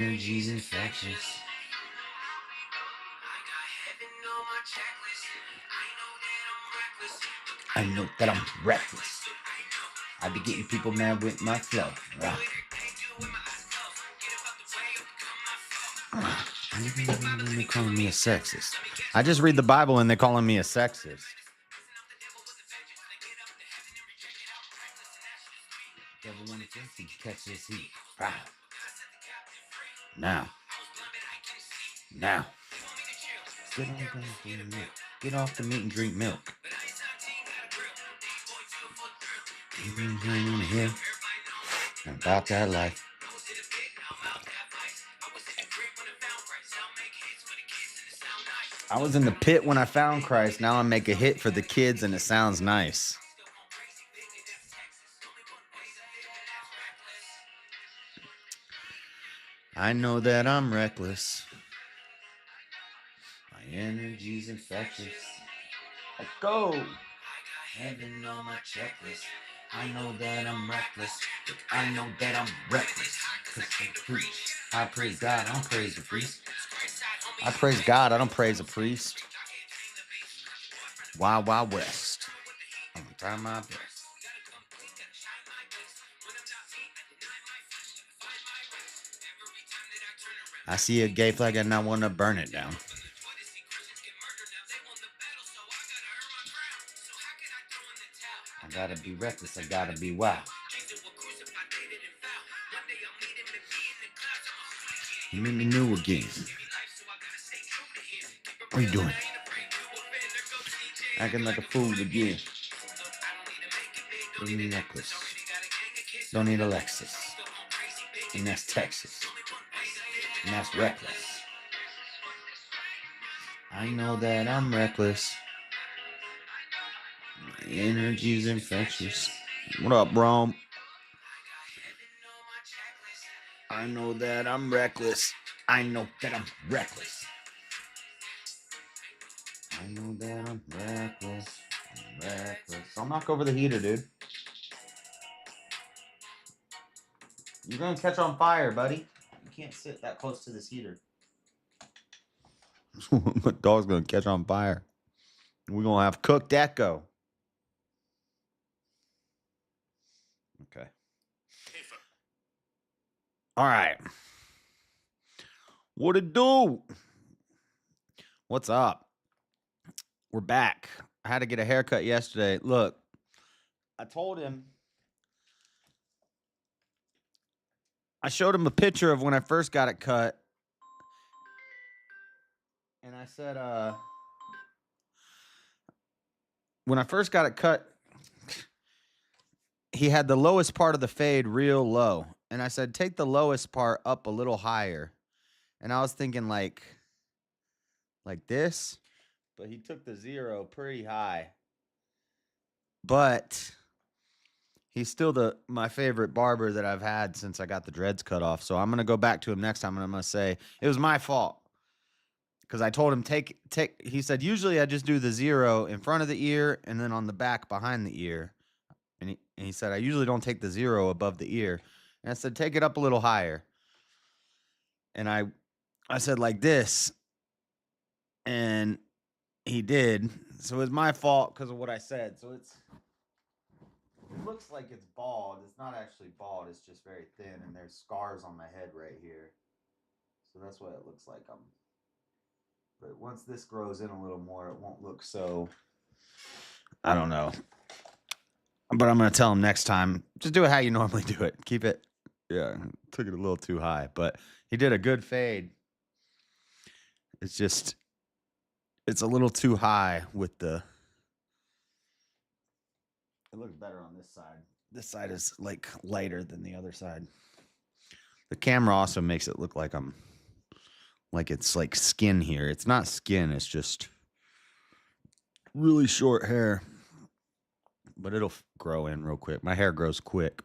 Energy's infectious. I know that I'm reckless. I be getting people mad with my flow. They're calling me a sexist. I just read the Bible and they're calling me a sexist. Devil wanna catch this heat. Now. Get off the meat and drink milk. About that life. I was in the pit when I found Christ. Now I make a hit for the kids and it sounds nice. I know that I'm reckless. My energy's infectious. Let's go. Heaven on my checklist. I know that I'm reckless. I know that I'm reckless. I praise God. I don't praise a priest. I praise God. I don't praise a priest. Wild, wild west. I'm gonna try my best. I see a gay flag and I want to burn it down. I gotta be reckless. I gotta be wild. You made me new again. What are you doing? Acting like a fool again. Don't need a necklace. Don't need a Lexus. And that's Texas. And that's reckless. I know that I'm reckless. My energy's infectious. What up, Rome? I know that I'm reckless. I know that I'm reckless. I know that I'm reckless. I'm reckless. I'll knock over the heater, dude. You're gonna catch on fire, buddy. You can't sit that close to this heater. My dog's gonna catch on fire. We're gonna have cooked echo. Okay. All right. What it do? What's up? We're back. I had to get a haircut yesterday. Look, I told him. I showed him a picture of when I first got it cut. And I said, when I first got it cut, he had the lowest part of the fade real low. And I said, take the lowest part up a little higher. And I was thinking like this, but he took the zero pretty high. But he's still my favorite barber that I've had since I got the dreads cut off. So I'm going to go back to him next time and I'm going to say, it was my fault. Because I told him, he said, usually I just do the zero in front of the ear and then on the back behind the ear. And he said, I usually don't take the zero above the ear. And I said, take it up a little higher. And I said like this. And he did. So it's my fault because of what I said. So it looks like it's bald. It's not actually bald. It's just very thin. And there's scars on my head right here. So that's what it looks like. But once this grows in a little more, it won't look so, I don't know. But I'm going to tell him next time, just do it how you normally do it. Keep it, yeah, took it a little too high. But he did a good fade. It's just, it's a little too high with it looks better on this side. This side is like lighter than the other side. The camera also makes it look like it's like skin here. It's not skin, it's just really short hair. But it'll grow in real quick. My hair grows quick.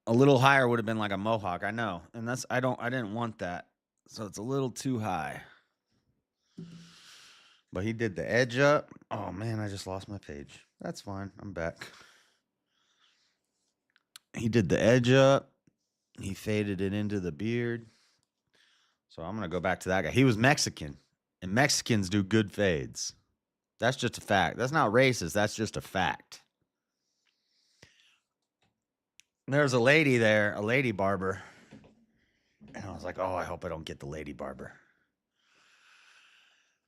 A little higher would have been like a mohawk, I know. And I didn't want that. So it's a little too high. But he did the edge up. Oh man, I just lost my page. That's fine. I'm back. He did the edge up. He faded it into the beard. So I'm going to go back to that guy. He was Mexican, and Mexicans do good fades. That's just a fact. That's not racist. That's just a fact. There's a lady there, a lady barber. And I was like, oh, I hope I don't get the lady barber.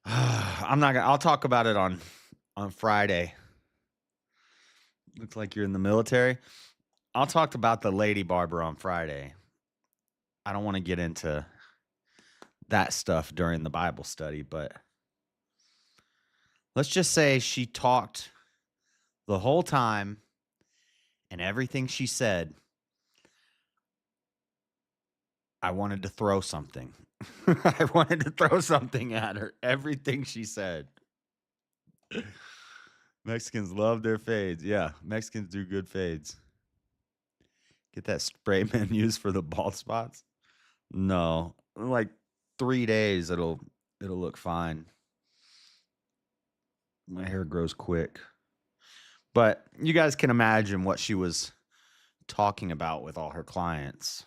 I'm not going to, I'll talk about it on Friday. Looks like you're in the military. I'll talk about the lady barber on Friday. I don't want to get into that stuff during the Bible study, but let's just say she talked the whole time, and everything she said, I wanted to throw something. I wanted to throw something at her. Everything she said. Mexicans love their fades. Yeah, Mexicans do good fades. Get that spray man used for the bald spots? No, like 3 days it'll look fine. My hair grows quick. But you guys can imagine what she was talking about with all her clients.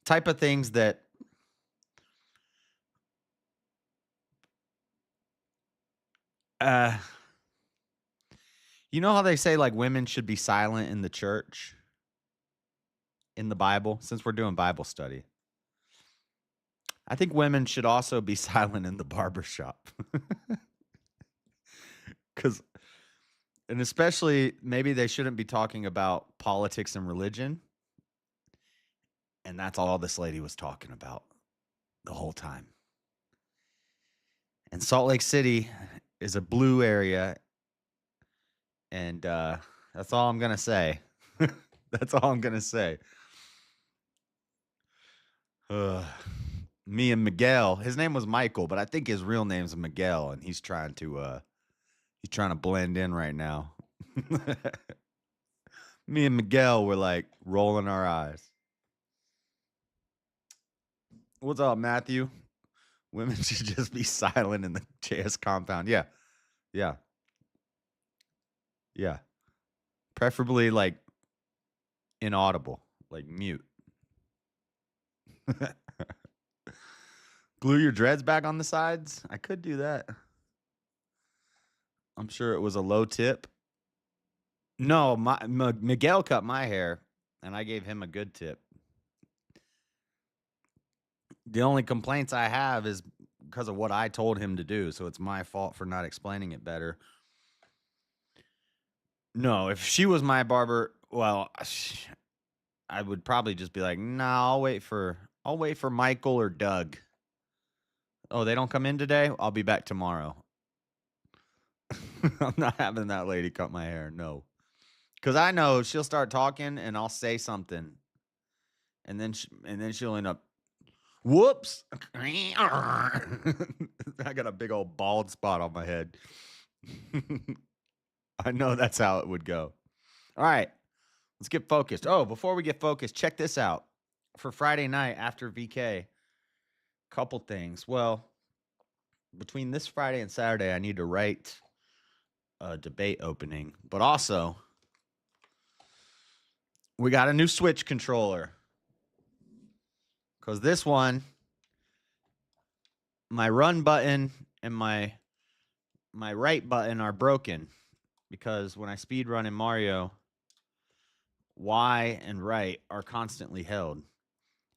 Type of things that you know how they say like women should be silent in the church in the Bible, since we're doing Bible study. I think women should also be silent in the barbershop. Cuz and especially maybe they shouldn't be talking about politics and religion. And that's all this lady was talking about the whole time. And Salt Lake City is a blue area. And that's all I'm going to say. That's all I'm going to say. Me and Miguel, his name was Michael, but I think his real name's Miguel, and he's trying to blend in right now. Me and Miguel were like rolling our eyes. What's up, Matthew? Women should just be silent in the JS compound. Yeah. Yeah. Yeah. Preferably like inaudible, like mute. Glue your dreads back on the sides? I could do that. I'm sure it was a low tip. No, Miguel cut my hair, and I gave him a good tip. The only complaints I have is because of what I told him to do, so it's my fault for not explaining it better. No, if she was my barber, well, I would probably just be like, "Nah, I'll wait for Michael or Doug." Oh, they don't come in today? I'll be back tomorrow. I'm not having that lady cut my hair. No. Cuz I know she'll start talking and I'll say something. And then she'll end up, whoops. I got a big old bald spot on my head. I know that's how it would go. All right. Let's get focused. Oh, before we get focused, check this out. For Friday night after VK, couple things. Well, between this Friday and Saturday, I need to write a debate opening, but also we got a new Switch controller. Because this one, my run button and my right button are broken. Because when I speed run in Mario, Y and right are constantly held.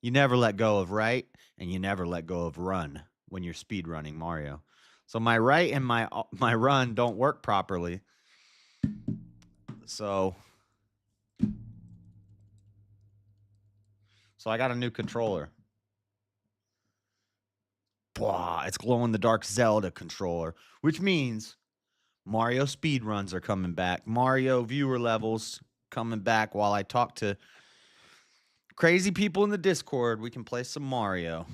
You never let go of right, and you never let go of run when you're speed running Mario. So my right and my run don't work properly. So I got a new controller. Blah, it's glow in the dark Zelda controller, which means Mario speed runs are coming back. Mario viewer levels coming back while I talk to crazy people in the Discord. We can play some Mario.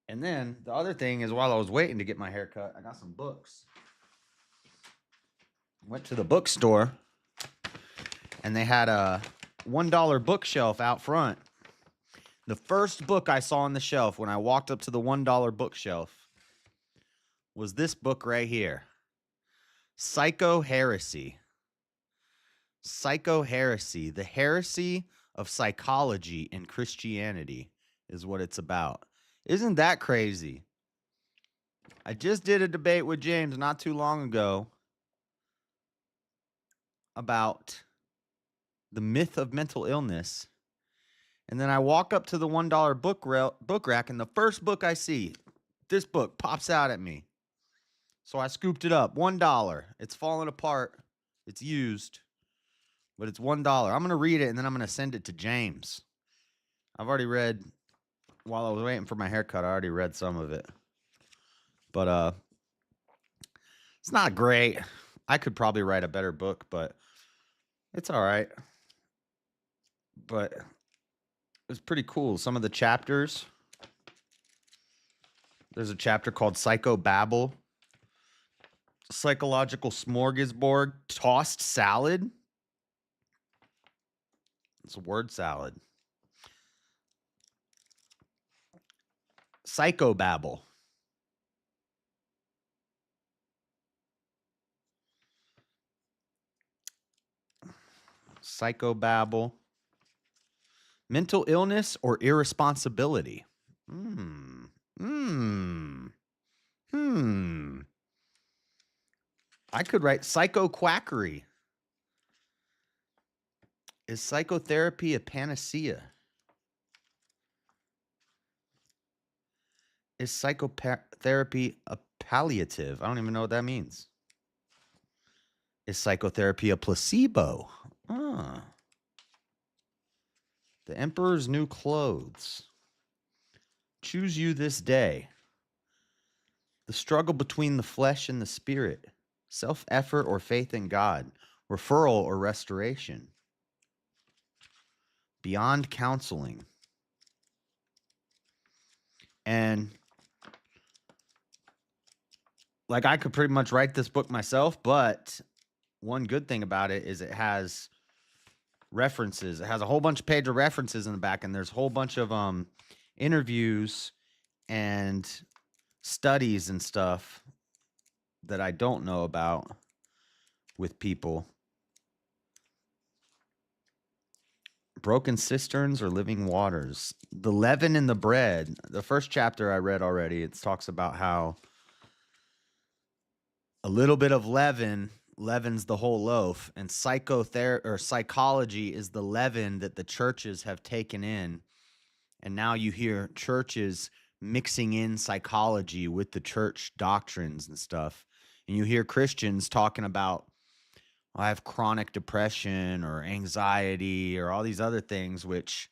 And then the other thing is, while I was waiting to get my hair cut, I got some books. Went to the bookstore, and they had a $1 bookshelf out front. The first book I saw on the shelf when I walked up to the $1 bookshelf was this book right here. Psycho Heresy. Psycho Heresy. The Heresy of psychology and Christianity is what it's about. Isn't that crazy? I just did a debate with James not too long ago about the myth of mental illness. And then I walk up to the $1 book rack, and the first book I see, this book pops out at me. So I scooped it up. $1. It's falling apart. It's used, but it's $1. I'm going to read it, and then I'm going to send it to James. I've already read, while I was waiting for my haircut, I already read some of it. But it's not great. I could probably write a better book, but it's all right. But it's pretty cool. Some of the chapters. There's a chapter called Psychobabble. Psychological smorgasbord. Tossed salad. It's a word salad. Psychobabble. Psychobabble. Mental illness or irresponsibility? I could write psychoquackery. Is psychotherapy a panacea? Is psychotherapy a palliative? I don't even know what that means. Is psychotherapy a placebo? The Emperor's New Clothes. Choose you this day. The struggle between the flesh and the spirit. Self-effort or faith in God. Referral or restoration. Beyond counseling. And like, I could pretty much write this book myself, but one good thing about it is it has references. It has a whole bunch of page of references in the back, and there's a whole bunch of interviews and studies and stuff that I don't know about with people. Broken cisterns or living waters. The leaven in the bread. The first chapter I read already, it talks about how a little bit of leaven leavens the whole loaf, and psychology is the leaven that the churches have taken in. And now you hear churches mixing in psychology with the church doctrines and stuff. And you hear Christians talking about, I have chronic depression or anxiety or all these other things, which,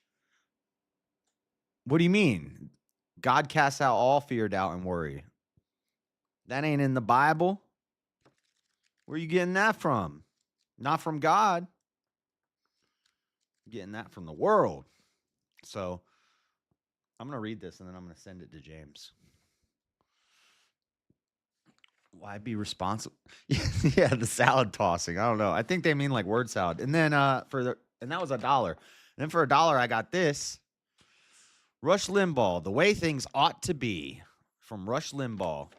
what do you mean? God casts out all fear, doubt, and worry. That ain't in the Bible. Where are you getting that from? Not from God. You're getting that from the world. So I'm going to read this, and then I'm going to send it to James. Why be responsible? Yeah, the salad tossing. I don't know. I think they mean like word salad. And then and that was $1. And then for $1, I got this. Rush Limbaugh, The Way Things Ought to Be, from Rush Limbaugh.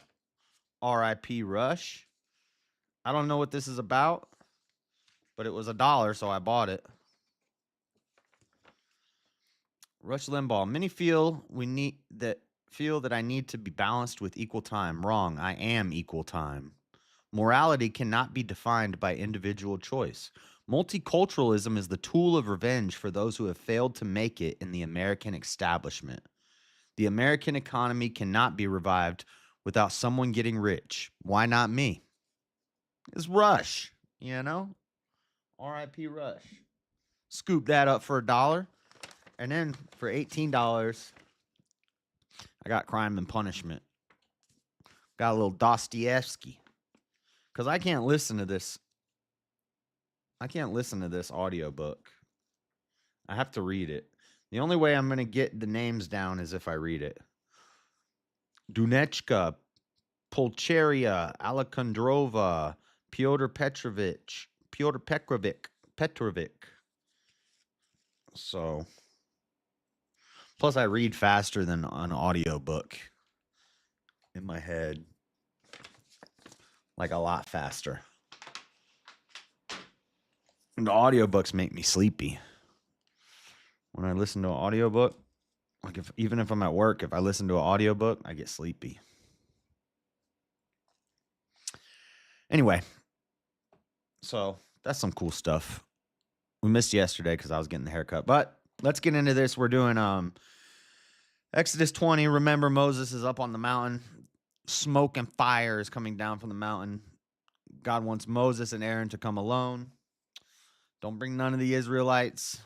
R.I.P. Rush. I don't know what this is about, but it was $1, so I bought it. Rush Limbaugh. Many feel that I need to be balanced with equal time. Wrong. I am equal time. Morality cannot be defined by individual choice. Multiculturalism is the tool of revenge for those who have failed to make it in the American establishment. The American economy cannot be revived without someone getting rich. Why not me? It's Rush, you know? R.I.P. Rush. Scoop that up for $1. And then for $18, I got Crime and Punishment. Got a little Dostoevsky. Because I can't listen to this. I can't listen to this audiobook. I have to read it. The only way I'm going to get the names down is if I read it. Dunechka, Pulcheria, Alekandrova, Pyotr Petrovic. So, plus I read faster than an audiobook in my head. Like a lot faster. And the audiobooks make me sleepy. when I listen to an audiobook, like even if I'm at work, if I listen to an audiobook, I get sleepy. Anyway, so that's some cool stuff. We missed yesterday because I was getting the haircut, but let's get into this. We're doing Exodus 20. Remember, Moses is up on the mountain. Smoke and fire is coming down from the mountain. God wants Moses and Aaron to come alone. Don't bring none of the Israelites.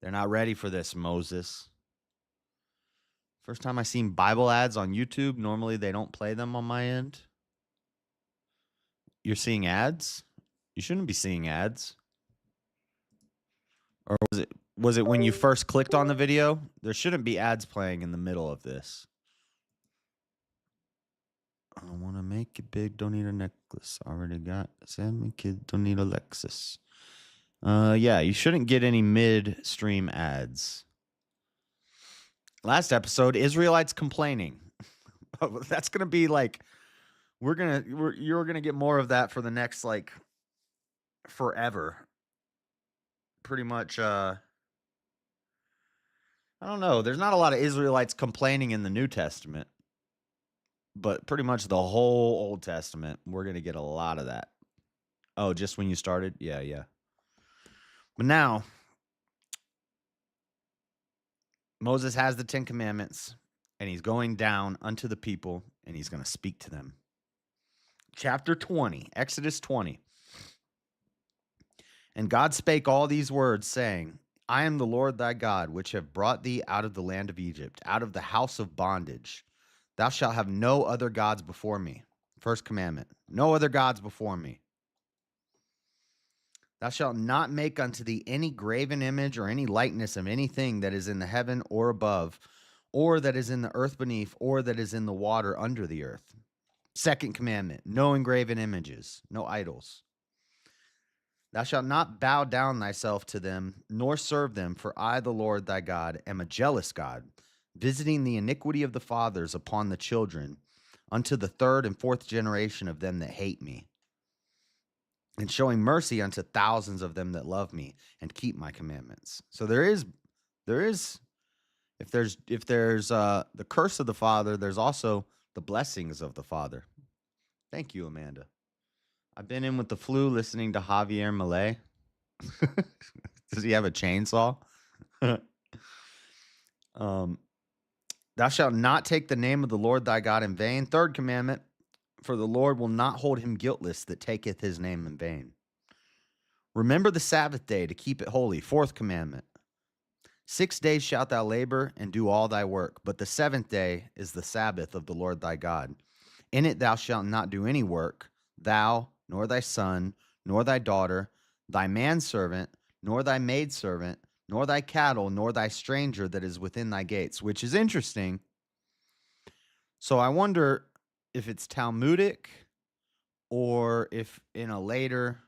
They're not ready for this, Moses. First time I seen Bible ads on YouTube. Normally they don't play them on my end. You're seeing ads? You shouldn't be seeing ads. Or was it when you first clicked on the video? There shouldn't be ads playing in the middle of this. I want to make it big, don't need a necklace. Already got 7 kids, don't need a Lexus. Yeah, you shouldn't get any mid-stream ads. Last episode, Israelites complaining. That's gonna be like, you're gonna get more of that for the next like forever. Pretty much. I don't know. There's not a lot of Israelites complaining in the New Testament, but pretty much the whole Old Testament, we're gonna get a lot of that. Oh, just when you started? Yeah. But now, Moses has the 10 Commandments, and he's going down unto the people, and he's going to speak to them. Chapter 20, Exodus 20. And God spake all these words, saying, I am the Lord thy God, which have brought thee out of the land of Egypt, out of the house of bondage. Thou shalt have no other gods before me. First commandment, no other gods before me. Thou shalt not make unto thee any graven image or any likeness of anything that is in the heaven or above, or that is in the earth beneath, or that is in the water under the earth. Second commandment, no engraven images, no idols. Thou shalt not bow down thyself to them, nor serve them, for I, the Lord thy God, am a jealous God, visiting the iniquity of the fathers upon the children, unto the 3rd and 4th generation of them that hate me, and showing mercy unto thousands of them that love me and keep my commandments. So there is, if there's the curse of the father, there's also the blessings of the father. Thank you, Amanda. I've been in with the flu listening to Javier Milei. Does he have a chainsaw? Thou shalt not take the name of the Lord thy God in vain. Third commandment, for the Lord will not hold him guiltless that taketh his name in vain. Remember the Sabbath day to keep it holy. Fourth commandment. 6 days shalt thou labor and do all thy work, but the 7th day is the Sabbath of the Lord thy God. In it thou shalt not do any work, thou, nor thy son, nor thy daughter, thy manservant, nor thy maidservant, nor thy cattle, nor thy stranger that is within thy gates, which is interesting. So I wonder if it's Talmudic or if in a later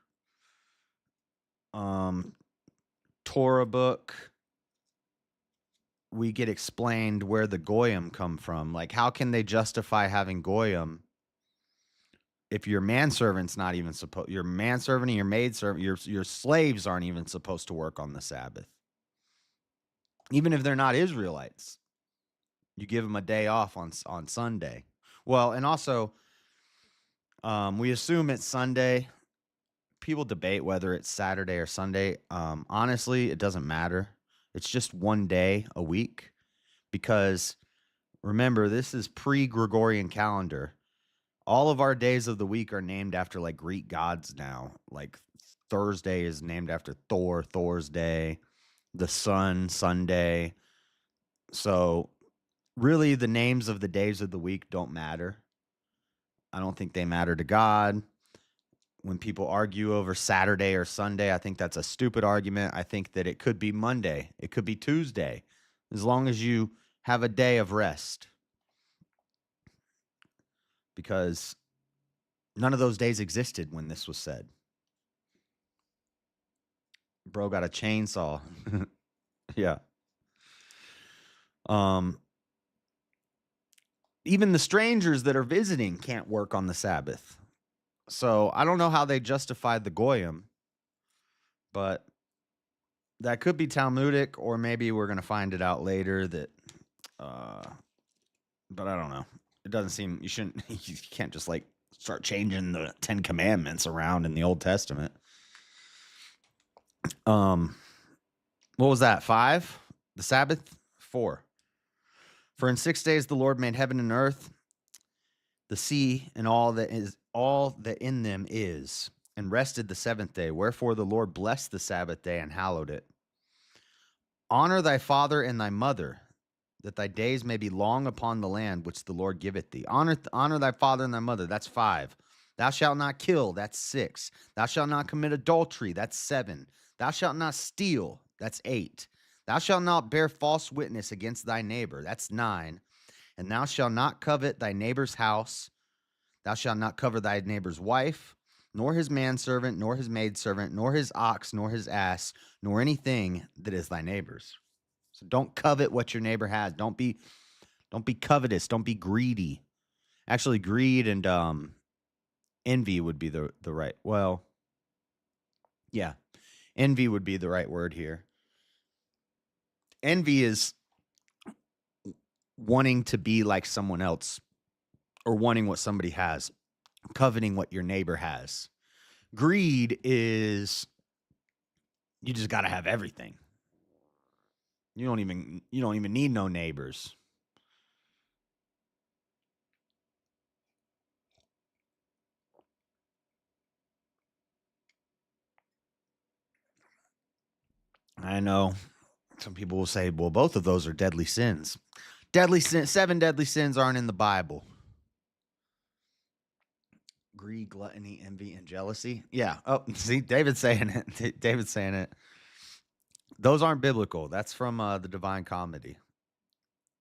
Torah book we get explained where the goyim come from. Like, how can they justify having goyim if your manservant's not even supposed, your manservant and your maidservant, your slaves aren't even supposed to work on the Sabbath, even if they're not Israelites? You give them a day off on Sunday. Well, and also, we assume it's Sunday. People debate whether it's Saturday or Sunday. Honestly, it doesn't matter. It's just one day a week, because remember, this is pre-Gregorian calendar. All of our days of the week are named after like Greek gods now. Like Thursday is named after Thor, Thor's day. The sun, Sunday. So really, the names of the days of the week don't matter. I don't think they matter to God. When people argue over Saturday or Sunday, I think that's a stupid argument. I think that it could be Monday. It could be Tuesday, as long as you have a day of rest. Because none of those days existed when this was said. Bro got a chainsaw. Yeah. Even the strangers that are visiting can't work on the Sabbath. So I don't know how they justified the goyim, but that could be Talmudic, or maybe we're gonna find it out later that. Uh, but I don't know. It doesn't seem you shouldn't. You can't just like start changing the 10 Commandments around in the Old Testament. Um, what was that? 5? The Sabbath? 4. For in 6 days the Lord made heaven and earth, the sea, and all that in them is, and rested the seventh day. Wherefore the Lord blessed the Sabbath day and hallowed it. Honor thy father and thy mother, that thy days may be long upon the land which the Lord giveth thee. Honor thy father and thy mother. That's 5. Thou shalt not kill. That's 6. Thou shalt not commit adultery. That's 7. Thou shalt not steal. That's 8. Thou shalt not bear false witness against thy neighbor. That's 9. And thou shalt not covet thy neighbor's house. Thou shalt not covet thy neighbor's wife, nor his manservant, nor his maidservant, nor his ox, nor his ass, nor anything that is thy neighbor's. So don't covet what your neighbor has. Don't be covetous. Don't be greedy. Actually, greed and envy would be the right. Well, yeah, envy would be the right word here. Envy is wanting to be like someone else or wanting what somebody has, coveting what your neighbor has. Greed is you just got to have everything. You don't even need no neighbors. I know some people will say, well, both of those are deadly sins. 7 deadly sins aren't in the Bible. Greed, gluttony, envy, and jealousy. Yeah. Oh, see, David's saying it. David's saying it. Those aren't biblical. That's from the Divine Comedy.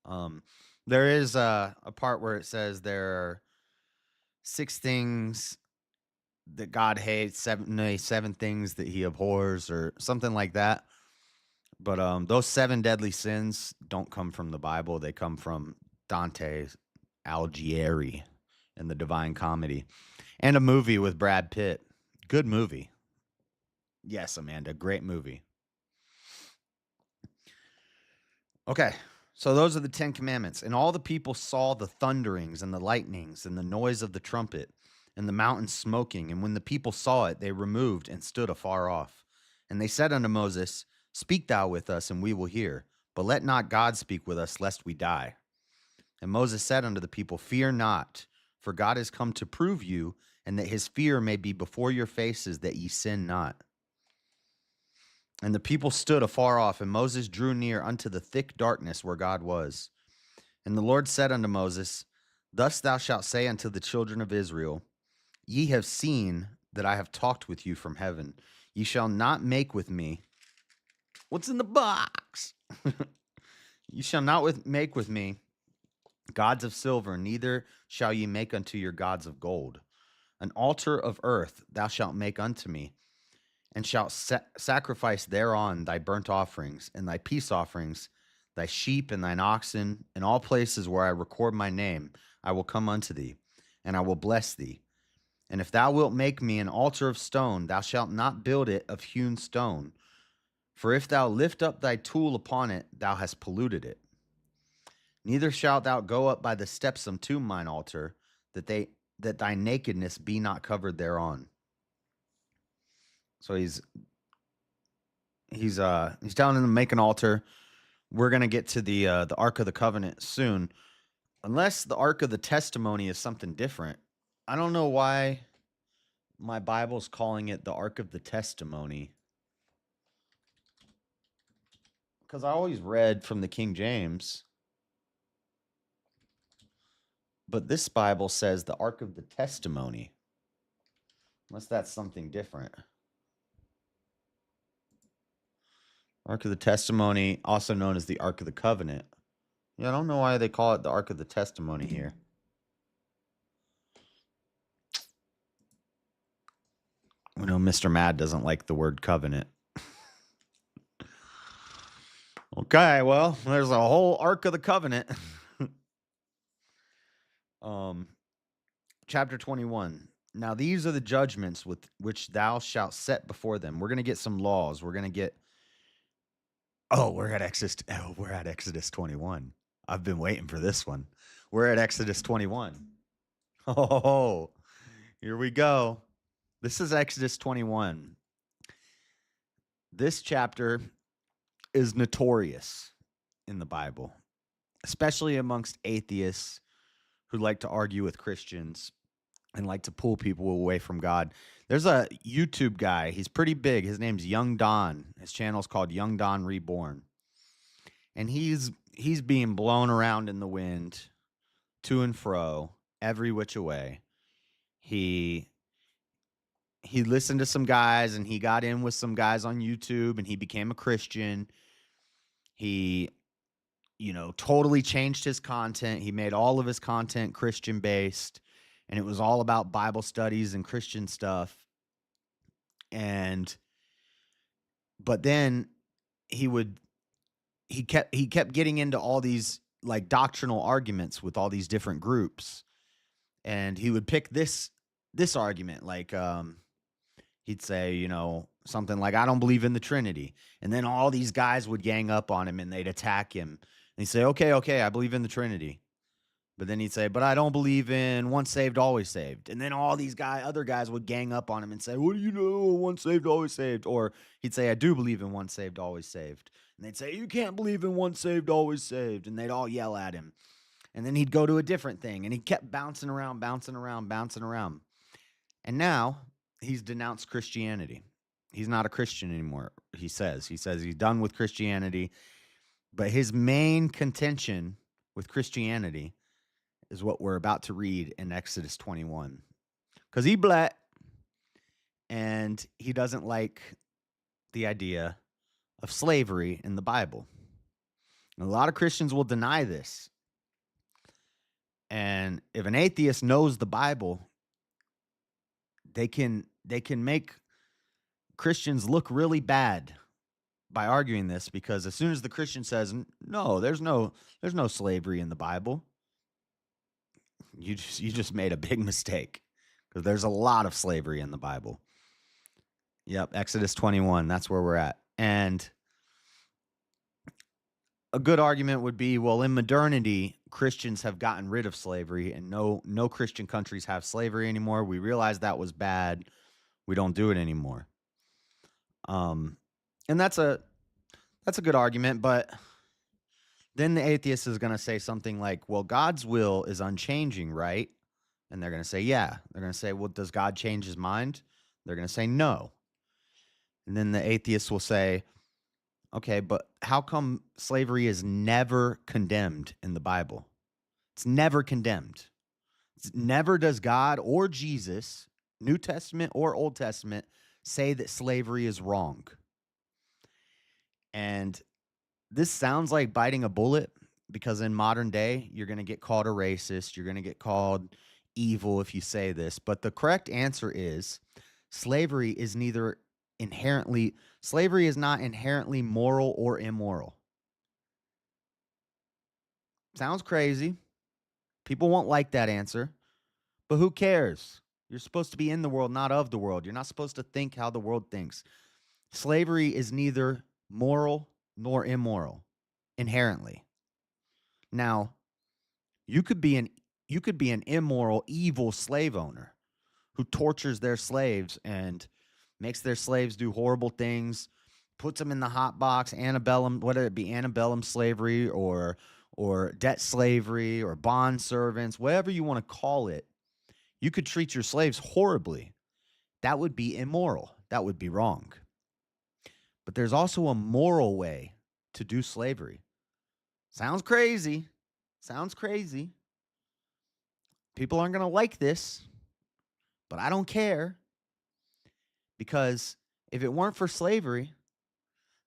There is a part where it says there are 6 things that God hates, 7 things that he abhors, or something like that. But those 7 deadly sins don't come from the Bible. They come from Dante Alighieri in the Divine Comedy, and a movie with Brad Pitt. Good movie. Yes, Amanda, great movie. Okay, so those are the 10 Commandments. And all the people saw the thunderings and the lightnings and the noise of the trumpet and the mountain smoking. And when the people saw it, they removed and stood afar off. And they said unto Moses, Speak thou with us, and we will hear. But let not God speak with us, lest we die. And Moses said unto the people, Fear not, for God is come to prove you, and that his fear may be before your faces, that ye sin not. And the people stood afar off, and Moses drew near unto the thick darkness where God was. And the Lord said unto Moses, Thus thou shalt say unto the children of Israel, Ye have seen that I have talked with you from heaven. Ye shall not make with me. What's in the box? Ye shall not make with me gods of silver, neither shall ye make unto your gods of gold. An altar of earth thou shalt make unto me, and shalt sacrifice thereon thy burnt offerings and thy peace offerings, thy sheep and thine oxen, in all places where I record my name, I will come unto thee, and I will bless thee. And if thou wilt make me an altar of stone, thou shalt not build it of hewn stone. For if thou lift up thy tool upon it, thou hast polluted it. Neither shalt thou go up by the steps unto mine altar, that thy nakedness be not covered thereon. So he's telling them to make an altar. We're gonna get to the Ark of the Covenant soon, unless the Ark of the Testimony is something different. I don't know why my Bible's calling it the Ark of the Testimony, because I always read from the King James, but this Bible says the Ark of the Testimony, unless that's something different. Ark of the Testimony, also known as the Ark of the Covenant. Yeah, I don't know why they call it the Ark of the Testimony here. We know Mr. Mad doesn't like the word covenant. Okay, well, there's a whole Ark of the Covenant. Chapter 21. Now these are the judgments with which thou shalt set before them. We're going to get some laws. We're going to get Oh, we're at Exodus 21. I've been waiting for this one. We're at Exodus 21. Oh, here we go. This is Exodus 21. This chapter is notorious in the Bible, especially amongst atheists who like to argue with Christians and like to pull people away from God. There's a YouTube guy. He's pretty big. His name's Young Don. His channel's called Young Don Reborn. And he's being blown around in the wind to and fro, every which way. He listened to some guys and he got in with some guys on YouTube and he became a Christian. He totally changed his content. He made all of his content Christian based, and it was all about Bible studies and Christian stuff. But then he kept getting into all these like doctrinal arguments with all these different groups. And he would pick this argument, like he'd say, something like, I don't believe in the Trinity. And then all these guys would gang up on him and they'd attack him. And he'd say, okay, I believe in the Trinity. But then he'd say, but I don't believe in once saved, always saved. And then all these other guys would gang up on him and say, what do you know? Once saved, always saved. Or he'd say, I do believe in once saved, always saved. And they'd say, you can't believe in once saved, always saved. And they'd all yell at him. And then he'd go to a different thing. And he kept bouncing around. And now he's denounced Christianity. He's not a Christian anymore, he says. He says he's done with Christianity. But his main contention with Christianity is what we're about to read in Exodus 21. Because he black, and he doesn't like the idea of slavery in the Bible. And a lot of Christians will deny this. And if an atheist knows the Bible, they can make Christians look really bad by arguing this, because as soon as the Christian says, no, there's no slavery in the Bible, you just made a big mistake, because there's a lot of slavery in the Bible. Yep, Exodus 21, that's where we're at. And a good argument would be, well, in modernity, Christians have gotten rid of slavery, and no Christian countries have slavery anymore. We realized that was bad. We don't do it anymore. And that's a good argument, but then the atheist is going to say something like, well, God's will is unchanging, right? And they're going to say, yeah. They're going to say, well, does God change his mind? They're going to say, no. And then the atheist will say, okay, but how come slavery is never condemned in the Bible? It's never condemned. Never does God or Jesus, New Testament or Old Testament, say that slavery is wrong. And this sounds like biting a bullet, because in modern day, you're going to get called a racist. You're going to get called evil if you say this. But the correct answer is slavery is not inherently moral or immoral. Sounds crazy. People won't like that answer, but who cares? You're supposed to be in the world, not of the world. You're not supposed to think how the world thinks. Slavery is neither moral nor immoral inherently. Now, you could be an immoral, evil slave owner who tortures their slaves and makes their slaves do horrible things, puts them in the hot box, antebellum, whether it be antebellum slavery or debt slavery or bond servants, whatever you want to call it. You could treat your slaves horribly. That would be immoral. That would be wrong. But there's also a moral way to do slavery. Sounds crazy. People aren't going to like this, but I don't care. Because if it weren't for slavery,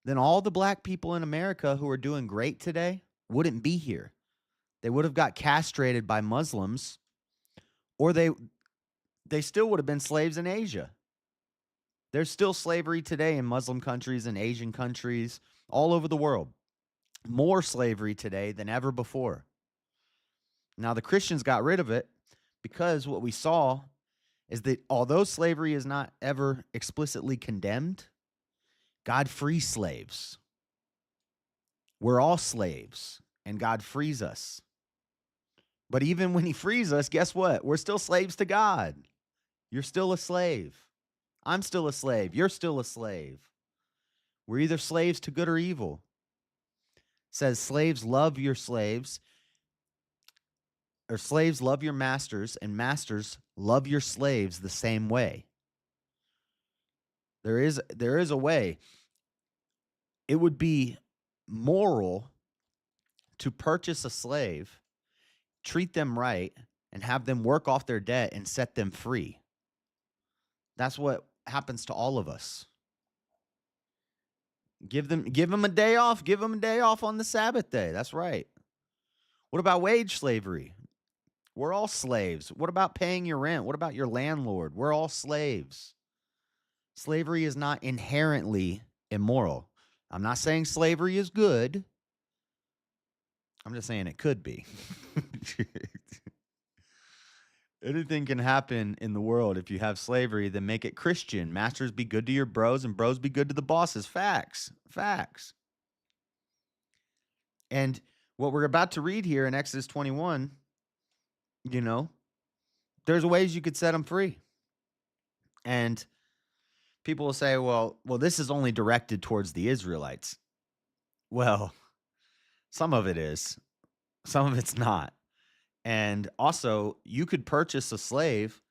then all the black people in America who are doing great today wouldn't be here. They would have got castrated by Muslims, or they still would have been slaves in Asia. There's still slavery today in Muslim countries and Asian countries all over the world. More slavery today than ever before. Now, the Christians got rid of it because what we saw is that although slavery is not ever explicitly condemned, God frees slaves. We're all slaves, and God frees us. But even when he frees us, guess what? We're still slaves to God. You're still a slave. I'm still a slave. You're still a slave. We're either slaves to good or evil. It says, slaves, love your slaves, or slaves, love your masters, and masters, love your slaves the same way. There is a way. It would be moral to purchase a slave, treat them right, and have them work off their debt and set them free. That's what happens to all of us. Give them a day off. Give them a day off on the Sabbath day. That's right. What about wage slavery? We're all slaves. What about paying your rent? What about your landlord? We're all slaves. Slavery is not inherently immoral. I'm not saying slavery is good. I'm just saying it could be. Anything can happen in the world if you have slavery, then make it Christian. Masters, be good to your bros, and bros, be good to the bosses. Facts. Facts. And what we're about to read here in Exodus 21, there's ways you could set them free. And people will say, well, this is only directed towards the Israelites. Well, some of it is. Some of it's not. And also, you could purchase a slave,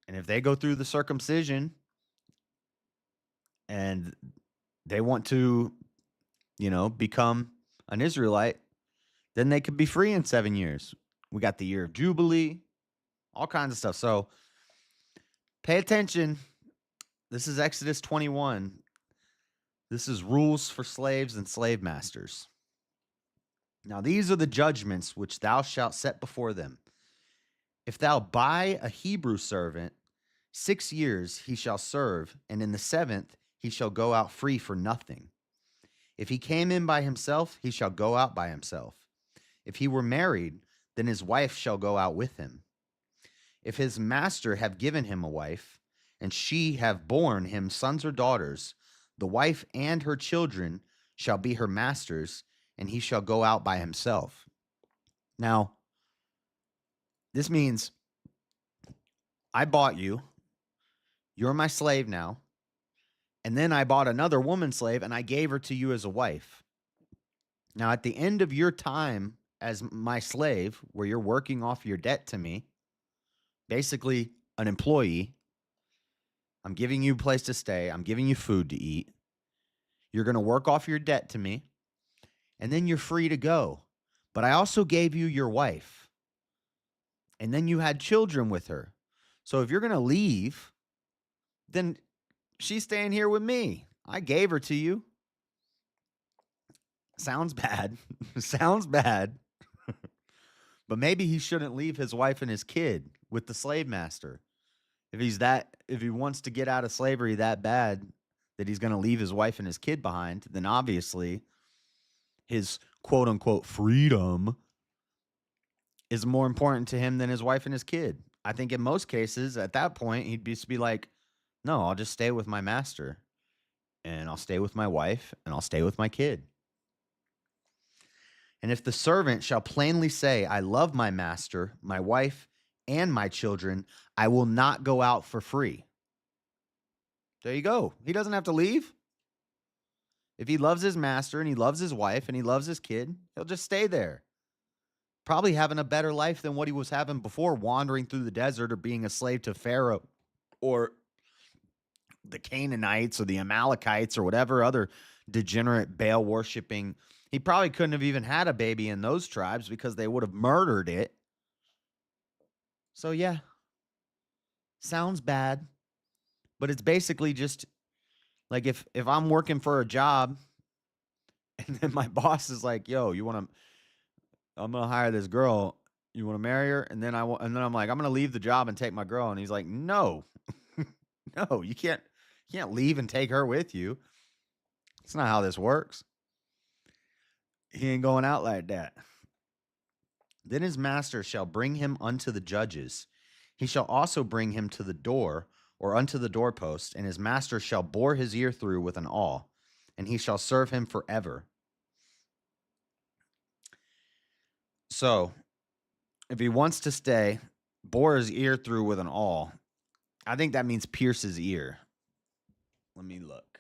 and if they go through the circumcision and they want to, become an Israelite, then they could be free in 7 years. We got the year of Jubilee, all kinds of stuff. So pay attention. This is Exodus 21. This is rules for slaves and slave masters. Now, these are the judgments which thou shalt set before them. If thou buy a Hebrew servant, 6 years he shall serve, and in the 7th he shall go out free for nothing. If he came in by himself, he shall go out by himself. If he were married, then his wife shall go out with him. If his master have given him a wife, and she have borne him sons or daughters, the wife and her children shall be her master's, and he shall go out by himself. Now, this means I bought you. You're my slave now. And then I bought another woman slave, and I gave her to you as a wife. Now, at the end of your time as my slave, where you're working off your debt to me, basically an employee, I'm giving you a place to stay. I'm giving you food to eat. You're going to work off your debt to me. And then you're free to go. But I also gave you your wife. And then you had children with her. So if you're going to leave, then she's staying here with me. I gave her to you. Sounds bad. Sounds bad. But maybe he shouldn't leave his wife and his kid with the slave master. If he wants to get out of slavery that bad that he's going to leave his wife and his kid behind, then obviously his quote unquote freedom is more important to him than his wife and his kid. I think in most cases at that point, he'd just be like, no, I'll just stay with my master, and I'll stay with my wife, and I'll stay with my kid. And if the servant shall plainly say, I love my master, my wife, and my children, I will not go out for free. There you go. He doesn't have to leave. If he loves his master and he loves his wife and he loves his kid, he'll just stay there. Probably having a better life than what he was having before, wandering through the desert or being a slave to Pharaoh or the Canaanites or the Amalekites or whatever other degenerate Baal worshiping. He probably couldn't have even had a baby in those tribes because they would have murdered it. So yeah, sounds bad, but it's basically just like if I'm working for a job and then my boss is like, yo, I'm going to hire this girl. You want to marry her? And then I'm like, I'm going to leave the job and take my girl. And he's like, no, no, you can't leave and take her with you. That's not how this works. He ain't going out like that. Then his master shall bring him unto the judges. He shall also bring him to the door or unto the doorpost, and his master shall bore his ear through with an awl, and he shall serve him forever. So if he wants to stay, bore his ear through with an awl. I think that means pierce his ear. Let me look.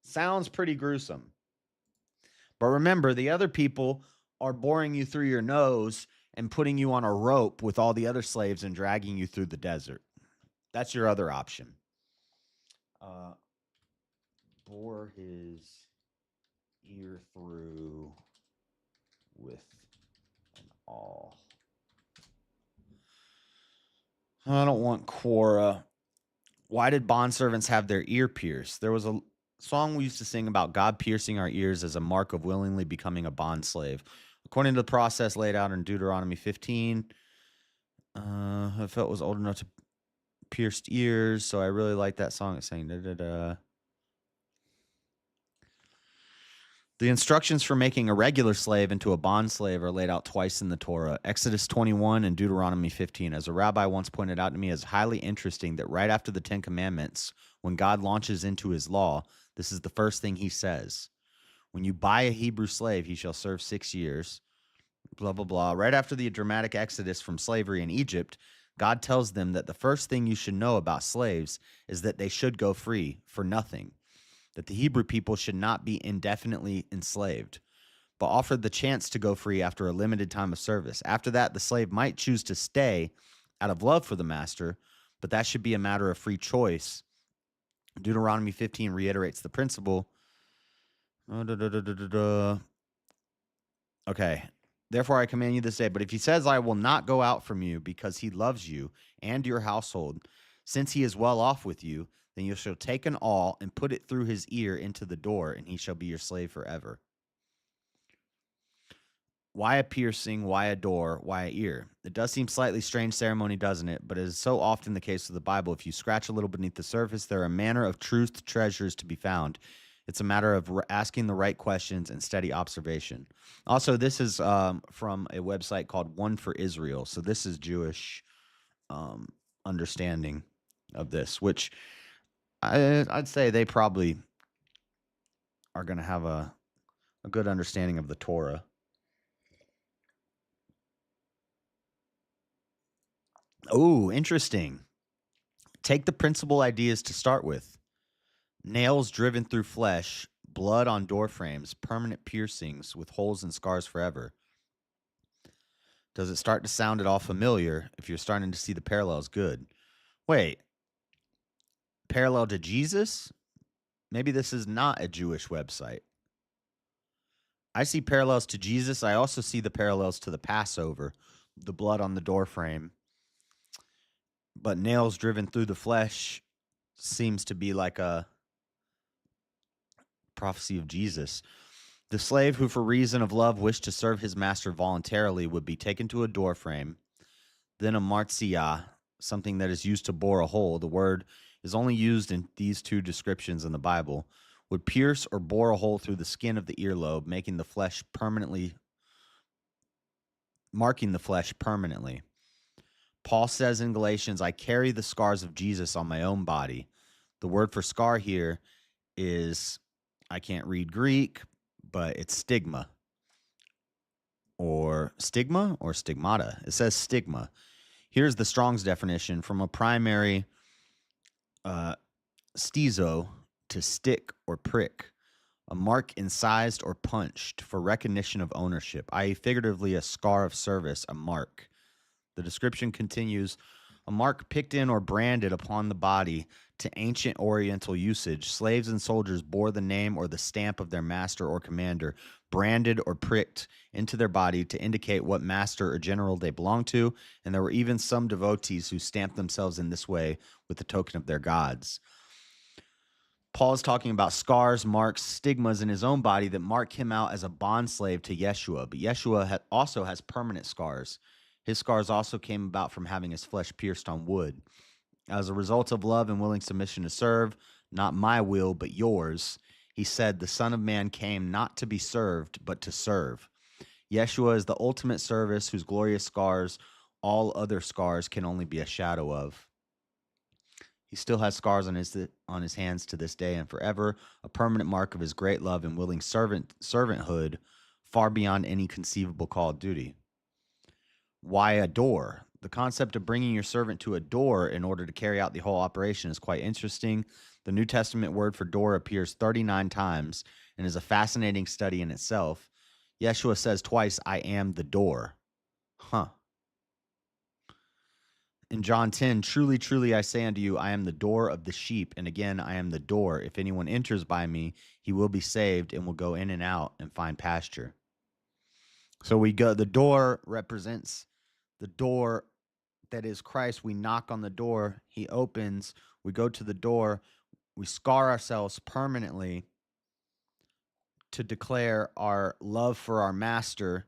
Sounds pretty gruesome. But remember, the other people are boring you through your nose and putting you on a rope with all the other slaves and dragging you through the desert. That's your other option. Bore his ear through with an awl. I don't want Quora. Why did bondservants have their ear pierced? There was a song we used to sing about God piercing our ears as a mark of willingly becoming a bond slave. According to the process laid out in Deuteronomy 15, I felt was old enough to pierced ears, so I really like that song. It's saying da-da-da. The instructions for making a regular slave into a bond slave are laid out twice in the Torah, Exodus 21 and Deuteronomy 15. As a rabbi once pointed out to me, it's highly interesting that right after the Ten Commandments, when God launches into his law, this is the first thing he says. When you buy a Hebrew slave, he shall serve 6 years, blah, blah, blah. Right after the dramatic exodus from slavery in Egypt, God tells them that the first thing you should know about slaves is that they should go free for nothing, that the Hebrew people should not be indefinitely enslaved, but offered the chance to go free after a limited time of service. After that, the slave might choose to stay out of love for the master, but that should be a matter of free choice. Deuteronomy 15 reiterates the principle. Okay. Therefore, I command you this day. But if he says, I will not go out from you because he loves you and your household, since he is well off with you, then you shall take an awl and put it through his ear into the door, and he shall be your slave forever. Why a piercing? Why a door? Why a ear? It does seem slightly strange ceremony, doesn't it? But it is so often the case with the Bible. If you scratch a little beneath the surface, there are manner of truth treasures to be found. It's a matter of asking the right questions and steady observation. Also, this is from a website called One for Israel. So this is Jewish understanding of this, which I'd say they probably are going to have a good understanding of the Torah. Oh, interesting. Take the principal ideas to start with. Nails driven through flesh, blood on door frames, permanent piercings with holes and scars forever. Does it start to sound at all familiar? If you're starting to see the parallels, good. Wait, parallel to Jesus? Maybe this is not a Jewish website. I see parallels to Jesus. I also see the parallels to the Passover, the blood on the door frame. But nails driven through the flesh seems to be like a prophecy of Jesus. The slave who, for reason of love, wished to serve his master voluntarily would be taken to a door frame, then a martziyah, something that is used to bore a hole. The word is only used in these two descriptions in the Bible. Would pierce or bore a hole through the skin of the earlobe, marking the flesh permanently. Paul says in Galatians, I carry the scars of Jesus on my own body. The word for scar here is, I can't read Greek, but it's stigma or stigmata. It says stigma. Here's the Strong's definition: from a primary stizo, to stick or prick, a mark incised or punched for recognition of ownership, i.e. figuratively a scar of service, a mark. The description continues, a mark picked in or branded upon the body. To ancient Oriental usage, slaves and soldiers bore the name or the stamp of their master or commander, branded or pricked into their body to indicate what master or general they belonged to, and there were even some devotees who stamped themselves in this way with the token of their gods. Paul is talking about scars, marks, stigmas in his own body that mark him out as a bondslave to Yeshua, but Yeshua also has permanent scars. His scars also came about from having his flesh pierced on wood. As a result of love and willing submission to serve, not my will, but yours, he said, the Son of Man came not to be served, but to serve. Yeshua is the ultimate service whose glorious scars all other scars can only be a shadow of. He still has scars on his hands to this day and forever, a permanent mark of his great love and willing servanthood, far beyond any conceivable call of duty. Why a door? The concept of bringing your servant to a door in order to carry out the whole operation is quite interesting. The New Testament word for door appears 39 times and is a fascinating study in itself. Yeshua says twice, I am the door. Huh. In John 10, truly, truly, I say unto you, I am the door of the sheep. And again, I am the door. If anyone enters by me, he will be saved and will go in and out and find pasture. So the door represents the door that is Christ. We knock on the door, he opens, we go to the door, we scar ourselves permanently to declare our love for our master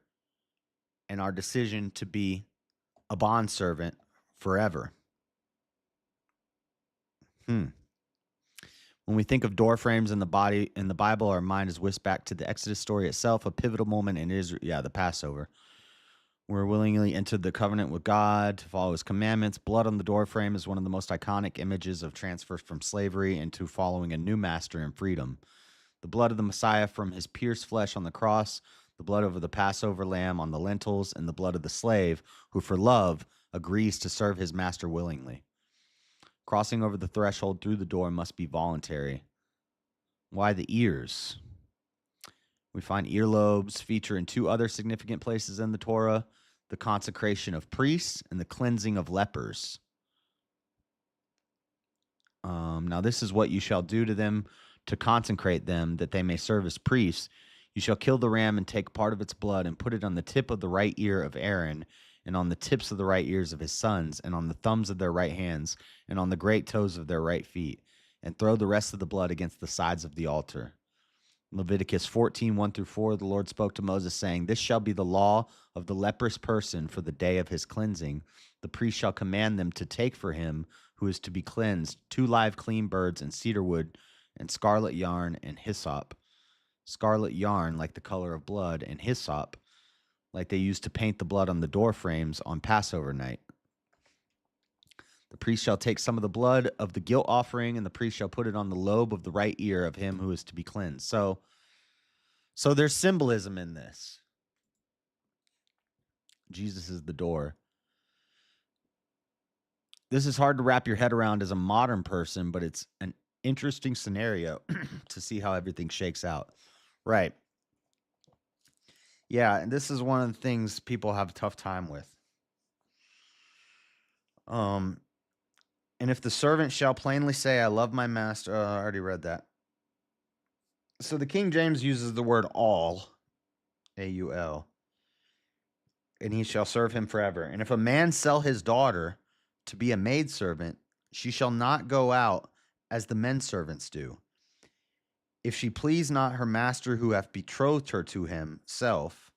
and our decision to be a bondservant forever. When we think of door frames in the Bible, our mind is whisked back to the Exodus story itself, a pivotal moment in Israel. Yeah, the Passover. We're willingly entered the covenant with God to follow his commandments. Blood on the doorframe is one of the most iconic images of transfer from slavery into following a new master in freedom. The blood of the Messiah from his pierced flesh on the cross, the blood of the Passover lamb on the lintels, and the blood of the slave who for love agrees to serve his master willingly. Crossing over the threshold through the door must be voluntary. Why the ears? We find earlobes feature in two other significant places in the Torah: the consecration of priests and the cleansing of lepers. Now this is what you shall do to them to consecrate them, that they may serve as priests. You shall kill the ram and take part of its blood and put it on the tip of the right ear of Aaron, and on the tips of the right ears of his sons, and on the thumbs of their right hands, and on the great toes of their right feet, and throw the rest of the blood against the sides of the altar. Leviticus 14, 1-4, the Lord spoke to Moses, saying, This shall be the law of the leprous person for the day of his cleansing. The priest shall command them to take for him who is to be cleansed 2 live clean birds and cedar wood and scarlet yarn and hyssop. Scarlet yarn, like the color of blood, and hyssop, like they used to paint the blood on the door frames on Passover night. The priest shall take some of the blood of the guilt offering, and the priest shall put it on the lobe of the right ear of him who is to be cleansed. So there's symbolism in this. Jesus is the door. This is hard to wrap your head around as a modern person, but it's an interesting scenario to see how everything shakes out. Right. Yeah, and this is one of the things people have a tough time with. And if the servant shall plainly say, I love my master. I already read that. So the King James uses the word all, A-U-L, and he shall serve him forever. And if a man sell his daughter to be a maidservant, she shall not go out as the men servants do. If she please not her master who hath betrothed her to himself,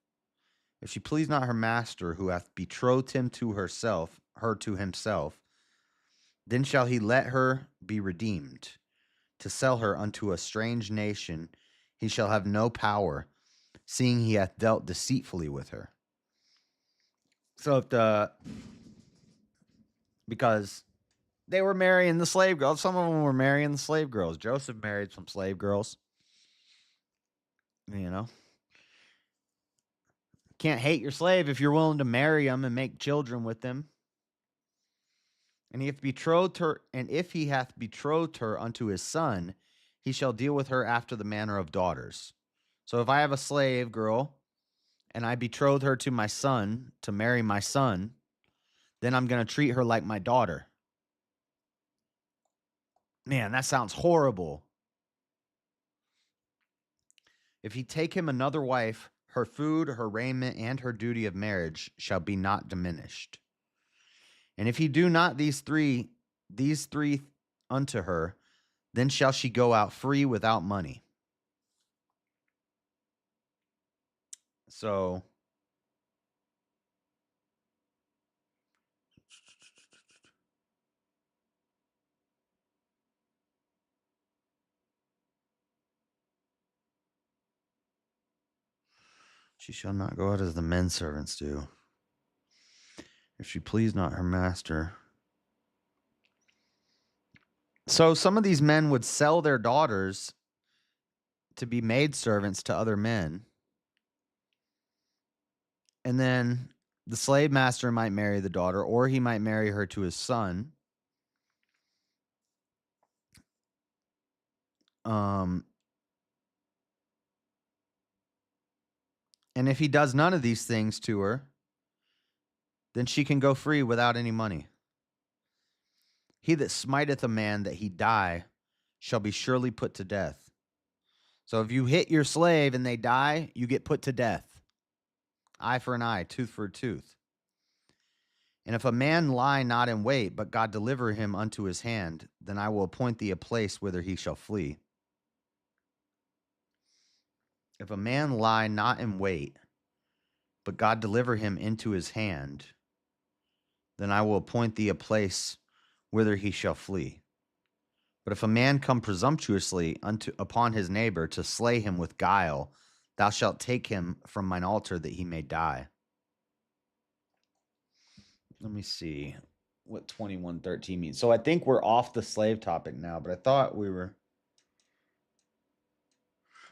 if she please not her master who hath betrothed him to her to himself, then shall he let her be redeemed. To sell her unto a strange nation, he shall have no power, seeing he hath dealt deceitfully with her. So because they were marrying the slave girls, some of them were marrying the slave girls. Joseph married some slave girls. You know, can't hate your slave if you're willing to marry them and make children with them. And if he hath betrothed her unto his son, he shall deal with her after the manner of daughters. So if I have a slave girl and I betroth her to my son to marry my son, then I'm going to treat her like my daughter. Man, that sounds horrible. If he take him another wife, her food, her raiment, and her duty of marriage shall be not diminished. And if he do not these three unto her, then shall she go out free without money. So she shall not go out as the men servants do. If she please not her master. So some of these men would sell their daughters to be maidservants to other men. And then The slave master might marry the daughter, or he might marry her to his son. And if he does none of these things to her, then she can go free without any money. He that smiteth a man that he die shall be surely put to death. So if you hit your slave and they die, you get put to death. Eye for an eye, tooth for a tooth. And if a man lie not in wait, but God deliver him unto his hand, then I will appoint thee a place whither he shall flee. If a man lie not in wait, but God deliver him into his hand, then I will appoint thee a place whither he shall flee. But if a man come presumptuously upon his neighbor to slay him with guile, thou shalt take him from mine altar that he may die. Let me see what 21:13 means. So I think we're off the slave topic now, but I thought we were.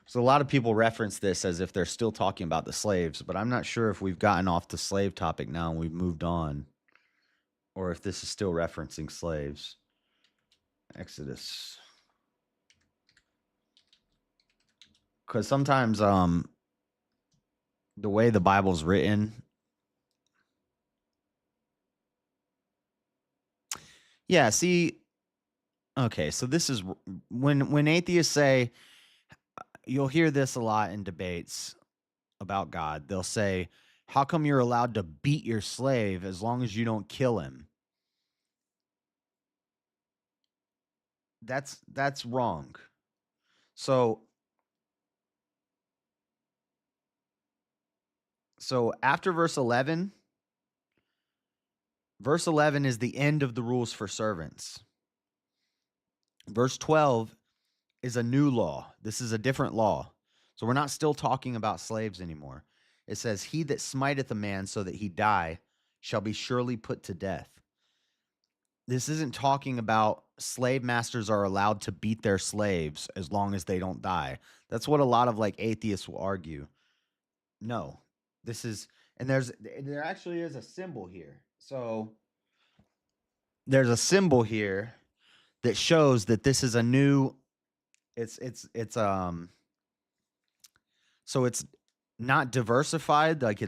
So a lot of people reference this as if they're still talking about the slaves, but I'm not sure if we've gotten off the slave topic now and we've moved on, or if this is still referencing slaves. Exodus. Because sometimes the way the Bible's written. Yeah, see, okay, so this is when atheists say, you'll hear this a lot in debates about God. They'll say, how come you're allowed to beat your slave as long as you don't kill him? That's wrong. So after verse 11 is the end of the rules for servants. Verse 12 is a new law. This is a different law. So we're not still talking about slaves anymore. It says, he that smiteth a man so that he die shall be surely put to death. This isn't talking about slave masters are allowed to beat their slaves as long as they don't die. That's what a lot of like atheists will argue. No, this is, and there actually is a symbol here. So there's a symbol here that shows that this is a new, so it's not diversified. Like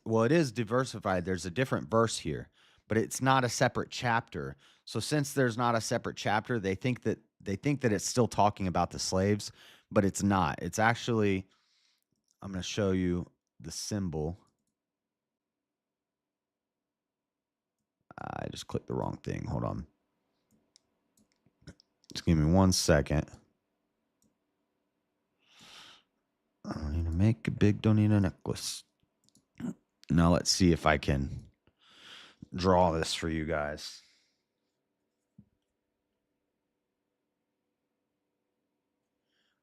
well, it is diversified. There's a different verse here, but it's not a separate chapter. So since there's not a separate chapter, they think that it's still talking about the slaves, but it's not. It's actually, I'm going to show you the symbol. I just clicked the wrong thing. Hold on. Just give me 1 second. I don't need to make a big, don't need a necklace. Now let's see if I can draw this for you guys.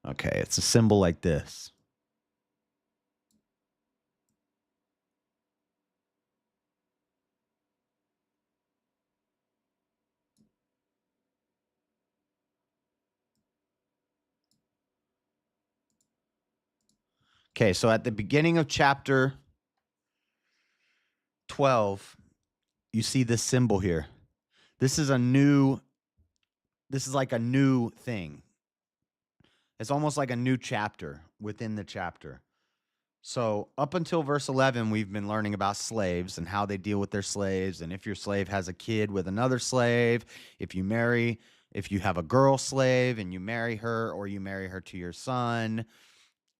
Okay, it's a symbol like this. Okay, so at the beginning of chapter 12, you see this symbol here. This is like a new thing. It's almost like a new chapter within the chapter. So up until verse 11, we've been learning about slaves and how they deal with their slaves. And if your slave has a kid with another slave, if you have a girl slave and you marry her, or you marry her to your son,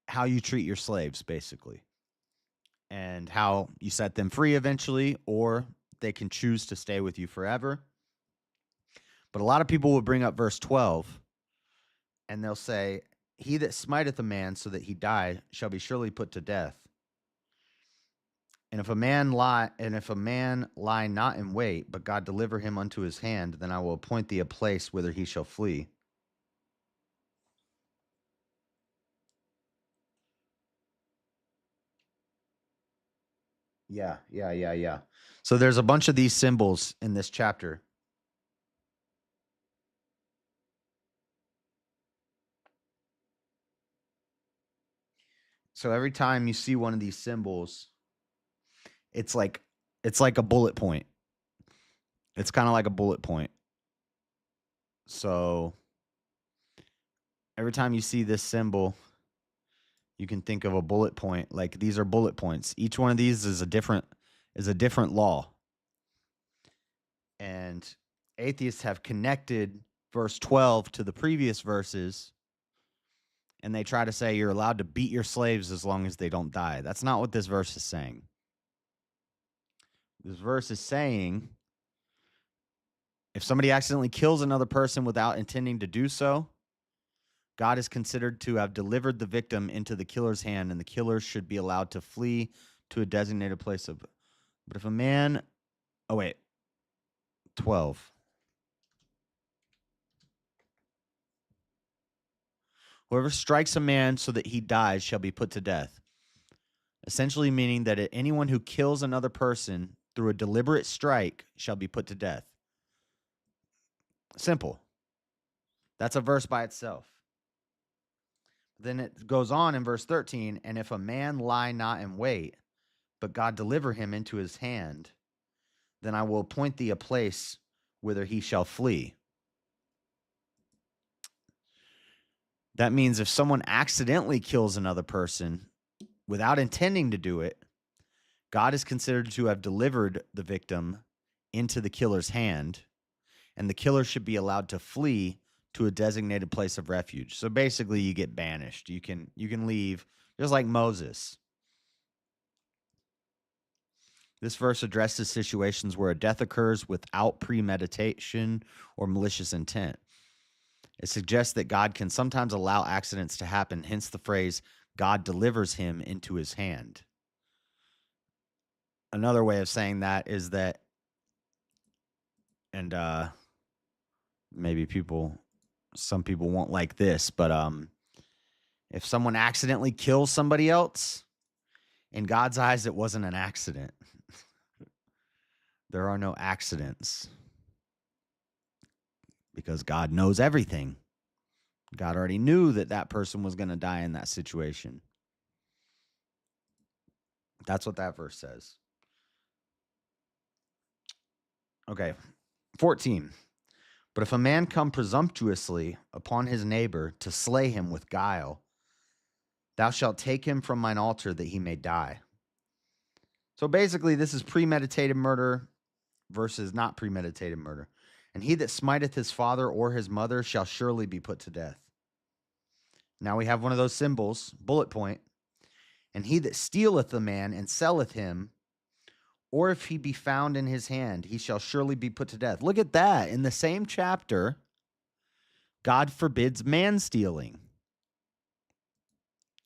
how you treat your slaves, basically. And how you set them free eventually, or they can choose to stay with you forever. But a lot of people will bring up verse 12 and they'll say, he that smiteth a man so that he die shall be surely put to death. And if a man lie not in wait, but God deliver him unto his hand, then I will appoint thee a place whither he shall flee. Yeah. So there's a bunch of these symbols in this chapter. So every time you see one of these symbols, it's like It's like a bullet point. It's kind of like a bullet point. So every time you see this symbol, you can think of a bullet point. Like these are bullet points. Each one of these is a different law. And atheists have connected verse 12 to the previous verses, and they try to say you're allowed to beat your slaves as long as they don't die. That's not what this verse is saying. This verse is saying if somebody accidentally kills another person without intending to do so, God is considered to have delivered the victim into the killer's hand, and the killer should be allowed to flee to a designated place of. But if a man, 12. Whoever strikes a man so that he dies shall be put to death. Essentially meaning that anyone who kills another person through a deliberate strike shall be put to death. Simple. That's a verse by itself. Then it goes on in verse 13, and if a man lie not in wait, but God deliver him into his hand, then I will appoint thee a place whither he shall flee. That means if someone accidentally kills another person without intending to do it, God is considered to have delivered the victim into the killer's hand, and the killer should be allowed to flee to a designated place of refuge. So basically, you get banished. You can leave, just like Moses. This verse addresses situations where a death occurs without premeditation or malicious intent. It suggests that God can sometimes allow accidents to happen, hence the phrase, God delivers him into his hand. Another way of saying that is that, and maybe some people won't like this, but if someone accidentally kills somebody else, in God's eyes, it wasn't an accident. There are no accidents because God knows everything. God already knew that that person was going to die in that situation. That's what that verse says. Okay, 14. But if a man come presumptuously upon his neighbor to slay him with guile, thou shalt take him from mine altar that he may die. So basically, this is premeditated murder versus not premeditated murder. And he that smiteth his father or his mother shall surely be put to death. Now we have one of those symbols, bullet point. And he that stealeth a man and selleth him, or if he be found in his hand, he shall surely be put to death. Look at that. In the same chapter, God forbids man stealing.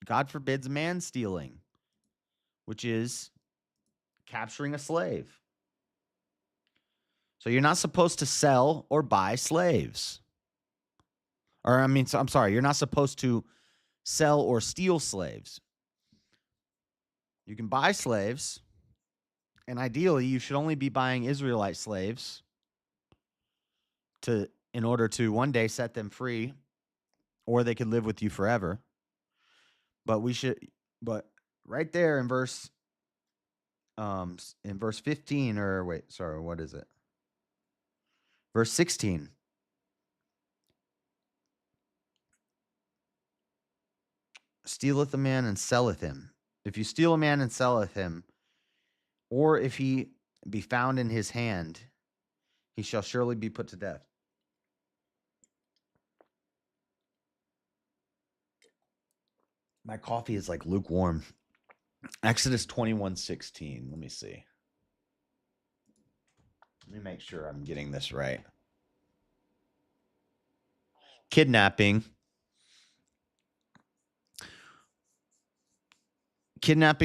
God forbids man stealing, which is capturing a slave. So you're not supposed to sell or buy slaves. You're not supposed to sell or steal slaves. You can buy slaves, and ideally you should only be buying Israelite slaves in order to one day set them free, or they could live with you forever. But right there in verse 15, what is it? Verse 16. Stealeth a man and selleth him. If you steal a man and selleth him, or if he be found in his hand, he shall surely be put to death. My coffee is like lukewarm. Exodus 21:16. Let me see. Let me make sure I'm getting this right. Kidnapping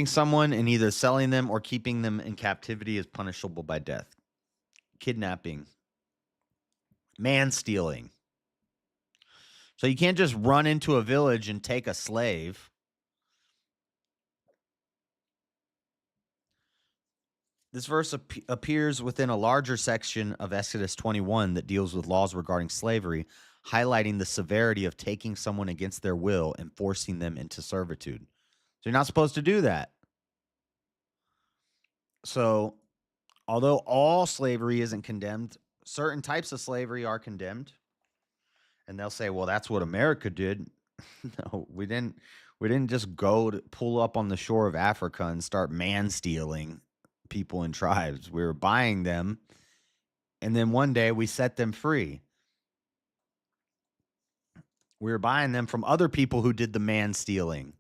someone and either selling them or keeping them in captivity is punishable by death. Kidnapping. Man stealing. So you can't just run into a village and take a slave. This verse appears within a larger section of Exodus 21 that deals with laws regarding slavery, highlighting the severity of taking someone against their will and forcing them into servitude. So you're not supposed to do that. So although all slavery isn't condemned, certain types of slavery are condemned. And they'll say, well, that's what America did. No, we didn't. We didn't just go to pull up on the shore of Africa and start man stealing people and tribes. We were buying them, and then one day we set them free. We were buying them from other people who did the man stealing.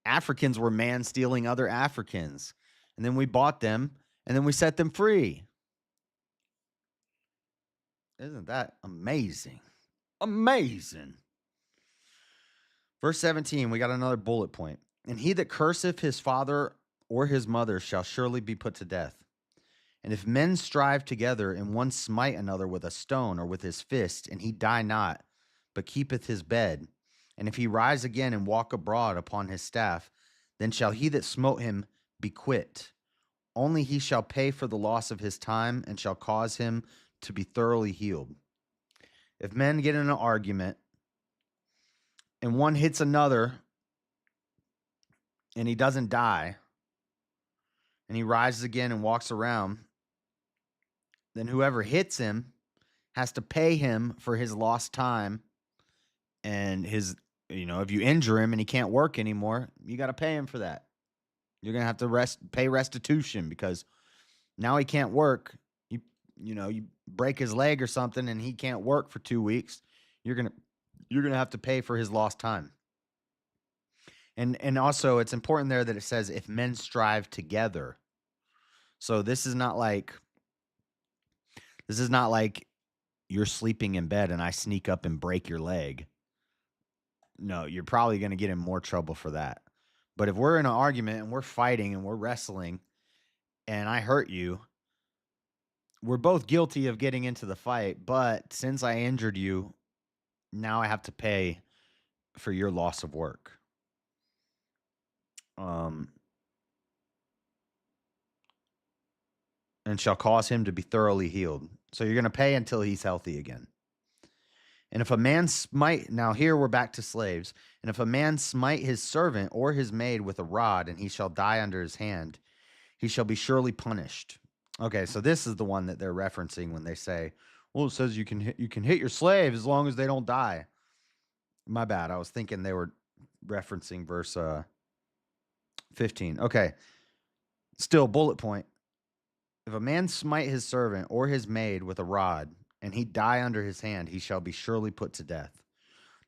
Africans were man stealing other Africans, and then we bought them, and then we set them free. Isn't that amazing? Amazing. Verse 17, we got another bullet point. And he that curseth his father or his mother shall surely be put to death. And if men strive together, and one smite another with a stone or with his fist, and he die not, but keepeth his bed, and if he rise again and walk abroad upon his staff, then shall he that smote him be quit. Only he shall pay for the loss of his time, and shall cause him to be thoroughly healed. If men get in an argument, and one hits another, and he doesn't die, and he rises again and walks around, then whoever hits him has to pay him for his lost time and his, if you injure him and he can't work anymore, you got to pay him for that. You're going to have to pay restitution because now he can't work. You break his leg or something and he can't work for 2 weeks. You're going to have to pay for his lost time. And also it's important there that it says if men strive together. So this is not like you're sleeping in bed and I sneak up and break your leg. No, you're probably going to get in more trouble for that. But if we're in an argument and we're fighting and we're wrestling and I hurt you, we're both guilty of getting into the fight. But since I injured you, now I have to pay for your loss of work. And shall cause him to be thoroughly healed. So you're going to pay until he's healthy again. And if a man now here we're back to slaves. And if a man smite his servant or his maid with a rod, and he shall die under his hand, he shall be surely punished. Okay, so this is the one that they're referencing when they say, well, it says you can hit your slave as long as they don't die. My bad. I was thinking they were referencing verse 15. Okay. Still, bullet point. If a man smite his servant or his maid with a rod, and he die under his hand, he shall be surely put to death.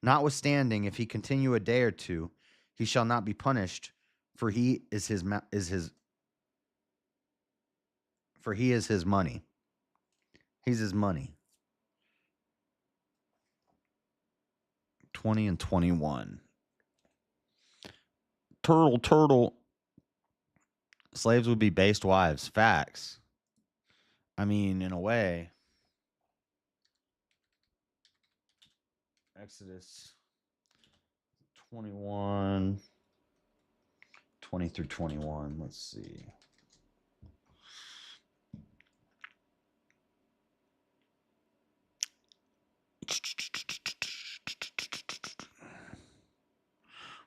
Notwithstanding, if he continue a day or two, he shall not be punished, for he is his money. He's his money. 20 and 21. Turtle. Slaves would be based wives. Facts. I mean, in a way. Exodus 21, 20 through 21. Let's see.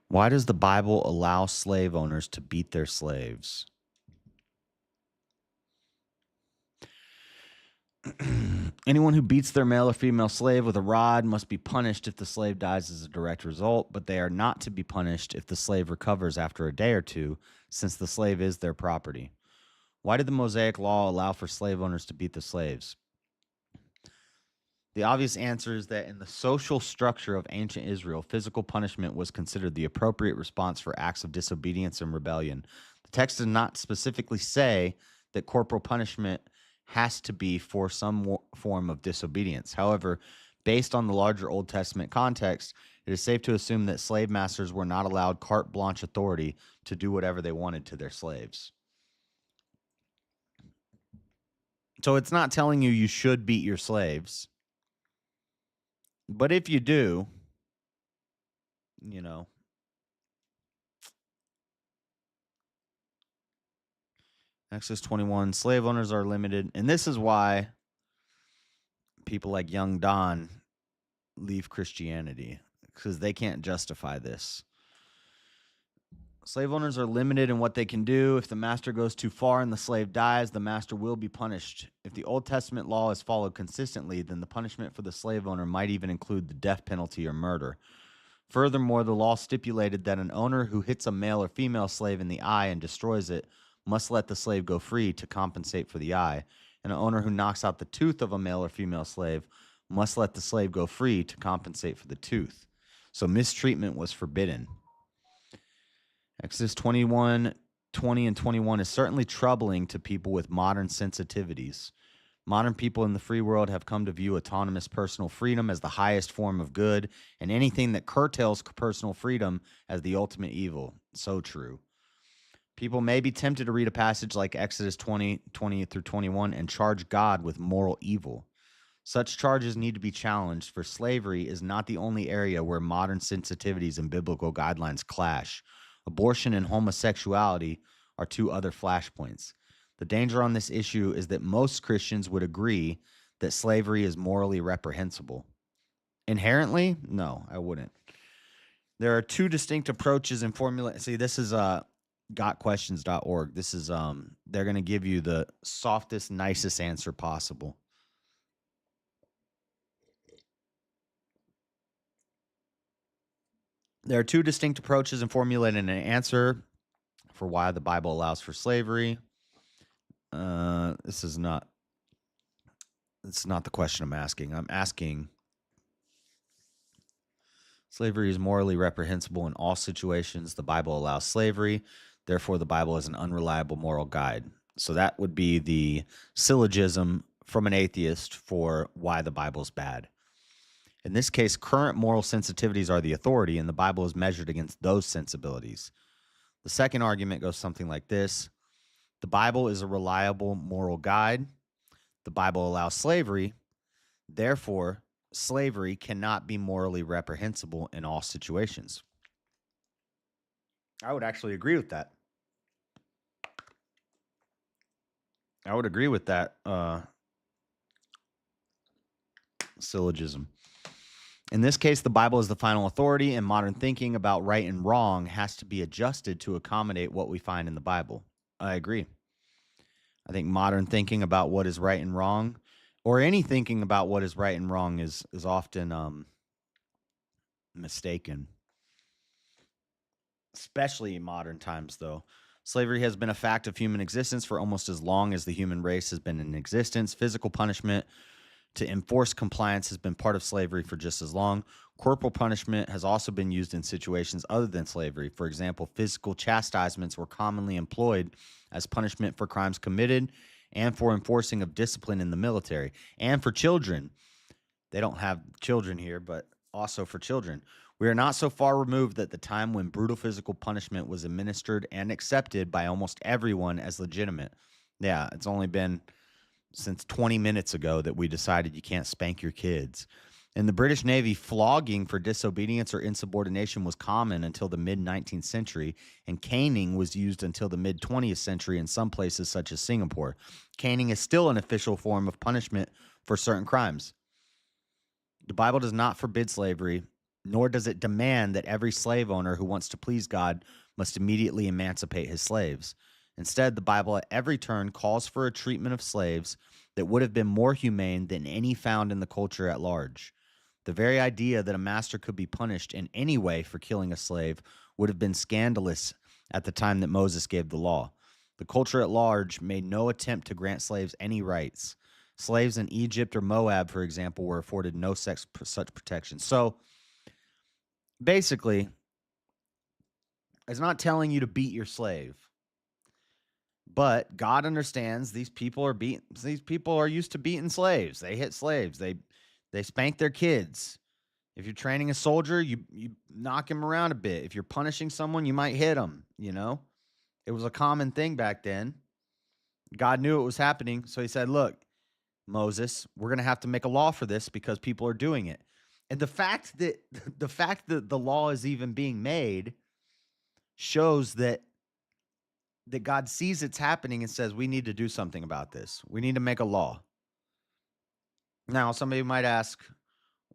Why does the Bible allow slave owners to beat their slaves? Anyone who beats their male or female slave with a rod must be punished if the slave dies as a direct result, but they are not to be punished if the slave recovers after a day or two, since the slave is their property. Why did the Mosaic Law allow for slave owners to beat the slaves? The obvious answer is that in the social structure of ancient Israel, physical punishment was considered the appropriate response for acts of disobedience and rebellion. The text does not specifically say that corporal punishment has to be for some form of disobedience. However, based on the larger Old Testament context, it is safe to assume that slave masters were not allowed carte blanche authority to do whatever they wanted to their slaves. So it's not telling you should beat your slaves. But if you do, Exodus 21, slave owners are limited. And this is why people like Young Don leave Christianity, because they can't justify this. Slave owners are limited in what they can do. If the master goes too far and the slave dies, the master will be punished. If the Old Testament law is followed consistently, then the punishment for the slave owner might even include the death penalty or murder. Furthermore, the law stipulated that an owner who hits a male or female slave in the eye and destroys it must let the slave go free to compensate for the eye, and an owner who knocks out the tooth of a male or female slave must let the slave go free to compensate for the tooth. So mistreatment was forbidden. Exodus 21:20 and 21 is certainly troubling to people with modern sensitivities. Modern people in the free world have come to view autonomous personal freedom as the highest form of good, and anything that curtails personal freedom as the ultimate evil. So true. People may be tempted to read a passage like Exodus 20 through 21 and charge God with moral evil. Such charges need to be challenged, for slavery is not the only area where modern sensitivities and biblical guidelines clash. Abortion and homosexuality are two other flashpoints. The danger on this issue is that most Christians would agree that slavery is morally reprehensible. Inherently, no, I wouldn't. There are two distinct approaches in formula. See, this is gotquestions.org. This is they're going to give you the softest, nicest answer possible. There are two distinct approaches in formulating an answer for why the Bible allows for slavery. It's not the question I'm asking. I'm asking, slavery is morally reprehensible in all situations. The Bible allows slavery. Therefore, the Bible is an unreliable moral guide. So that would be the syllogism from an atheist for why the Bible's bad. In this case, current moral sensitivities are the authority, and the Bible is measured against those sensibilities. The second argument goes something like this. The Bible is a reliable moral guide. The Bible allows slavery. Therefore, slavery cannot be morally reprehensible in all situations. I would actually agree with that. I would agree with that syllogism. In this case, the Bible is the final authority, and modern thinking about right and wrong has to be adjusted to accommodate what we find in the Bible. I agree. I think modern thinking about what is right and wrong, or any thinking about what is right and wrong, is often mistaken, especially in modern times, though. Slavery has been a fact of human existence for almost as long as the human race has been in existence. Physical punishment to enforce compliance has been part of slavery for just as long. Corporal punishment has also been used in situations other than slavery. For example, physical chastisements were commonly employed as punishment for crimes committed and for enforcing of discipline in the military. And for children, they don't have children here, but also for children. We are not so far removed that the time when brutal physical punishment was administered and accepted by almost everyone as legitimate. Yeah, it's only been since 20 minutes ago that we decided you can't spank your kids. In the British Navy, flogging for disobedience or insubordination was common until the mid-19th century, and caning was used until the mid-20th century in some places such as Singapore. Caning is still an official form of punishment for certain crimes. The Bible does not forbid slavery, nor does it demand that every slave owner who wants to please God must immediately emancipate his slaves. Instead, the Bible at every turn calls for a treatment of slaves that would have been more humane than any found in the culture at large. The very idea that a master could be punished in any way for killing a slave would have been scandalous at the time that Moses gave the law. The culture at large made no attempt to grant slaves any rights. Slaves in Egypt or Moab, for example, were afforded no such protection. So basically, it's not telling you to beat your slave. But God understands these people are used to beating slaves. They hit slaves. They spank their kids. If you're training a soldier, you knock him around a bit. If you're punishing someone, you might hit him, you know? It was a common thing back then. God knew it was happening, so he said, "Look, Moses, we're going to have to make a law for this because people are doing it." And the fact that the law is even being made shows that God sees it's happening and says, we need to do something about this. We need to make a law. Now, somebody might ask,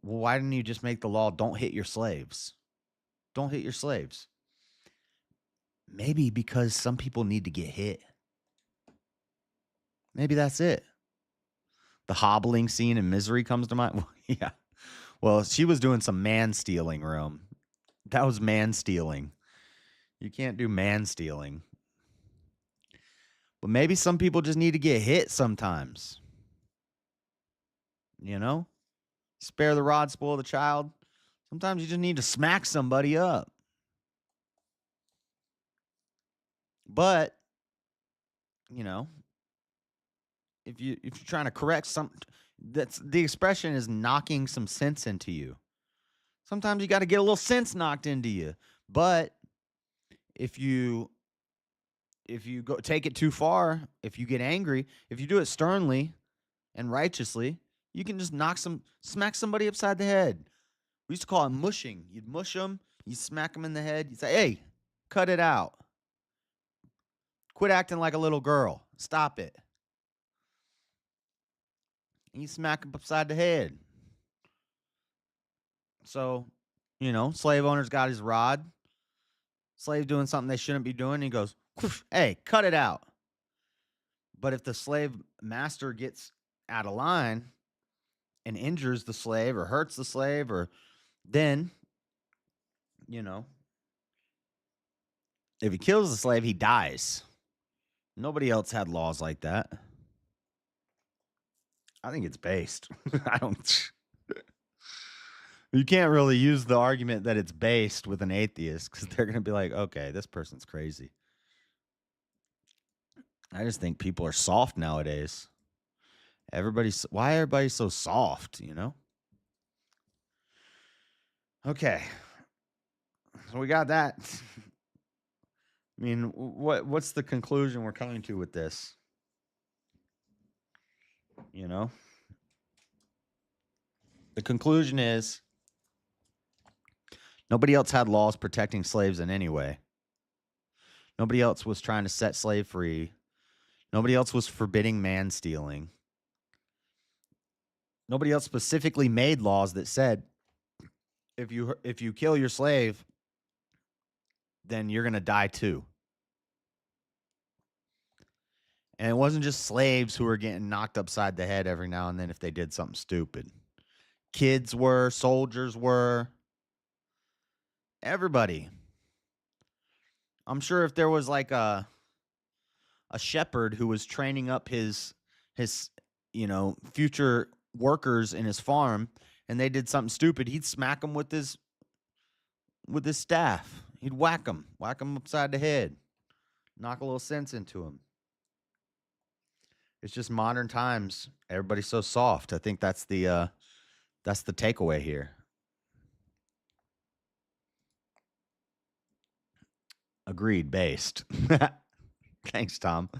well, why didn't you just make the law, don't hit your slaves? Don't hit your slaves. Maybe because some people need to get hit. Maybe that's it. The hobbling scene in Misery comes to mind. Yeah. Well, she was doing some man stealing, Rome. That was man stealing. You can't do man stealing. But maybe some people just need to get hit sometimes. You know? Spare the rod, spoil the child. Sometimes you just need to smack somebody up. But, you know, if you're trying to correct something, that's the expression is knocking some sense into you. Sometimes you got to get a little sense knocked into you. But if you go take it too far, if you get angry, if you do it sternly and righteously, you can just smack somebody upside the head. We used to call it mushing. You'd mush them, you smack them in the head, you say, "Hey, cut it out. Quit acting like a little girl. Stop it." And you smack them upside the head. So, slave owner's got his rod. Slave doing something they shouldn't be doing. He goes, "Hey, cut it out." But if the slave master gets out of line and injures the slave or hurts the slave, or then, if he kills the slave, he dies. Nobody else had laws like that. I think it's based. I don't. You can't really use the argument that it's based with an atheist because they're going to be like, okay, this person's crazy. I just think people are soft nowadays. Why everybody so soft, Okay. So we got that. I mean, what's the conclusion we're coming to with this? The conclusion is nobody else had laws protecting slaves in any way. Nobody else was trying to set slave free. Nobody else was forbidding man stealing. Nobody else specifically made laws that said if you kill your slave, then you're going to die too. And it wasn't just slaves who were getting knocked upside the head every now and then if they did something stupid. Kids were, soldiers were, everybody. I'm sure if there was like a shepherd who was training up his future workers in his farm and they did something stupid, he'd smack them with his staff. He'd whack them upside the head, knock a little sense into them. It's just modern times. Everybody's so soft. I think that's the takeaway here. Agreed. Based. Thanks, Tom.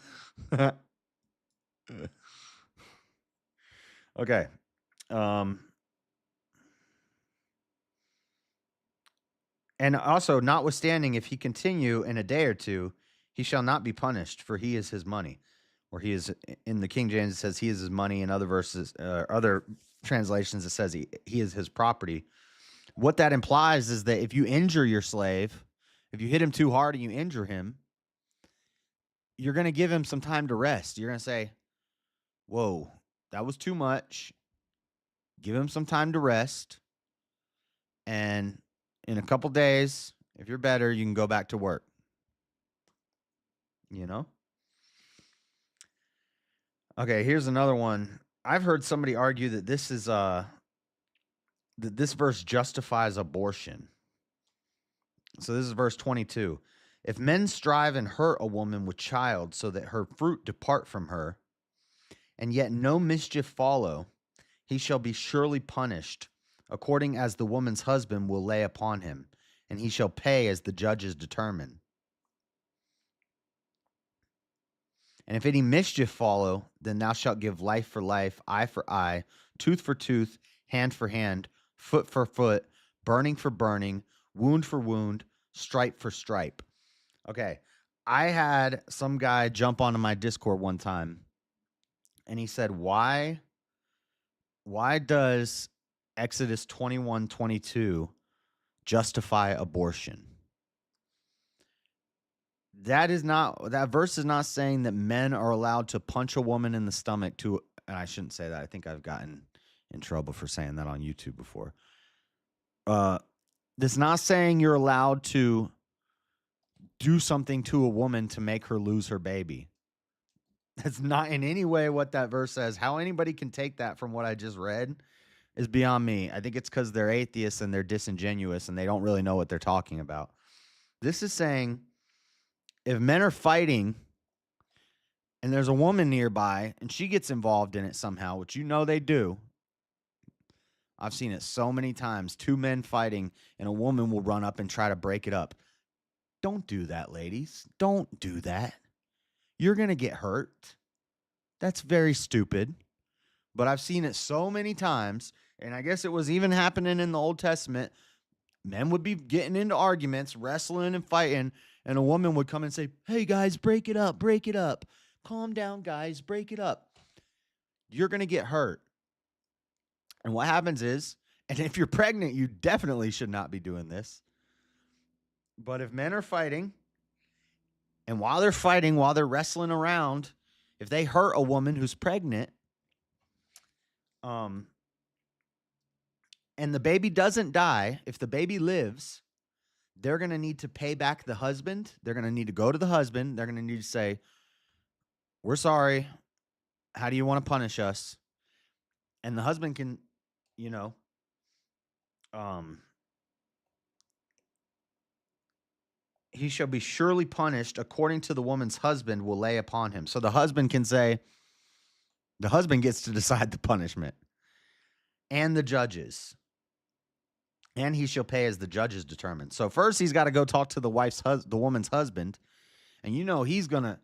Okay. And also, notwithstanding, if he continue in a day or two, he shall not be punished, for he is his money. Or he is, in the King James, it says he is his money. In other verses, other translations, it says he is his property. What that implies is that if you injure your slave, if you hit him too hard and you injure him, you're going to give him some time to rest. You're going to say, whoa, that was too much. Give him some time to rest. And in a couple days, if you're better, you can go back to work. Okay, here's another one. I've heard somebody argue that this is that this verse justifies abortion. So this is verse 22. If men strive and hurt a woman with child so that her fruit depart from her, and yet no mischief follow, he shall be surely punished, according as the woman's husband will lay upon him, and he shall pay as the judges determine. And if any mischief follow, then thou shalt give life for life, eye for eye, tooth for tooth, hand for hand, foot for foot, burning for burning, wound for wound, stripe for stripe. Okay, I had some guy jump onto my Discord one time, and he said, why does Exodus 21:22 justify abortion? That verse is not saying that men are allowed to punch a woman in the stomach to, and I shouldn't say that. I think I've gotten in trouble for saying that on YouTube before. This is not saying you're allowed to do something to a woman to make her lose her baby. That's not in any way what that verse says. How anybody can take that from what I just read is beyond me. I think it's because they're atheists and they're disingenuous and they don't really know what they're talking about. This is saying if men are fighting and there's a woman nearby and she gets involved in it somehow, which you know they do. I've seen it so many times. Two men fighting and a woman will run up and try to break it up. Don't do that, ladies. Don't do that. You're going to get hurt. That's very stupid. But I've seen it so many times, and I guess it was even happening in the Old Testament. Men would be getting into arguments, wrestling and fighting, and a woman would come and say, "Hey, guys, break it up, break it up. Calm down, guys, break it up." You're going to get hurt. And what happens is, and if you're pregnant, you definitely should not be doing this. But if men are fighting, and while they're fighting, while they're wrestling around, if they hurt a woman who's pregnant, and the baby doesn't die, if the baby lives, they're going to need to pay back the husband. They're going to need to go to the husband. They're going to need to say, "We're sorry. How do you want to punish us?" And the husband can, he shall be surely punished according to the woman's husband will lay upon him. So the husband can say, the husband gets to decide the punishment and the judges. And he shall pay as the judges determine. So first he's got to go talk to the woman's husband. And he's gonna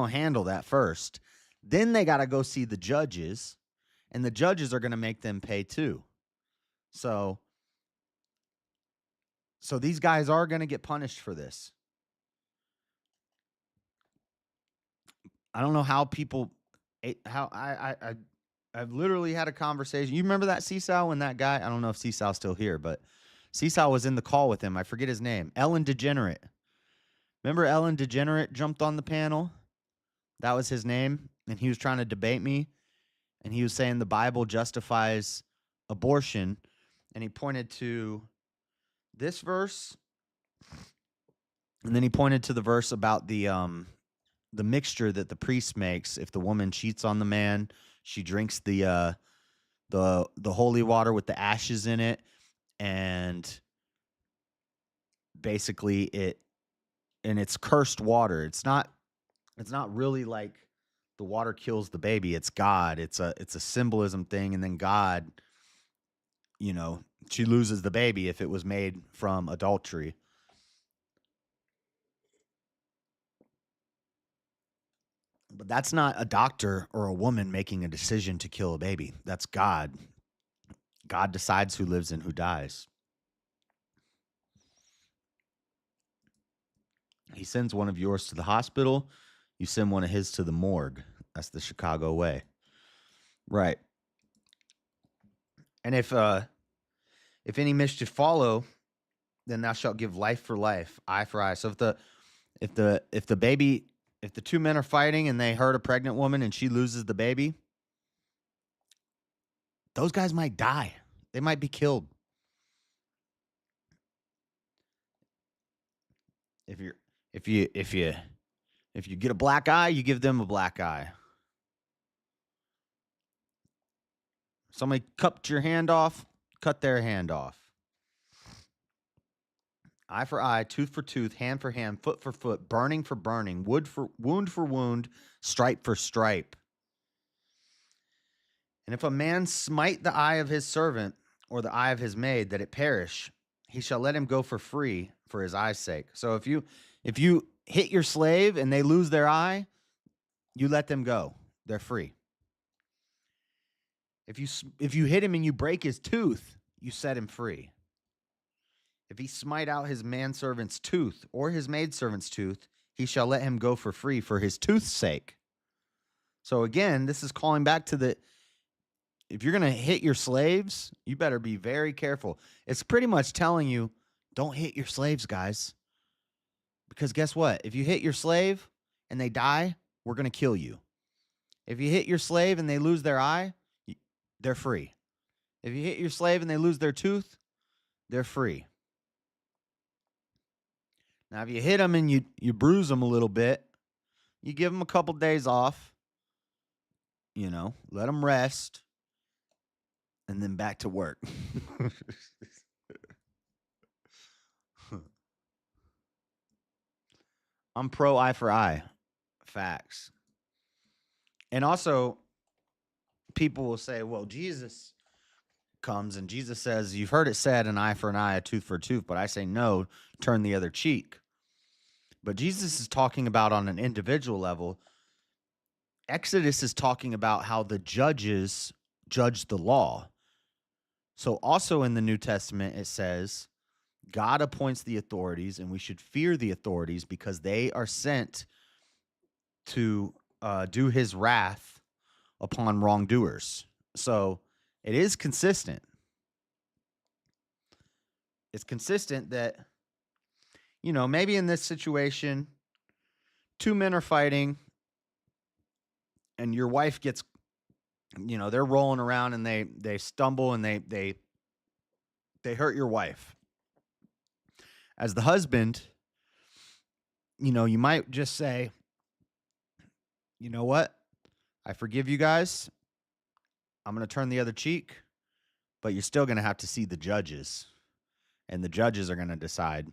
handle that first. Then they got to go see the judges. And the judges are going to make them pay too. So these guys are going to get punished for this. I don't know how people, I've literally had a conversation. You remember that Seesaw when that guy, I don't know if Seesaw's still here, but Seesaw was in the call with him. I forget his name. Ellen DeGenerate. Remember Ellen DeGenerate jumped on the panel? That was his name. And he was trying to debate me. And he was saying the Bible justifies abortion. And he pointed to this verse. And then he pointed to the verse about the mixture that the priest makes. If the woman cheats on the man, she drinks the holy water with the ashes in it. And basically it's cursed water. It's not really like the water kills the baby. It's God. It's a symbolism thing. And then God, she loses the baby if it was made from adultery. But that's not a doctor or a woman making a decision to kill a baby. That's God. God decides who lives and who dies. He sends one of yours to the hospital. You send one of his to the morgue. That's the Chicago way. Right. And if any mischief follow, then thou shalt give life for life, eye for eye. So if the two men are fighting and they hurt a pregnant woman and she loses the baby, those guys might die. They might be killed. If you get a black eye, you give them a black eye. Somebody cut your hand off, cut their hand off. Eye for eye, tooth for tooth, hand for hand, foot for foot, burning for burning, wound for wound, stripe for stripe. And if a man smite the eye of his servant or the eye of his maid that it perish, he shall let him go for free for his eye's sake. So if you hit your slave and they lose their eye, you let them go. They're free. If you hit him and you break his tooth, you set him free. If he smite out his manservant's tooth or his maidservant's tooth, he shall let him go for free for his tooth's sake. So again, this is calling back to if you're going to hit your slaves, you better be very careful. It's pretty much telling you, don't hit your slaves, guys. Because guess what? If you hit your slave and they die, we're going to kill you. If you hit your slave and they lose their eye, they're free. If you hit your slave and they lose their tooth, they're free. Now, if you hit them and you bruise them a little bit, you give them a couple days off, let them rest, and then back to work. I'm pro eye for eye. Facts. And also, people will say, well, Jesus comes and Jesus says, you've heard it said, an eye for an eye, a tooth for a tooth. But I say, no, turn the other cheek. But Jesus is talking about on an individual level. Exodus is talking about how the judges judge the law. So also in the New Testament, it says, God appoints the authorities, and we should fear the authorities because they are sent to do his wrath upon wrongdoers. So it is consistent. It's consistent that, maybe in this situation, two men are fighting and your wife gets, they're rolling around and they stumble and they hurt your wife. As the husband, you might just say, you know what? I forgive you guys. I'm going to turn the other cheek, but you're still going to have to see the judges, and the judges are going to decide,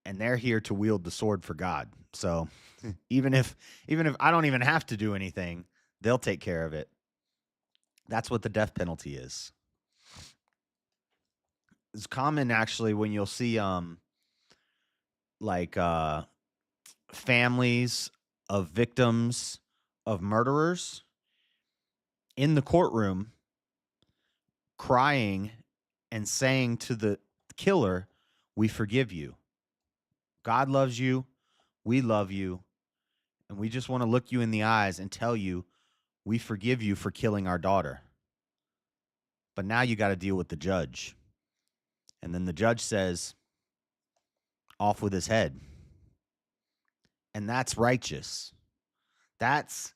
and they're here to wield the sword for God. So even if I don't even have to do anything, they'll take care of it. That's what the death penalty is. It's common actually when you'll see families of victims of murderers in the courtroom crying and saying to the killer, we forgive you. God loves you. We love you. And we just want to look you in the eyes and tell you, we forgive you for killing our daughter. But now you got to deal with the judge. And then the judge says, off with his head. And that's righteous. That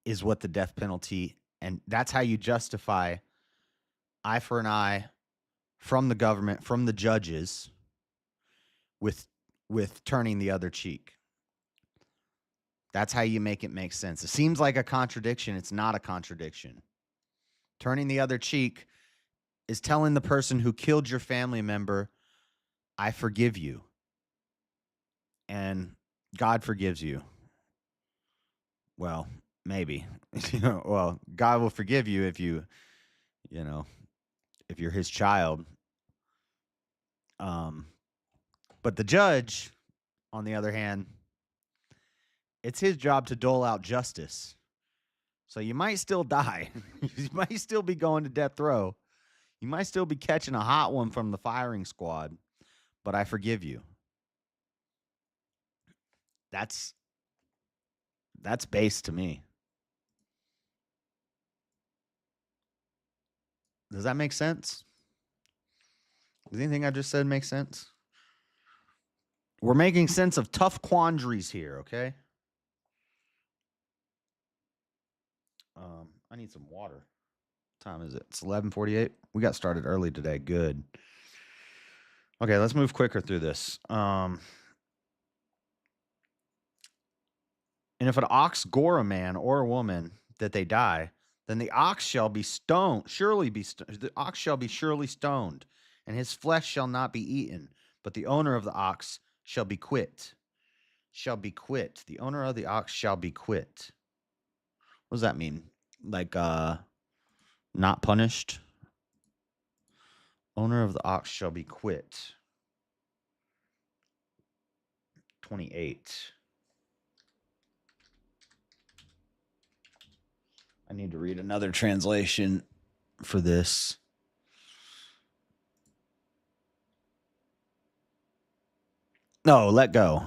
is what the death penalty, and that's how you justify eye for an eye from the government, from the judges, with turning the other cheek. That's how you make it make sense. It seems like a contradiction. It's not a contradiction. Turning the other cheek is telling the person who killed your family member, I forgive you. And God forgives you. Well, maybe. Well, God will forgive you if if you're his child. But the judge, on the other hand, it's his job to dole out justice. So you might still die. You might still be going to death row. You might still be catching a hot one from the firing squad, but I forgive you. That's base to me. Does that make sense? Does anything I just said make sense? We're making sense of tough quandaries here, okay? I need some water. What time is it? It's 11:48. We got started early today. Good. Okay, let's move quicker through this. And if an ox gore a man or a woman that they die, then the ox shall be stoned. The ox shall be surely stoned, and his flesh shall not be eaten. But the owner of the ox shall be quit. Shall be quit. The owner of the ox shall be quit. What does that mean? Like not punished? Owner of the ox shall be quit. 28. I need to read another translation for this. No, let go.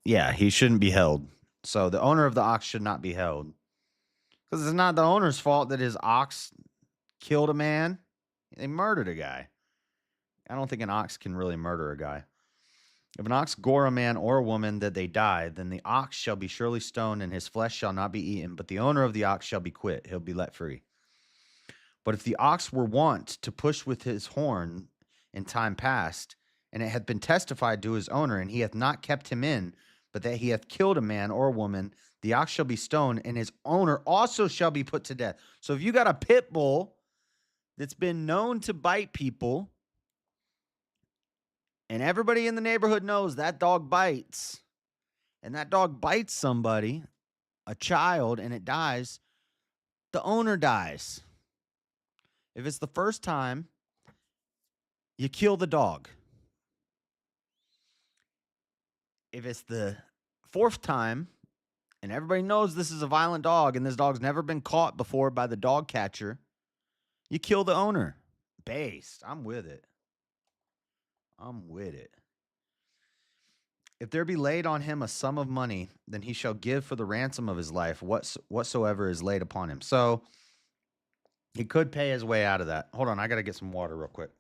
Yeah, he shouldn't be held. So the owner of the ox should not be held. Because it's not the owner's fault that his ox killed a man. They murdered a guy. I don't think an ox can really murder a guy. If an ox gore a man or a woman that they die, then the ox shall be surely stoned, and his flesh shall not be eaten. But the owner of the ox shall be quit; he'll be let free. But if the ox were wont to push with his horn in time past, and it hath been testified to his owner, and he hath not kept him in, but that he hath killed a man or a woman, the ox shall be stoned, and his owner also shall be put to death. So if you got a pit bull that's been known to bite people, and everybody in the neighborhood knows that dog bites, and that dog bites somebody, a child, and it dies, the owner dies. If it's the first time, you kill the dog. If it's the fourth time, and everybody knows this is a violent dog and this dog's never been caught before by the dog catcher, you kill the owner. Based. I'm with it. If there be laid on him a sum of money, then he shall give for the ransom of his life whatsoever is laid upon him. So he could pay his way out of that. Hold on, I got to get some water real quick.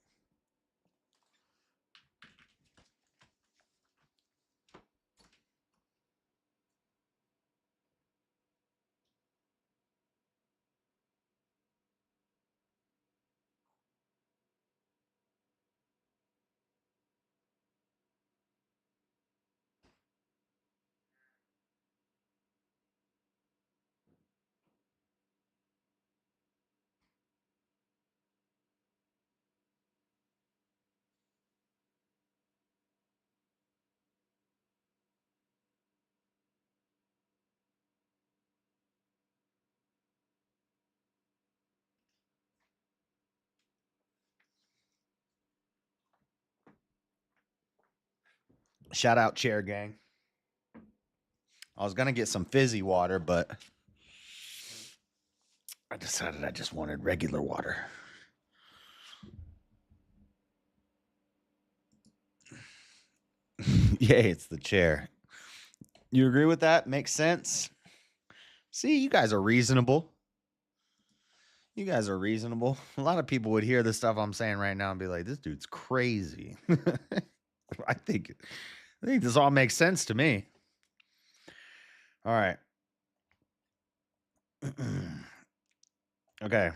Shout out Chair Gang. I was going to get some fizzy water, but I decided I just wanted regular water. Yay, it's the chair. You agree with that? Makes sense? See, you guys are reasonable. A lot of people would hear the stuff I'm saying right now and be like, this dude's crazy. I think this all makes sense to me. All right. Okay.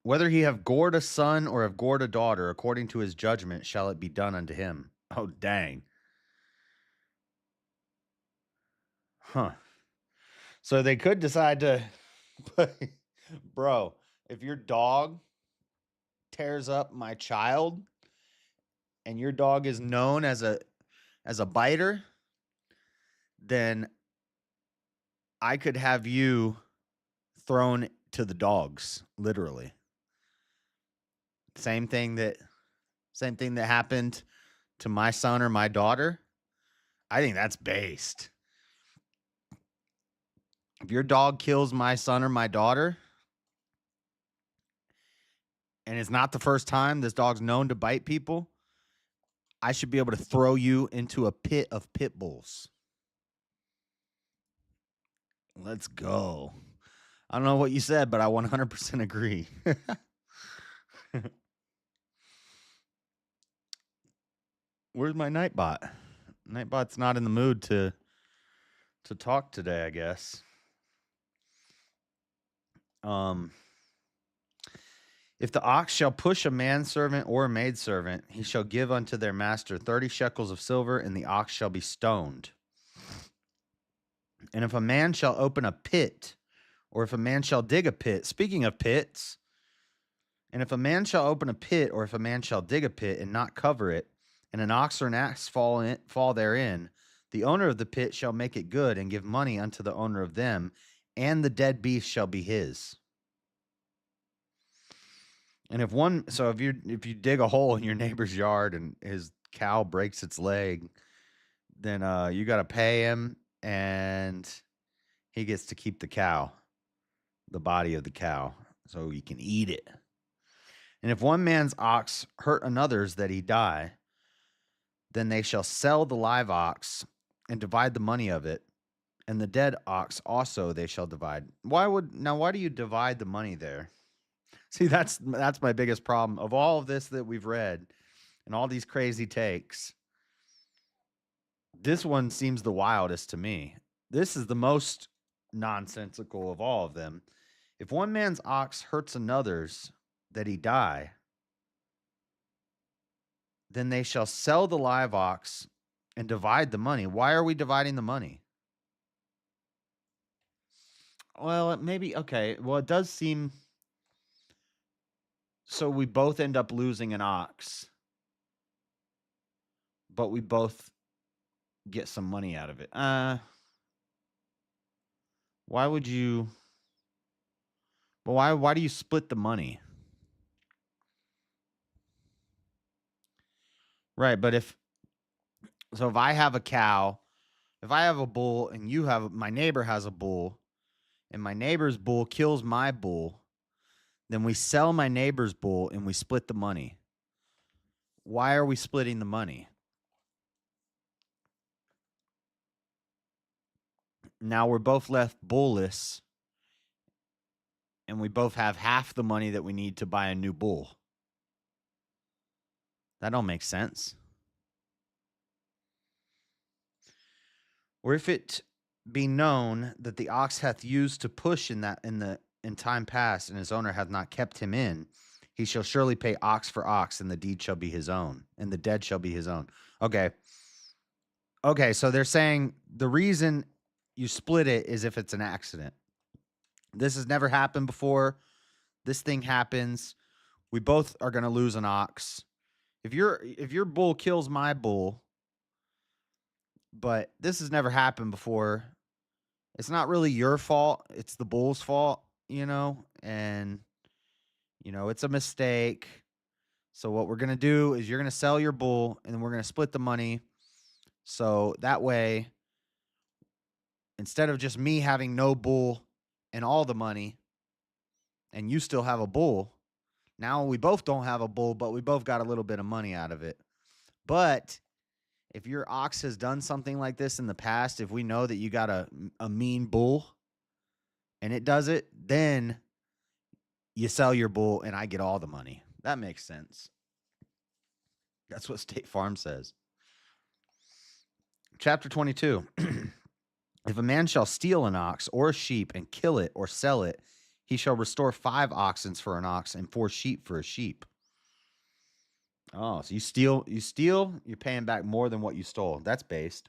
Whether he have gored a son or have gored a daughter, according to his judgment, shall it be done unto him. Oh, dang. Huh. So they could decide to, bro, if your dog tears up my child and your dog is known as a biter, then I could have you thrown to the dogs, literally. Same thing that happened to my son or my daughter. I think that's based. If your dog kills my son or my daughter, and it's not the first time this dog's known to bite people, I should be able to throw you into a pit of pit bulls. Let's go. I don't know what you said, but I 100% agree. Where's my Nightbot? Nightbot's not in the mood to talk today, I guess. If the ox shall push a manservant or a maidservant, he shall give unto their master 30 shekels of silver, and the ox shall be stoned. And if a man shall open a pit, or if a man shall dig a pit, speaking of pits, and if a man shall open a pit, or if a man shall dig a pit and not cover it, and an ox or an ass fall therein, the owner of the pit shall make it good and give money unto the owner of them, and the dead beast shall be his. And if you dig a hole in your neighbor's yard and his cow breaks its leg, then you got to pay him, and he gets to keep the cow, the body of the cow, so he can eat it. And if one man's ox hurt another's that he die, then they shall sell the live ox and divide the money of it, and the dead ox also they shall divide. Why do you divide the money there? See, that's my biggest problem of all of this that we've read. and all these crazy takes. This one seems the wildest to me. This is the most nonsensical of all of them. If one man's ox hurts another's, that he die, then they shall sell the live ox and divide the money. Why are we dividing the money? Well, maybe, okay. Well, it does seem. So we both end up losing an ox, but we both get some money out of it. Why would you? Well, why do you split the money? Right, but if I have a cow, if I have a bull and my neighbor has a bull, and my neighbor's bull kills my bull, then we sell my neighbor's bull and we split the money. Why are we splitting the money? Now we're both left bullless, and we both have half the money that we need to buy a new bull. That don't make sense. Or if it be known that the ox hath used to push in time past, and his owner hath not kept him in, he shall surely pay ox for ox, and the deed shall be his own, and the dead shall be his own. Okay. Okay, so they're saying the reason you split it is if it's an accident. This has never happened before. This thing happens. We both are going to lose an ox. If your bull kills my bull, but this has never happened before, it's not really your fault. It's the bull's fault, and it's a mistake. So what we're going to do is you're going to sell your bull, and then we're going to split the money. So that way, instead of just me having no bull and all the money, and you still have a bull, now we both don't have a bull, but we both got a little bit of money out of it. But if your ox has done something like this in the past, if we know that you got a mean bull and it does it, then you sell your bull and I get all the money. That makes sense. That's what State Farm says. Chapter 22. If a man shall steal an ox or a sheep and kill it or sell it, he shall restore 5 oxen for an ox and 4 sheep for a sheep. Oh, so you steal, you're paying back more than what you stole. That's based.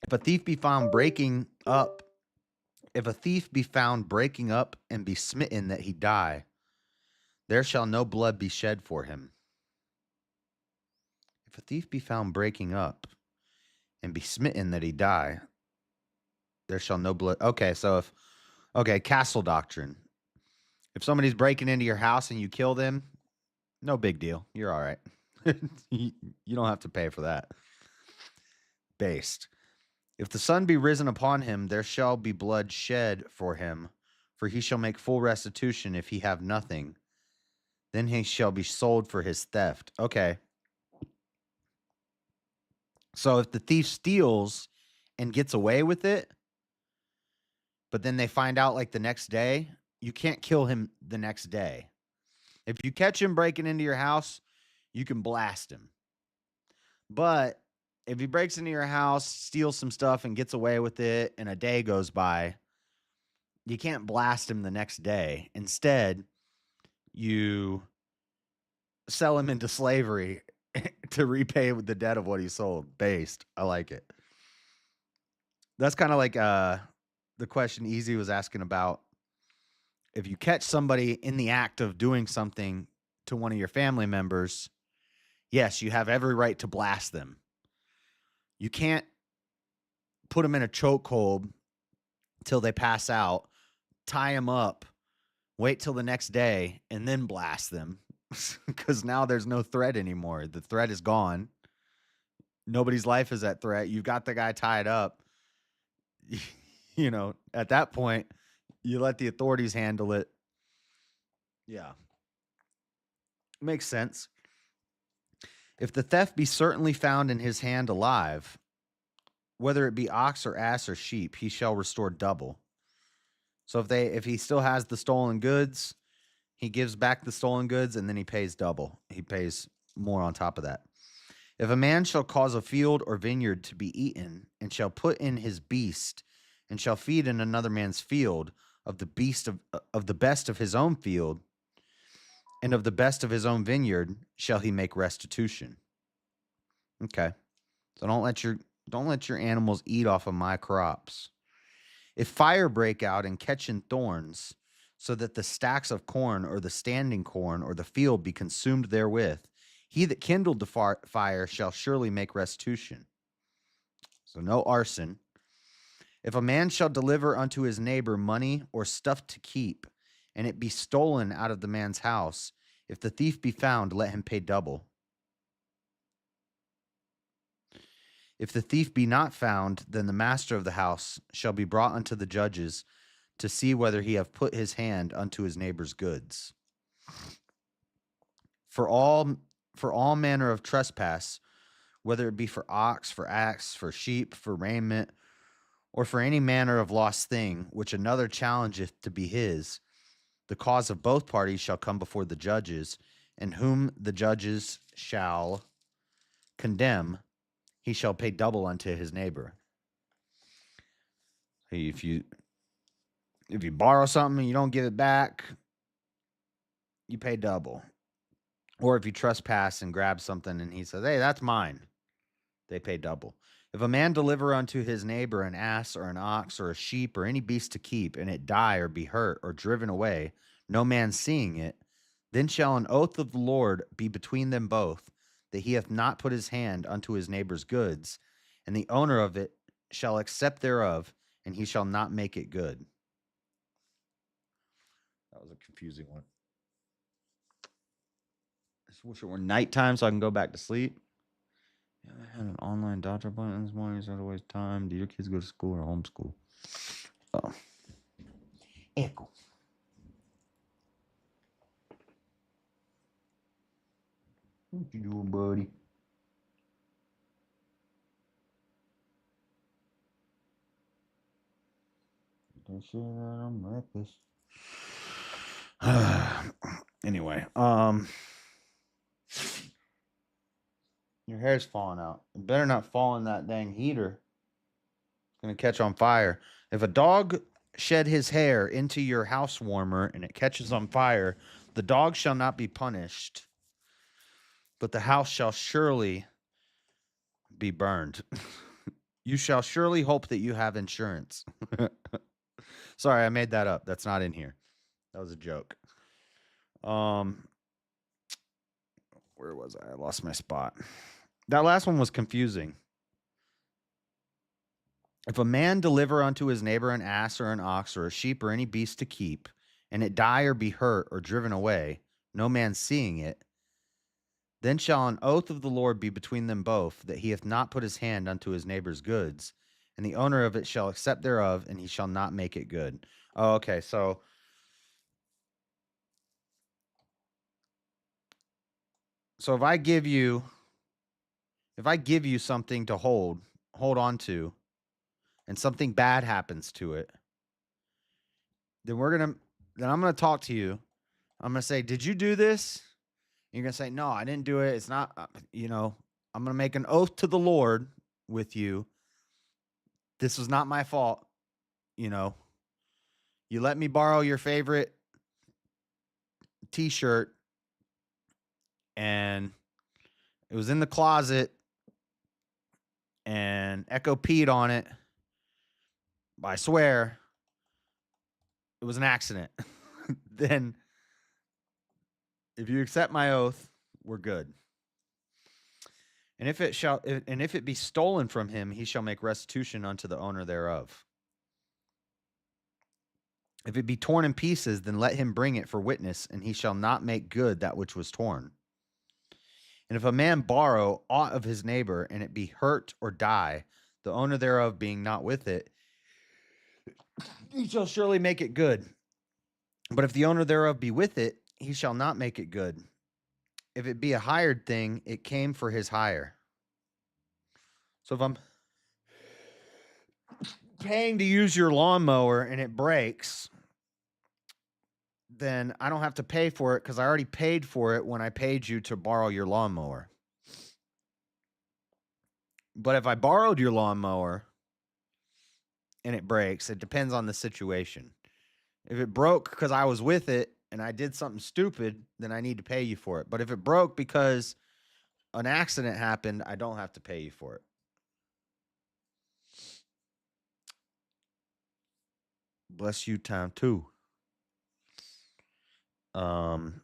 If a thief be found breaking up and be smitten that he die, there shall no blood be shed for him. If a thief be found breaking up and be smitten that he die, there shall no blood. Okay, so castle doctrine. If somebody's breaking into your house and you kill them, no big deal. You're all right. You don't have to pay for that. Based. If the sun be risen upon him, there shall be blood shed for him, for he shall make full restitution if he have nothing. Then he shall be sold for his theft. Okay. So if the thief steals and gets away with it, but then they find out like the next day, you can't kill him the next day. If you catch him breaking into your house, you can blast him. But if he breaks into your house, steals some stuff, and gets away with it, and a day goes by, you can't blast him the next day. Instead, you sell him into slavery to repay the debt of what he sold. Based. I like it. That's kind of like the question Easy was asking about. If you catch somebody in the act of doing something to one of your family members, yes, you have every right to blast them. You can't put them in a chokehold till they pass out, tie them up, wait till the next day, and then blast them. Because now there's no threat anymore. The threat is gone. Nobody's life is at threat. You've got the guy tied up. At that point, you let the authorities handle it. Yeah. Makes sense. If the theft be certainly found in his hand alive, whether it be ox or ass or sheep, he shall restore double. So if he still has the stolen goods He gives back the stolen goods and then he pays double. He pays more on top of that. If a man shall cause a field or vineyard to be eaten, and shall put in his beast, and shall feed in another man's field of the beast of the best of his own field, and of the best of his own vineyard, shall he make restitution. Okay. So don't let your animals eat off of my crops. If fire break out and catch in thorns, so that the stacks of corn or the standing corn or the field be consumed therewith, he that kindled the fire shall surely make restitution. So no arson. If a man shall deliver unto his neighbor money or stuff to keep, and it be stolen out of the man's house, if the thief be found, let him pay double. If the thief be not found, then the master of the house shall be brought unto the judges to see whether he have put his hand unto his neighbor's goods. For all manner of trespass, whether it be for ox, for ass, for sheep, for raiment, or for any manner of lost thing, which another challengeth to be his, the cause of both parties shall come before the judges, and whom the judges shall condemn, he shall pay double unto his neighbor. If you borrow something and you don't give it back, you pay double. Or if you trespass and grab something and he says, hey, that's mine, they pay double. If a man deliver unto his neighbor an ass or an ox or a sheep or any beast to keep, and it die or be hurt or driven away, no man seeing it, then shall an oath of the Lord be between them both, that he hath not put his hand unto his neighbor's goods, and the owner of it shall accept thereof, and he shall not make it good. That was a confusing one. I just wish it were nighttime so I can go back to sleep. Yeah, I had an online doctor appointment this morning, so I had to waste time. Do your kids go to school or homeschool? Oh. Echo. What you doing, buddy? Don't say that I'm reckless. Anyway, your hair's falling out. It better not fall in that dang heater. It's gonna catch on fire. If a dog shed his hair into your house warmer and it catches on fire, the dog shall not be punished, but the house shall surely be burned. You shall surely hope that you have insurance. Sorry, I made that up. That's not in here. That was a joke. Where was I? I lost my spot. That last one was confusing. If a man deliver unto his neighbor an ass or an ox or a sheep or any beast to keep, and it die or be hurt or driven away, no man seeing it, then shall an oath of the Lord be between them both, that he hath not put his hand unto his neighbor's goods, and the owner of it shall accept thereof, and he shall not make it good. Oh, okay, so if I give you something to hold on to, and something bad happens to it, then I'm gonna talk to you. I'm gonna say, "Did you do this?" And you're gonna say, "No, I didn't do it. It's not." I'm gonna make an oath to the Lord with you. This was not my fault. You let me borrow your favorite T-shirt, and it was in the closet, and Echo peed on it. But I swear, it was an accident. Then, if you accept my oath, we're good. And if it be stolen from him, he shall make restitution unto the owner thereof. If it be torn in pieces, then let him bring it for witness, and he shall not make good that which was torn. And if a man borrow aught of his neighbor, and it be hurt or die, the owner thereof being not with it, he shall surely make it good. But if the owner thereof be with it, he shall not make it good. If it be a hired thing, it came for his hire. So if I'm paying to use your lawnmower and it breaks, then I don't have to pay for it because I already paid for it when I paid you to borrow your lawnmower. But if I borrowed your lawnmower and it breaks, it depends on the situation. If it broke because I was with it and I did something stupid, then I need to pay you for it. But if it broke because an accident happened, I don't have to pay you for it. Bless you, time too. And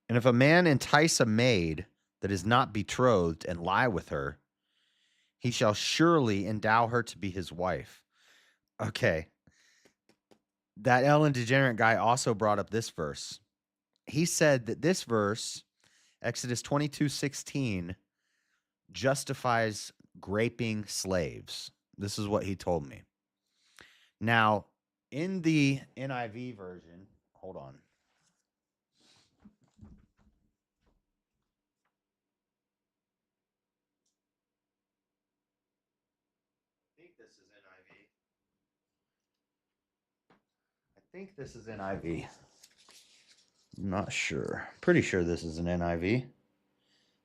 if a man entice a maid that is not betrothed and lie with her, he shall surely endow her to be his wife. Okay. That Ellen DeGenerate guy also brought up this verse. He said that this verse, Exodus 22:16, justifies graping slaves. This is what he told me. Now, in the NIV version, hold on. I think this is NIV. I'm not sure. Pretty sure this is an NIV.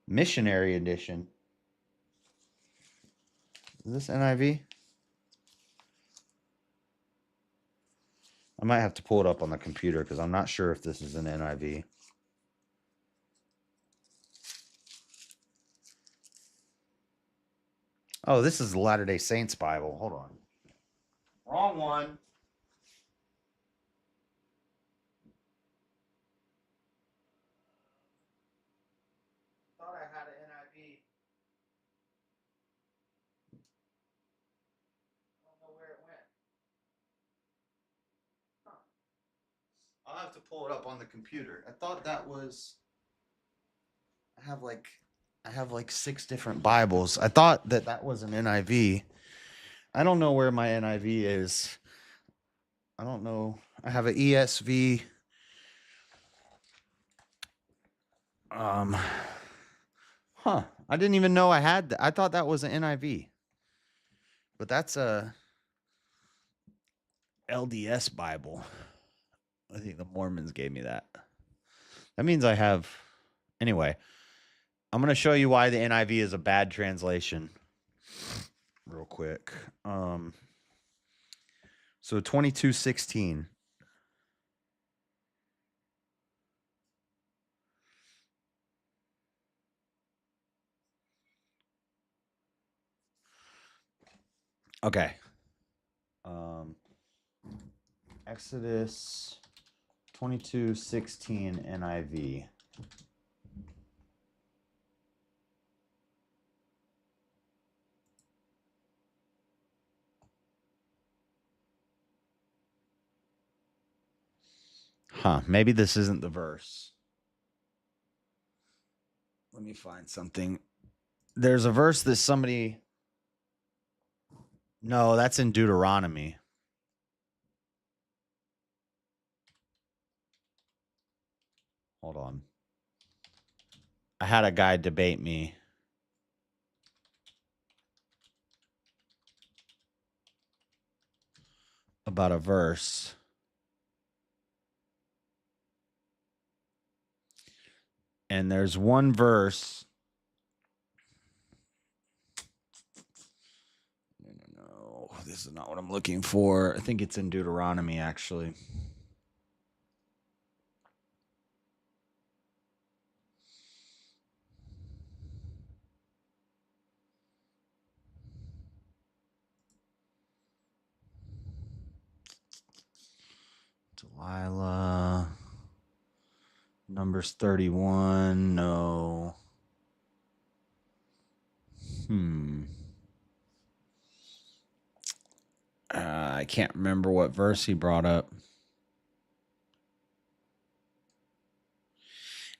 Missionary edition. Is this NIV? I might have to pull it up on the computer because I'm not sure if this is an NIV. Oh, this is the Latter-day Saints Bible. Hold on. Wrong one. Thought I had an NIV. I don't know where it went. Huh. I'll have to pull it up on the computer. I thought that was. I have like 6 different Bibles. I thought that was an NIV. I don't know where my NIV is. I don't know. I have an ESV. I didn't even know I had that. I thought that was an NIV. But that's a LDS Bible. I think the Mormons gave me that. That means I have. Anyway, I'm going to show you why the NIV is a bad translation real quick. So 22:16. Okay. Exodus 22:16 NIV. Maybe this isn't the verse. Let me find something. There's a verse that somebody. No, that's in Deuteronomy. Hold on. I had a guy debate me. About a verse. And there's one verse. No, this is not what I'm looking for. I think it's in Deuteronomy, actually. Delilah. Numbers 31. No. I can't remember what verse he brought up.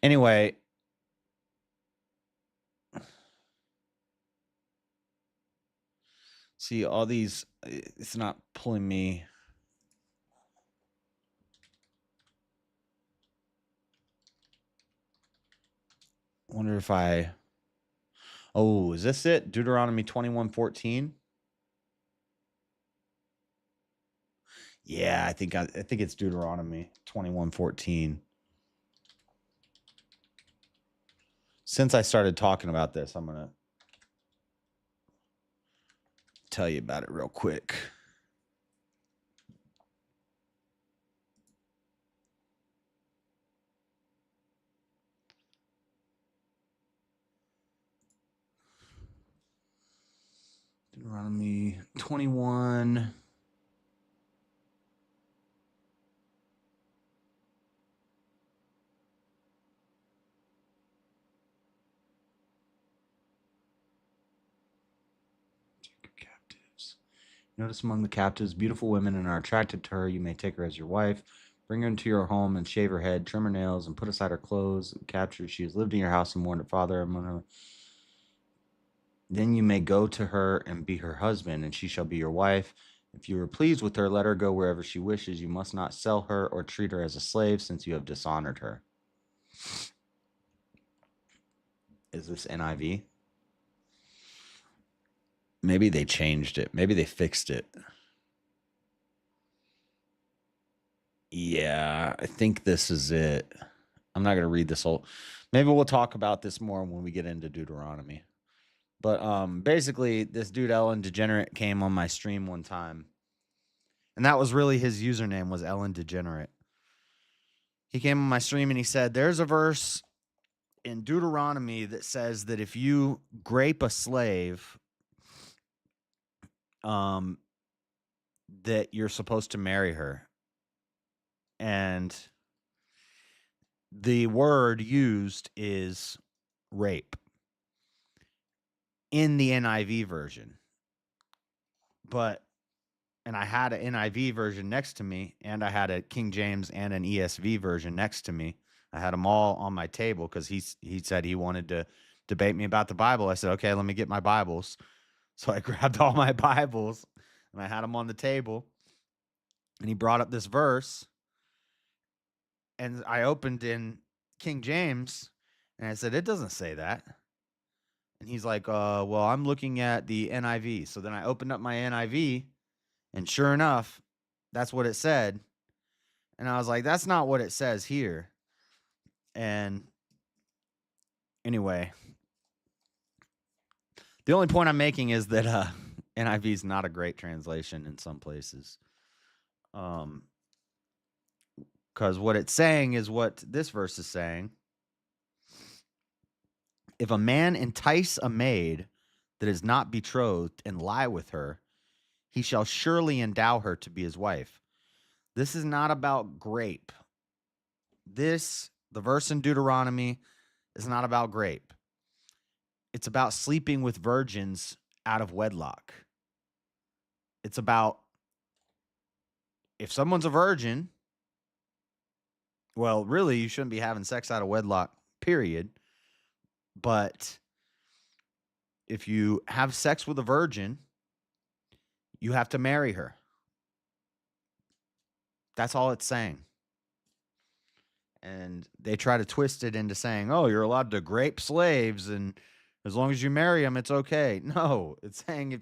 Anyway. See, all these, it's not pulling me. Wonder if I. Oh, is this it? Deuteronomy 21:14. Yeah, I think it's Deuteronomy 21:14. Since I started talking about this, I'm going to tell you about it real quick. Deuteronomy 21. Captives. Notice among the captives beautiful women and are attracted to her. You may take her as your wife. Bring her into your home and shave her head, trim her nails, and put aside her clothes. Capture, she has lived in your house and mourned her father among her. Then you may go to her and be her husband, and she shall be your wife. If you are pleased with her, let her go wherever she wishes. You must not sell her or treat her as a slave, since you have dishonored her. Is this NIV? Maybe they changed it. Maybe they fixed it. Yeah, I think this is it. I'm not going to read this whole. Maybe we'll talk about this more when we get into Deuteronomy. But basically, this dude Ellen Degenerate came on my stream one time, and that was really his username, was Ellen Degenerate. He came on my stream and he said, "There's a verse in Deuteronomy that says that if you grape a slave, that you're supposed to marry her." And the word used is rape in the NIV version. And I had an NIV version next to me, and I had a King James and an ESV version next to me. I had them all on my table because he said he wanted to debate me about the Bible. I said, okay, let me get my Bibles. So I grabbed all my Bibles and I had them on the table. And he brought up this verse, and I opened in King James, and I said, it doesn't say that. And he's like, well, I'm looking at the NIV. So then I opened up my NIV, and sure enough, that's what it said. And I was like, that's not what it says here. And anyway, the only point I'm making is that NIV is not a great translation in some places. Because what it's saying is what this verse is saying. If a man entice a maid that is not betrothed and lie with her, he shall surely endow her to be his wife. This is not about grape. The verse in Deuteronomy, is not about grape. It's about sleeping with virgins out of wedlock. It's about, if someone's a virgin, well, really, you shouldn't be having sex out of wedlock, period. But if you have sex with a virgin, you have to marry her. That's all it's saying. And they try to twist it into saying, oh, you're allowed to grape slaves, and as long as you marry them, it's okay. No, it's saying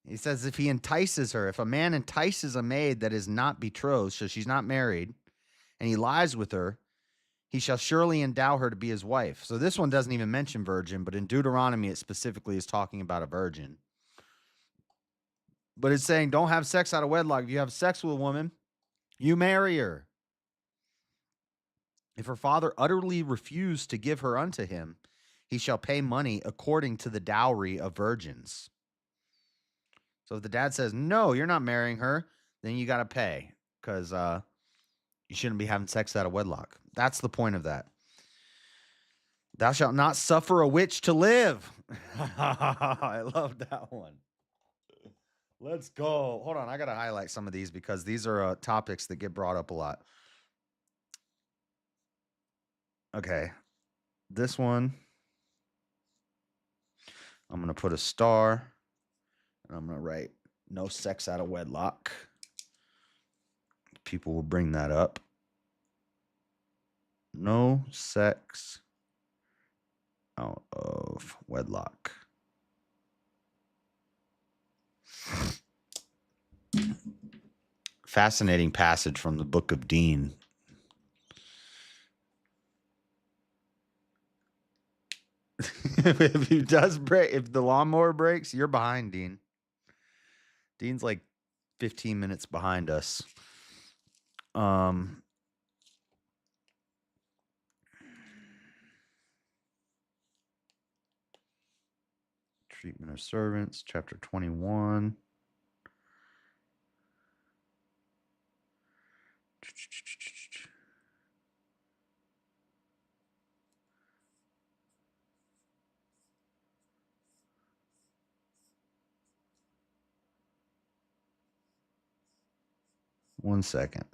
he says if he entices her, if a man entices a maid that is not betrothed, so she's not married, and he lies with her, he shall surely endow her to be his wife. So this one doesn't even mention virgin, but in Deuteronomy, it specifically is talking about a virgin. But it's saying don't have sex out of wedlock. If you have sex with a woman, you marry her. If her father utterly refused to give her unto him, he shall pay money according to the dowry of virgins. So if the dad says, no, you're not marrying her, then you got to pay, because you shouldn't be having sex out of wedlock. That's the point of that. Thou shalt not suffer a witch to live. I love that one. Let's go. Hold on. I got to highlight some of these because these are topics that get brought up a lot. Okay. This one, I'm going to put a star, and I'm going to write no sex out of wedlock. People will bring that up. No sex out of wedlock. Fascinating passage from the book of Dean. If he does break, if the lawnmower breaks, you're behind, Dean. Dean's like 15 minutes behind us. Treatment of servants, chapter 21. One second.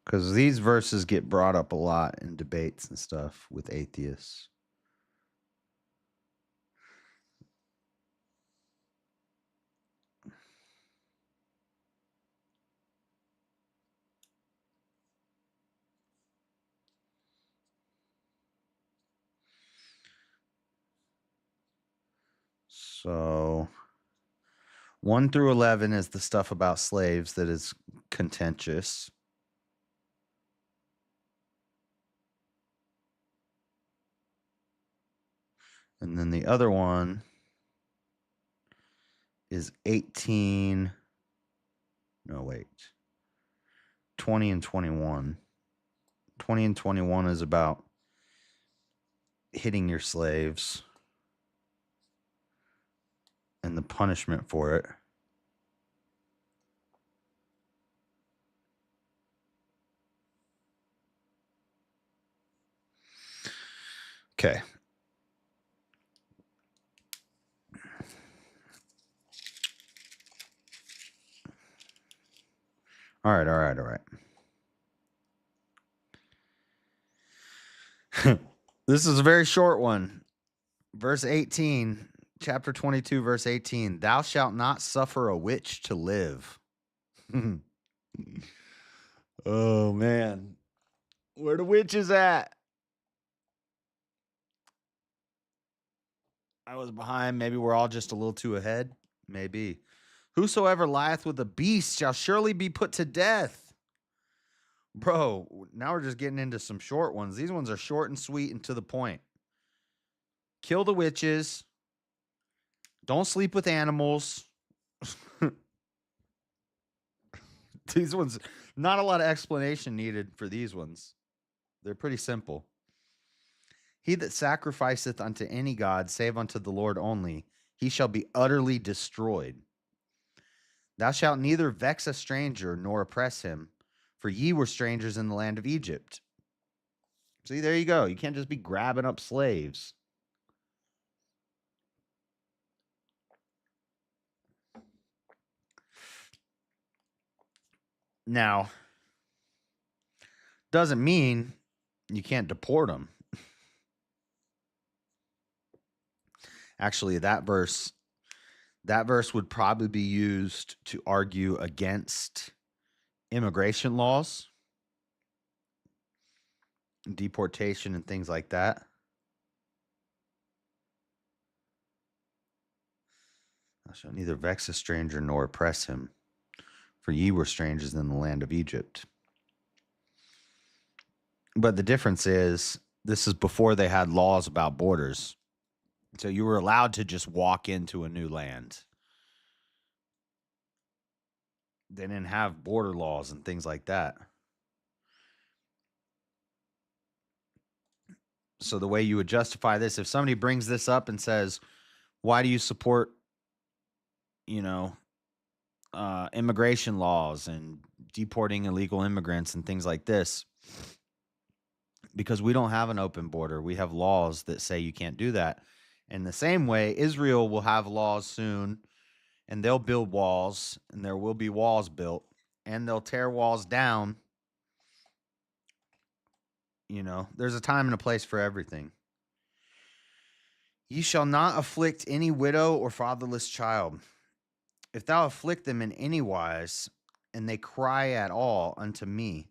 Because these verses get brought up a lot in debates and stuff with atheists. So 1 through 11 is the stuff about slaves that is contentious. And then the other one is 18. No, wait. 20 and 21. 20 and 21 is about hitting your slaves and the punishment for it. Okay. All right. This is a very short one. Verse 18, chapter 22, verse 18. Thou shalt not suffer a witch to live. Oh, man. Where the witches at? I was behind. Maybe we're all just a little too ahead. Maybe. Whosoever lieth with a beast shall surely be put to death. Bro, now we're just getting into some short ones. These ones are short and sweet and to the point. Kill the witches. Don't sleep with animals. These ones, not a lot of explanation needed for these ones. They're pretty simple. He that sacrificeth unto any god, save unto the Lord only, he shall be utterly destroyed. Thou shalt neither vex a stranger nor oppress him, for ye were strangers in the land of Egypt. See, there you go. You can't just be grabbing up slaves. Now, doesn't mean you can't deport them. Actually, that verse would probably be used to argue against immigration laws, deportation, and things like that. I shall neither vex a stranger nor oppress him, for ye were strangers in the land of Egypt. But the difference is, this is before they had laws about borders. So you were allowed to just walk into a new land. They didn't have border laws and things like that. So the way you would justify this, if somebody brings this up and says, why do you support, immigration laws and deporting illegal immigrants and things like this? Because we don't have an open border. We have laws that say you can't do that. In the same way, Israel will have laws soon, and they'll build walls, and there will be walls built, and they'll tear walls down. There's a time and a place for everything. Ye shall not afflict any widow or fatherless child. If thou afflict them in any wise, and they cry at all unto me,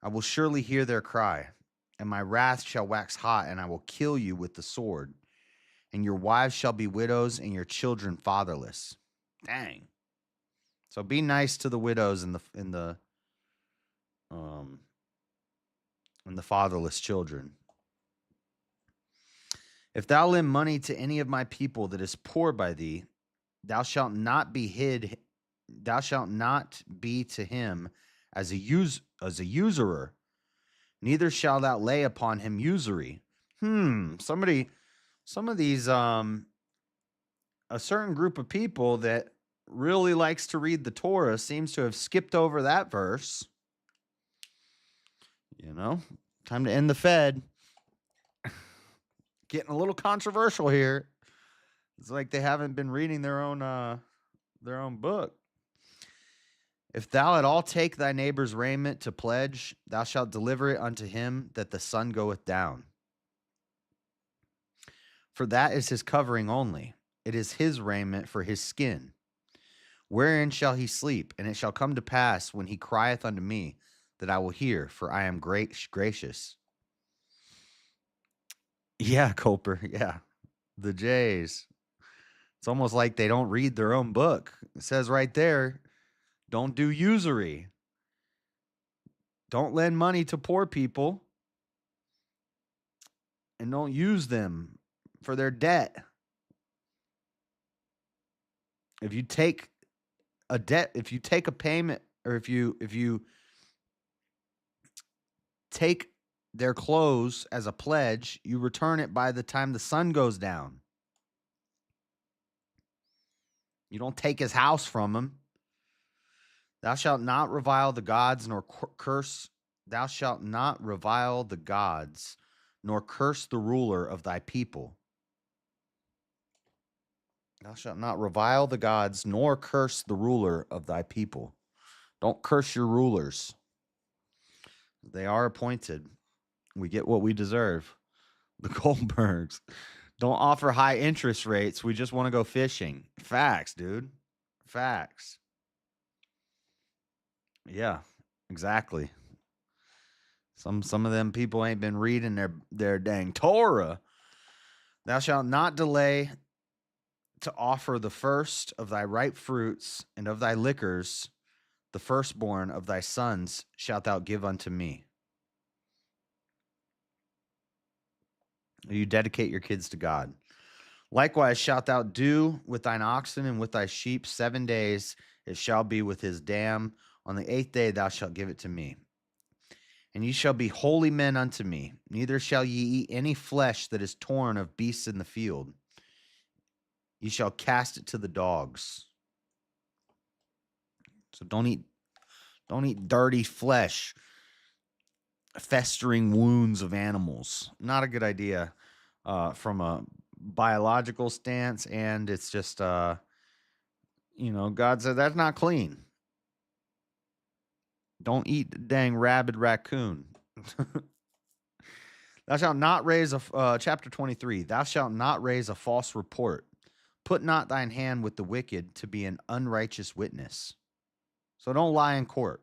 I will surely hear their cry, and my wrath shall wax hot, and I will kill you with the sword, and your wives shall be widows, and your children fatherless. Dang. So be nice to the widows and um the fatherless children. If thou lend money to any of my people that is poor by thee, thou shalt not be hid, thou shalt not be to him as a usurer, neither shalt thou lay upon him usury. Some of these a certain group of people that really likes to read the Torah seems to have skipped over that verse. You know, time to end the Fed. Getting a little controversial here. It's like they haven't been reading their own book. If thou at all take thy neighbor's raiment to pledge, thou shalt deliver it unto him that the sun goeth down. For that is his covering only. It is his raiment for his skin. Wherein shall he sleep? And it shall come to pass when he crieth unto me that I will hear, for I am gracious. Yeah, Coper. Yeah. The Jays. It's almost like they don't read their own book. It says right there, don't do usury. Don't lend money to poor people. And don't use them for their debt. If you take a debt, if you take a payment, or if you take their clothes as a pledge, you return it by the time the sun goes down. You don't take his house from him. Thou shalt not revile the gods nor curse. Thou shalt not revile the gods nor curse the ruler of thy people. Thou shalt not revile the gods nor curse the ruler of thy people. Don't curse your rulers. They are appointed. We get what we deserve. The Goldbergs. Don't offer high interest rates. We just want to go fishing. Facts, dude. Facts. Yeah, exactly. Some of them people ain't been reading their dang Torah. Thou shalt not delay to offer the first of thy ripe fruits and of thy liquors, the firstborn of thy sons shalt thou give unto me. You dedicate your kids to God. Likewise shalt thou do with thine oxen and with thy sheep 7 days. It shall be with his dam. On the 8th day thou shalt give it to me. And ye shall be holy men unto me. Neither shall ye eat any flesh that is torn of beasts in the field. Ye shall cast it to the dogs. So don't eat dirty flesh, festering wounds of animals. Not a good idea from a biological stance, and it's just God said that's not clean. Don't eat the dang rabid raccoon. Thou shalt not raise chapter 23. Thou shalt not raise a false report. Put not thine hand with the wicked to be an unrighteous witness. So don't lie in court.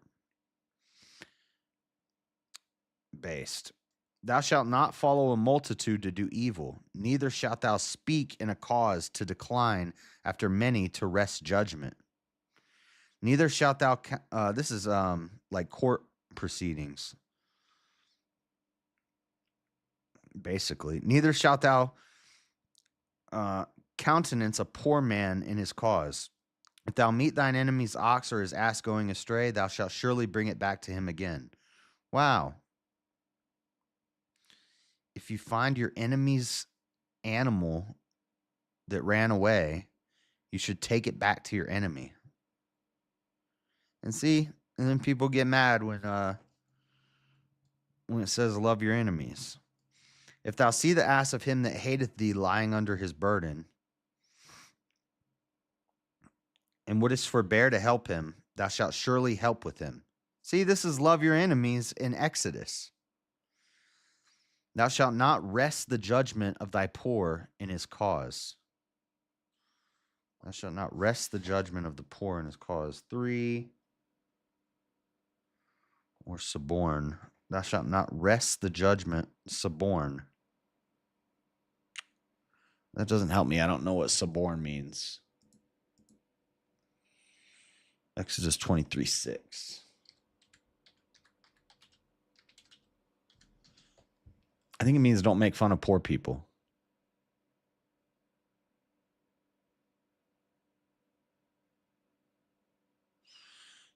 Based. Thou shalt not follow a multitude to do evil, neither shalt thou speak in a cause to decline after many to wrest judgment. Neither shalt thou, this is like court proceedings, basically. Neither shalt thou countenance a poor man in his cause. If thou meet thine enemy's ox or his ass going astray, thou shalt surely bring it back to him again. Wow. If you find your enemy's animal that ran away, you should take it back to your enemy. And see, and then people get mad when it says love your enemies. If thou see the ass of him that hateth thee lying under his burden, and wouldest forbear to help him, thou shalt surely help with him. See, this is love your enemies in Exodus. Thou shalt not wrest the judgment of thy poor in his cause. Thou shalt not wrest the judgment of the poor in his cause. 3. or suborn. Thou shalt not wrest the judgment, suborn. That doesn't help me. I don't know what suborn means. Exodus 23:6. I think it means don't make fun of poor people.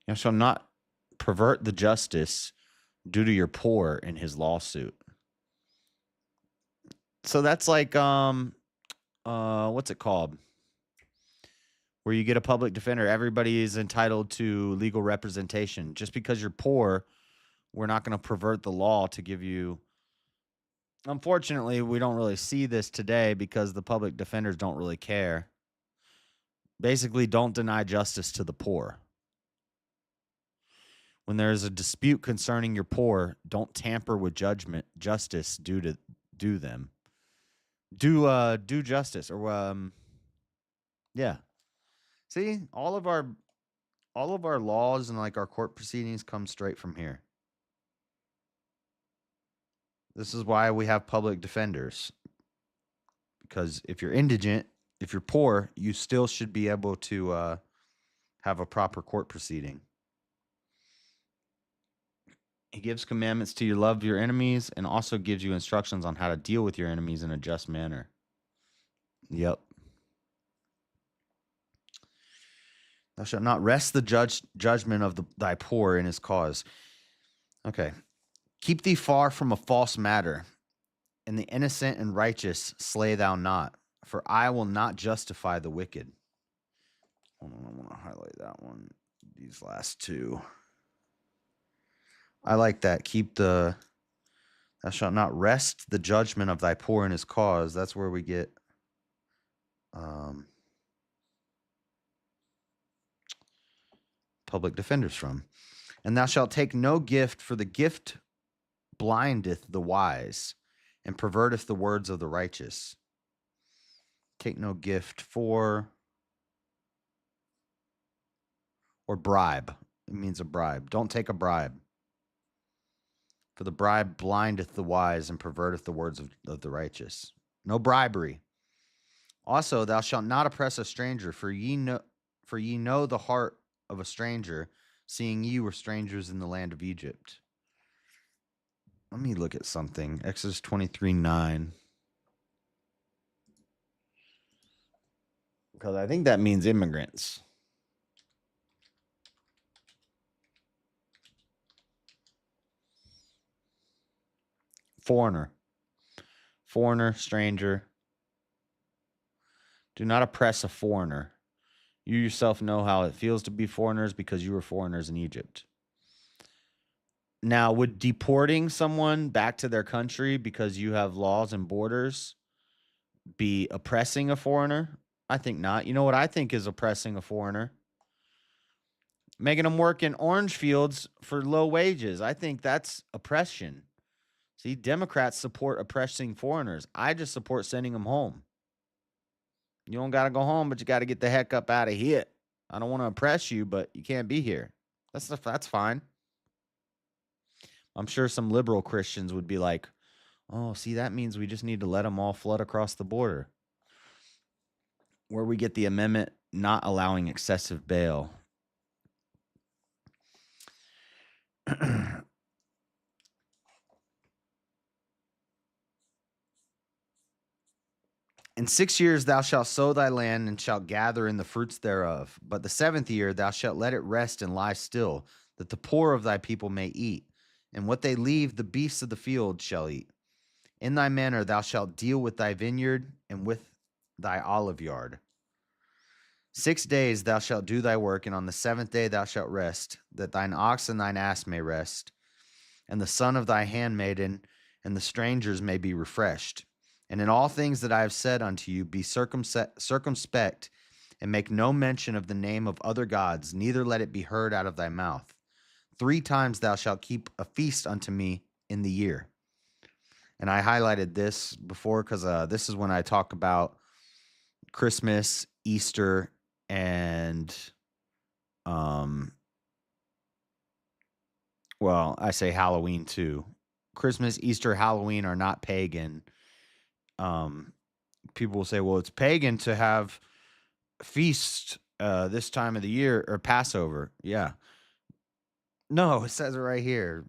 You shall not pervert the justice due to your poor in his lawsuit. So that's like what's it called? Where you get a public defender, everybody is entitled to legal representation. Just because you're poor, we're not going to pervert the law to give you. Unfortunately, we don't really see this today because the public defenders don't really care. Basically, don't deny justice to the poor. When there is a dispute concerning your poor, don't tamper with justice due them. Do justice or yeah. See, all of our laws and like our court proceedings come straight from here. This is why we have public defenders. Because if you're indigent, if you're poor, you still should be able to have a proper court proceeding. He gives commandments to you, love your enemies, and also gives you instructions on how to deal with your enemies in a just manner. Yep. Thou shalt not wrest the judgment of thy poor in his cause. Okay. Keep thee far from a false matter, and the innocent and righteous slay thou not, for I will not justify the wicked. Hold on, I want to highlight that one. These last two. I like that. Thou shalt not wrest the judgment of thy poor in his cause. That's where we get public defenders from. And thou shalt take no gift, for the gift blindeth the wise and perverteth the words of the righteous. Take no gift or bribe. It means a bribe. Don't take a bribe. For the bribe blindeth the wise and perverteth the words of the righteous. No bribery. Also, thou shalt not oppress a stranger, for ye know the heart of a stranger, seeing ye were strangers in the land of Egypt. Let me look at something. Exodus 23:9. Because I think that means immigrants. Foreigner, stranger. Do not oppress a foreigner. You yourself know how it feels to be foreigners because you were foreigners in Egypt. Now, would deporting someone back to their country because you have laws and borders be oppressing a foreigner? I think not. You know what I think is oppressing a foreigner? Making them work in orange fields for low wages. I think that's oppression. See, Democrats support oppressing foreigners. I just support sending them home. You don't got to go home, but you got to get the heck up out of here. I don't want to oppress you, but you can't be here. That's fine. I'm sure some liberal Christians would be like, oh, see, that means we just need to let them all flood across the border. Where we get the amendment not allowing excessive bail. In 6 years thou shalt sow thy land and shalt gather in the fruits thereof. But the 7th year thou shalt let it rest and lie still, that the poor of thy people may eat. And what they leave, the beasts of the field shall eat. In thy manner thou shalt deal with thy vineyard and with thy olive yard. 6 days thou shalt do thy work, and on the 7th day thou shalt rest, that thine ox and thine ass may rest, and the son of thy handmaiden and the strangers may be refreshed. And in all things that I have said unto you, be circumspect, and make no mention of the name of other gods, neither let it be heard out of thy mouth. 3 times thou shalt keep a feast unto me in the year. And I highlighted this before because this is when I talk about Christmas, Easter, and Well, I say Halloween too. Christmas, Easter, Halloween are not pagan. Um, People will say, well, it's pagan to have feast this time of the year or Passover. Yeah. No, it says it right here.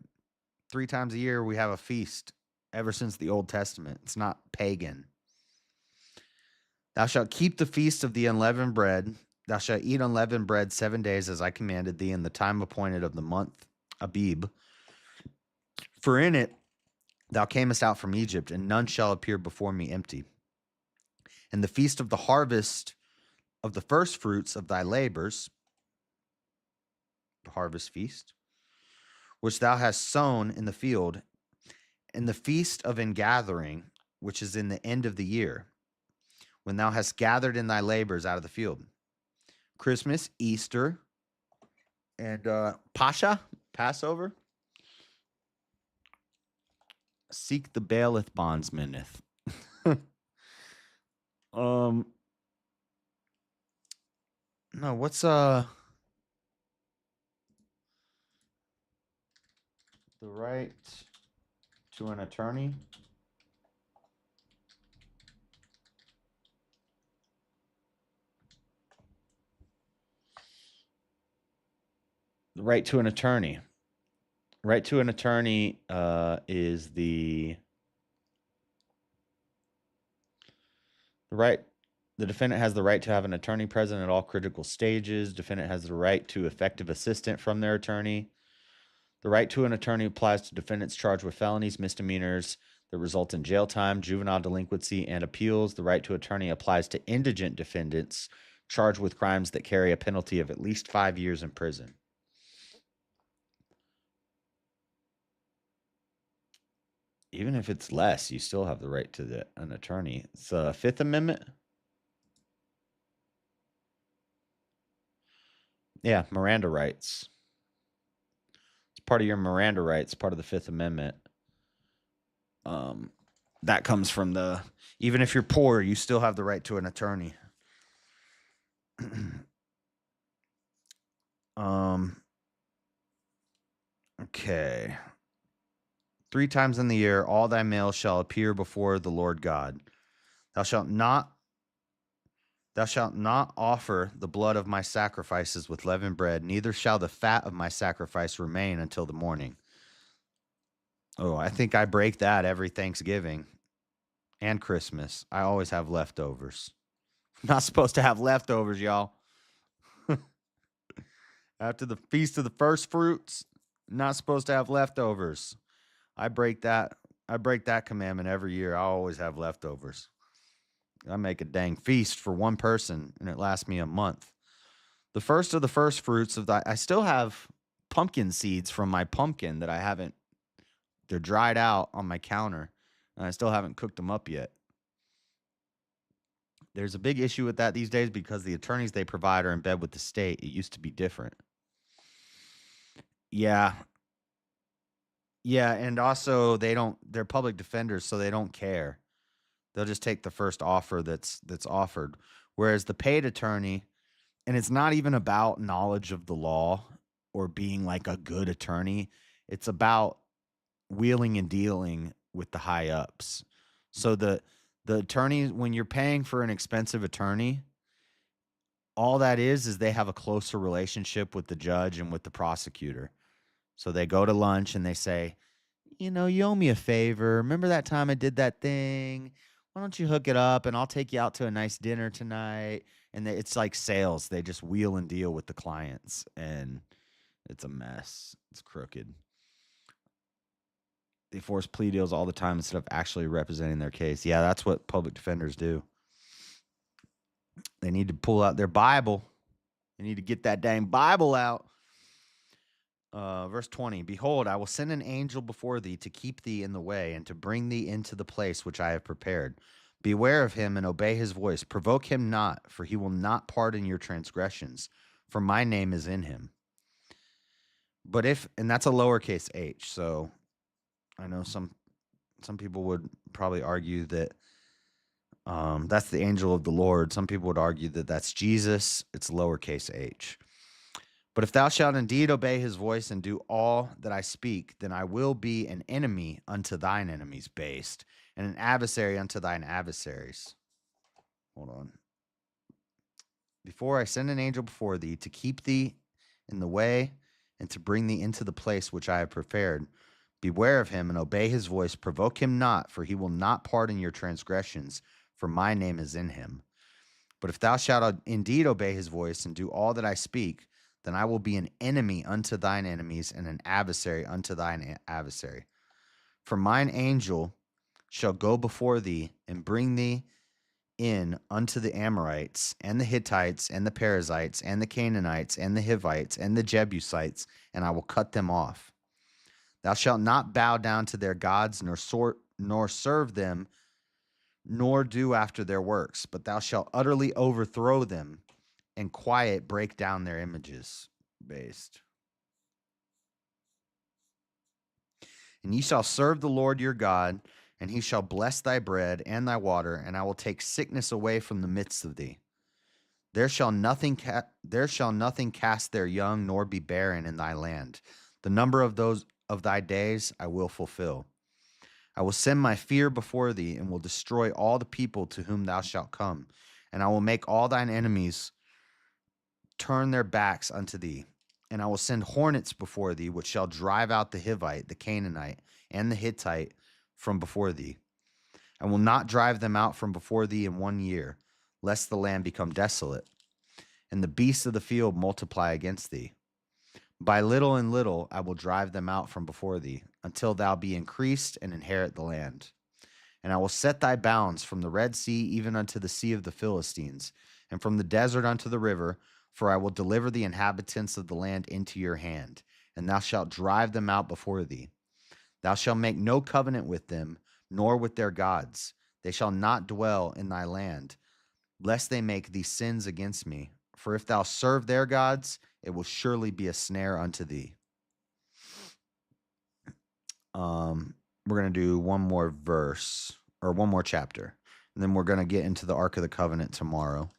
3 times a year we have a feast ever since the Old Testament. It's not pagan. Thou shalt keep the feast of the unleavened bread. Thou shalt eat unleavened bread 7 days as I commanded thee in the time appointed of the month Abib. For in it thou camest out from Egypt, and none shall appear before me empty. And the feast of the harvest of the first fruits of thy labors, the harvest feast, which thou hast sown in the field, and the feast of ingathering, which is in the end of the year, when thou hast gathered in thy labors out of the field. Christmas, Easter, and Pascha, Passover. Seek the bailiff bondsmaneth. No, what's the right to an attorney? The right to an attorney. Right to an attorney is the right. The defendant has the right to have an attorney present at all critical stages. Defendant has the right to effective assistance from their attorney. The right to an attorney applies to defendants charged with felonies, misdemeanors that result in jail time, juvenile delinquency, and appeals. The right to attorney applies to indigent defendants charged with crimes that carry a penalty of at least 5 years in prison. Even if it's less, you still have the right to an attorney. It's the Fifth Amendment. Yeah, Miranda rights. It's part of your Miranda rights, part of the Fifth Amendment. That comes from the, even if you're poor, you still have the right to an attorney. Okay. 3 times in the year, all thy males shall appear before the Lord God. Thou shalt not offer the blood of my sacrifices with leavened bread, neither shall the fat of my sacrifice remain until the morning. Oh, I think I break that every Thanksgiving and Christmas. I always have leftovers. Not supposed to have leftovers, y'all. After the feast of the first fruits, not supposed to have leftovers. I break that commandment every year. I always have leftovers. I make a dang feast for one person and it lasts me a month. The first of the first fruits of I still have pumpkin seeds from my pumpkin that I haven't, they're dried out on my counter and I still haven't cooked them up yet. There's a big issue with that these days because the attorneys they provide are in bed with the state. It used to be different. Yeah. Yeah, and also they're public defenders, so they don't care. They'll just take the first offer that's offered. Whereas the paid attorney, and it's not even about knowledge of the law or being like a good attorney. It's about wheeling and dealing with the high ups. So the attorney, when you're paying for an expensive attorney, all that is they have a closer relationship with the judge and with the prosecutor. So they go to lunch and they say, you owe me a favor. Remember that time I did that thing? Why don't you hook it up and I'll take you out to a nice dinner tonight? And it's like sales. They just wheel and deal with the clients and it's a mess. It's crooked. They force plea deals all the time instead of actually representing their case. Yeah, that's what public defenders do. They need to pull out their Bible. They need to get that dang Bible out. Verse 20, behold, I will send an angel before thee to keep thee in the way and to bring thee into the place which I have prepared. Beware of him and obey his voice. Provoke him not, for he will not pardon your transgressions, for my name is in him. But and that's a lowercase h, so I know some people would probably argue that that's the angel of the Lord. Some people would argue that that's Jesus. It's lowercase h. But if thou shalt indeed obey his voice and do all that I speak, then I will be an enemy unto thine enemies based, and an adversary unto thine adversaries. Hold on. Before I send an angel before thee to keep thee in the way and to bring thee into the place which I have prepared, beware of him and obey his voice. Provoke him not, for he will not pardon your transgressions, for my name is in him. But if thou shalt indeed obey his voice and do all that I speak, then I will be an enemy unto thine enemies and an adversary unto thine adversary. For mine angel shall go before thee and bring thee in unto the Amorites and the Hittites and the Perizzites and the Canaanites and the Hivites and the Jebusites, and I will cut them off. Thou shalt not bow down to their gods, nor serve them, nor do after their works, but thou shalt utterly overthrow them and quiet break down their images. Based. And ye shall serve the Lord your God, and he shall bless thy bread and thy water, and I will take sickness away from the midst of thee. There shall nothing cast their young, nor be barren in thy land. The number of those of thy days I will fulfill. I will send my fear before thee, and will destroy all the people to whom thou shalt come, and I will make all thine enemies turn their backs unto thee. And I will send hornets before thee, which shall drive out the Hivite, the Canaanite, and the Hittite from before thee. I will not drive them out from before thee in 1 year, lest the land become desolate, and the beasts of the field multiply against thee. By little and little I will drive them out from before thee, until thou be increased and inherit the land. And I will set thy bounds from the Red Sea even unto the sea of the Philistines, and from the desert unto the river, for I will deliver the inhabitants of the land into your hand, and thou shalt drive them out before thee. Thou shalt make no covenant with them, nor with their gods. They shall not dwell in thy land, lest they make thee sins against me. For if thou serve their gods, it will surely be a snare unto thee. We're going to do one more verse, or one more chapter, and then we're going to get into the Ark of the Covenant tomorrow.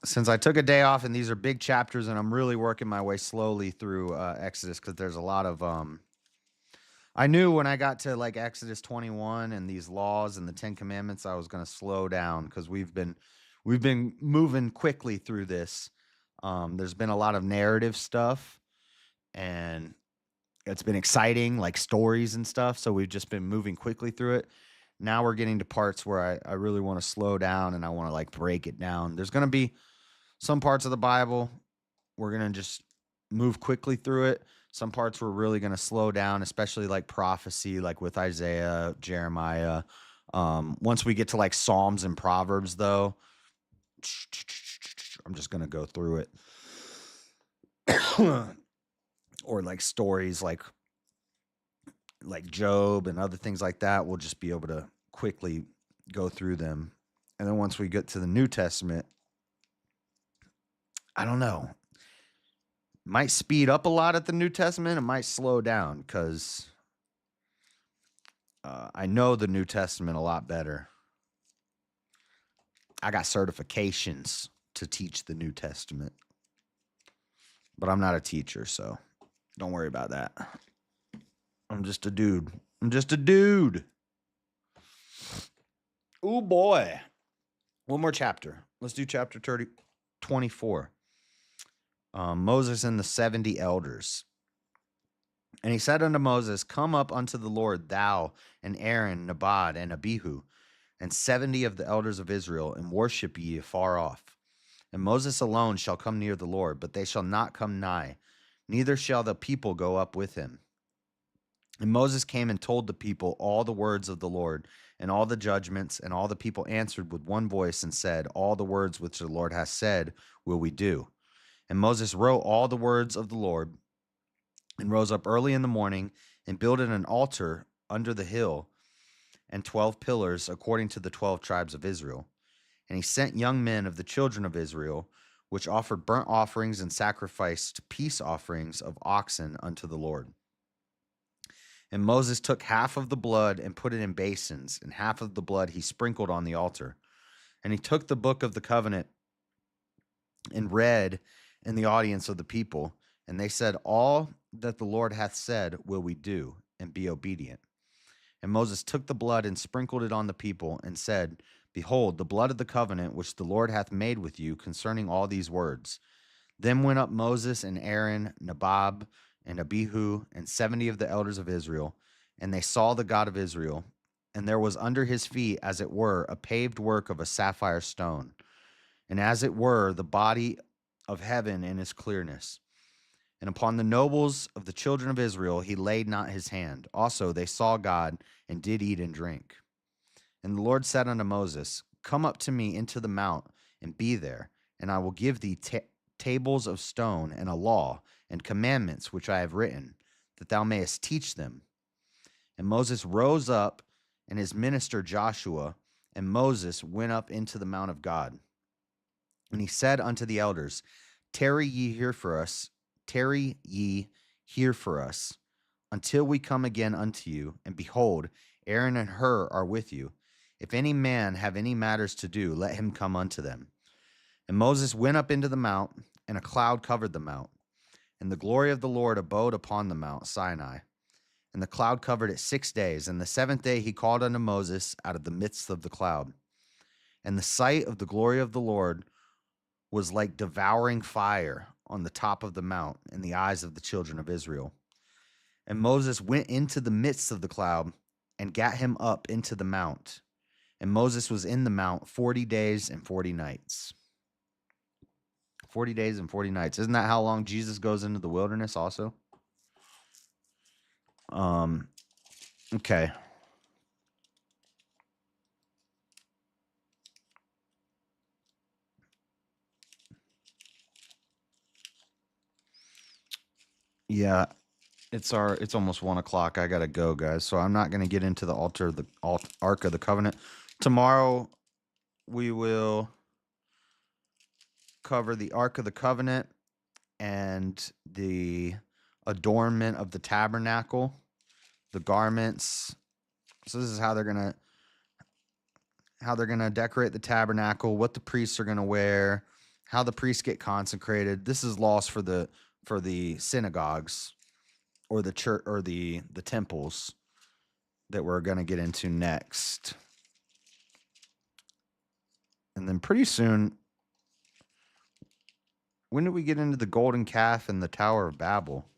Since I took a day off, and these are big chapters, and I'm really working my way slowly through Exodus, because there's a lot of I knew when I got to like Exodus 21 and these laws and the 10 Commandments, I was going to slow down, because we've been moving quickly through this. There's been a lot of narrative stuff, and it's been exciting, like stories and stuff. So we've just been moving quickly through it. Now we're getting to parts where I really want to slow down, and I want to like break it down. There's going to be some parts of the Bible we're going to just move quickly through it. Some parts we're really going to slow down, especially like prophecy, like with Isaiah, Jeremiah. Once we get to like Psalms and Proverbs, though, I'm just going to go through it. Or like stories like Job and other things like that. We'll just be able to quickly go through them. And then once we get to the New Testament, I don't know. Might speed up a lot at the New Testament. It might slow down, because I know the New Testament a lot better. I got certifications to teach the New Testament, but I'm not a teacher, so don't worry about that. I'm just a dude. Oh boy. One more chapter. Let's do chapter 24. Moses and the 70 elders. And he said unto Moses, Come up unto the Lord, thou and Aaron, Nabad, and Abihu, and 70 of the elders of Israel, and worship ye afar off. And Moses alone shall come near the Lord, but they shall not come nigh, neither shall the people go up with him. And Moses came and told the people all the words of the Lord, and all the judgments, and all the people answered with one voice and said, All the words which the Lord hath said will we do. And Moses wrote all the words of the Lord, and rose up early in the morning, and builded an altar under the hill, and 12 pillars, according to the 12 tribes of Israel. And he sent young men of the children of Israel, which offered burnt offerings and sacrificed peace offerings of oxen unto the Lord. And Moses took half of the blood and put it in basins, and half of the blood he sprinkled on the altar. And he took the book of the covenant and read in the audience of the people, and they said, "All that the Lord hath said will we do, and be obedient." And Moses took the blood and sprinkled it on the people, and said, "Behold, the blood of the covenant which the Lord hath made with you concerning all these words." Then went up Moses and Aaron, Nabab and Abihu, and 70 of the elders of Israel, and they saw the God of Israel. And there was under his feet, as it were, a paved work of a sapphire stone, and as it were, the body of heaven in its clearness. And upon the nobles of the children of Israel he laid not his hand. Also they saw God, and did eat and drink. And the Lord said unto Moses, "Come up to me into the mount, and be there, and I will give thee tables of stone, and a law, and commandments which I have written, that thou mayest teach them." And Moses rose up, and his minister Joshua, and Moses went up into the mount of God. And he said unto the elders, tarry ye here for us, until we come again unto you. And behold, Aaron and Hur are with you. If any man have any matters to do, let him come unto them. And Moses went up into the mount, and a cloud covered the mount. And the glory of the Lord abode upon the mount Sinai. And the cloud covered it 6 days. And the seventh day he called unto Moses out of the midst of the cloud. And the sight of the glory of the Lord was like devouring fire on the top of the mount in the eyes of the children of Israel. And Moses went into the midst of the cloud, and gat him up into the mount. And Moses was in the mount 40 days and 40 nights. 40 days and 40 nights. Isn't that how long Jesus goes into the wilderness also? Okay. Yeah, it's almost 1 o'clock. I gotta go, guys. So I'm not gonna get into the Ark of the Covenant. Tomorrow we will cover the Ark of the Covenant and the adornment of the tabernacle, the garments. So this is how they're gonna decorate the tabernacle, what the priests are gonna wear, how the priests get consecrated. This is laws for the synagogues or the church or the temples that we're gonna get into next. And then pretty soon, when do we get into the golden calf and the Tower of Babel?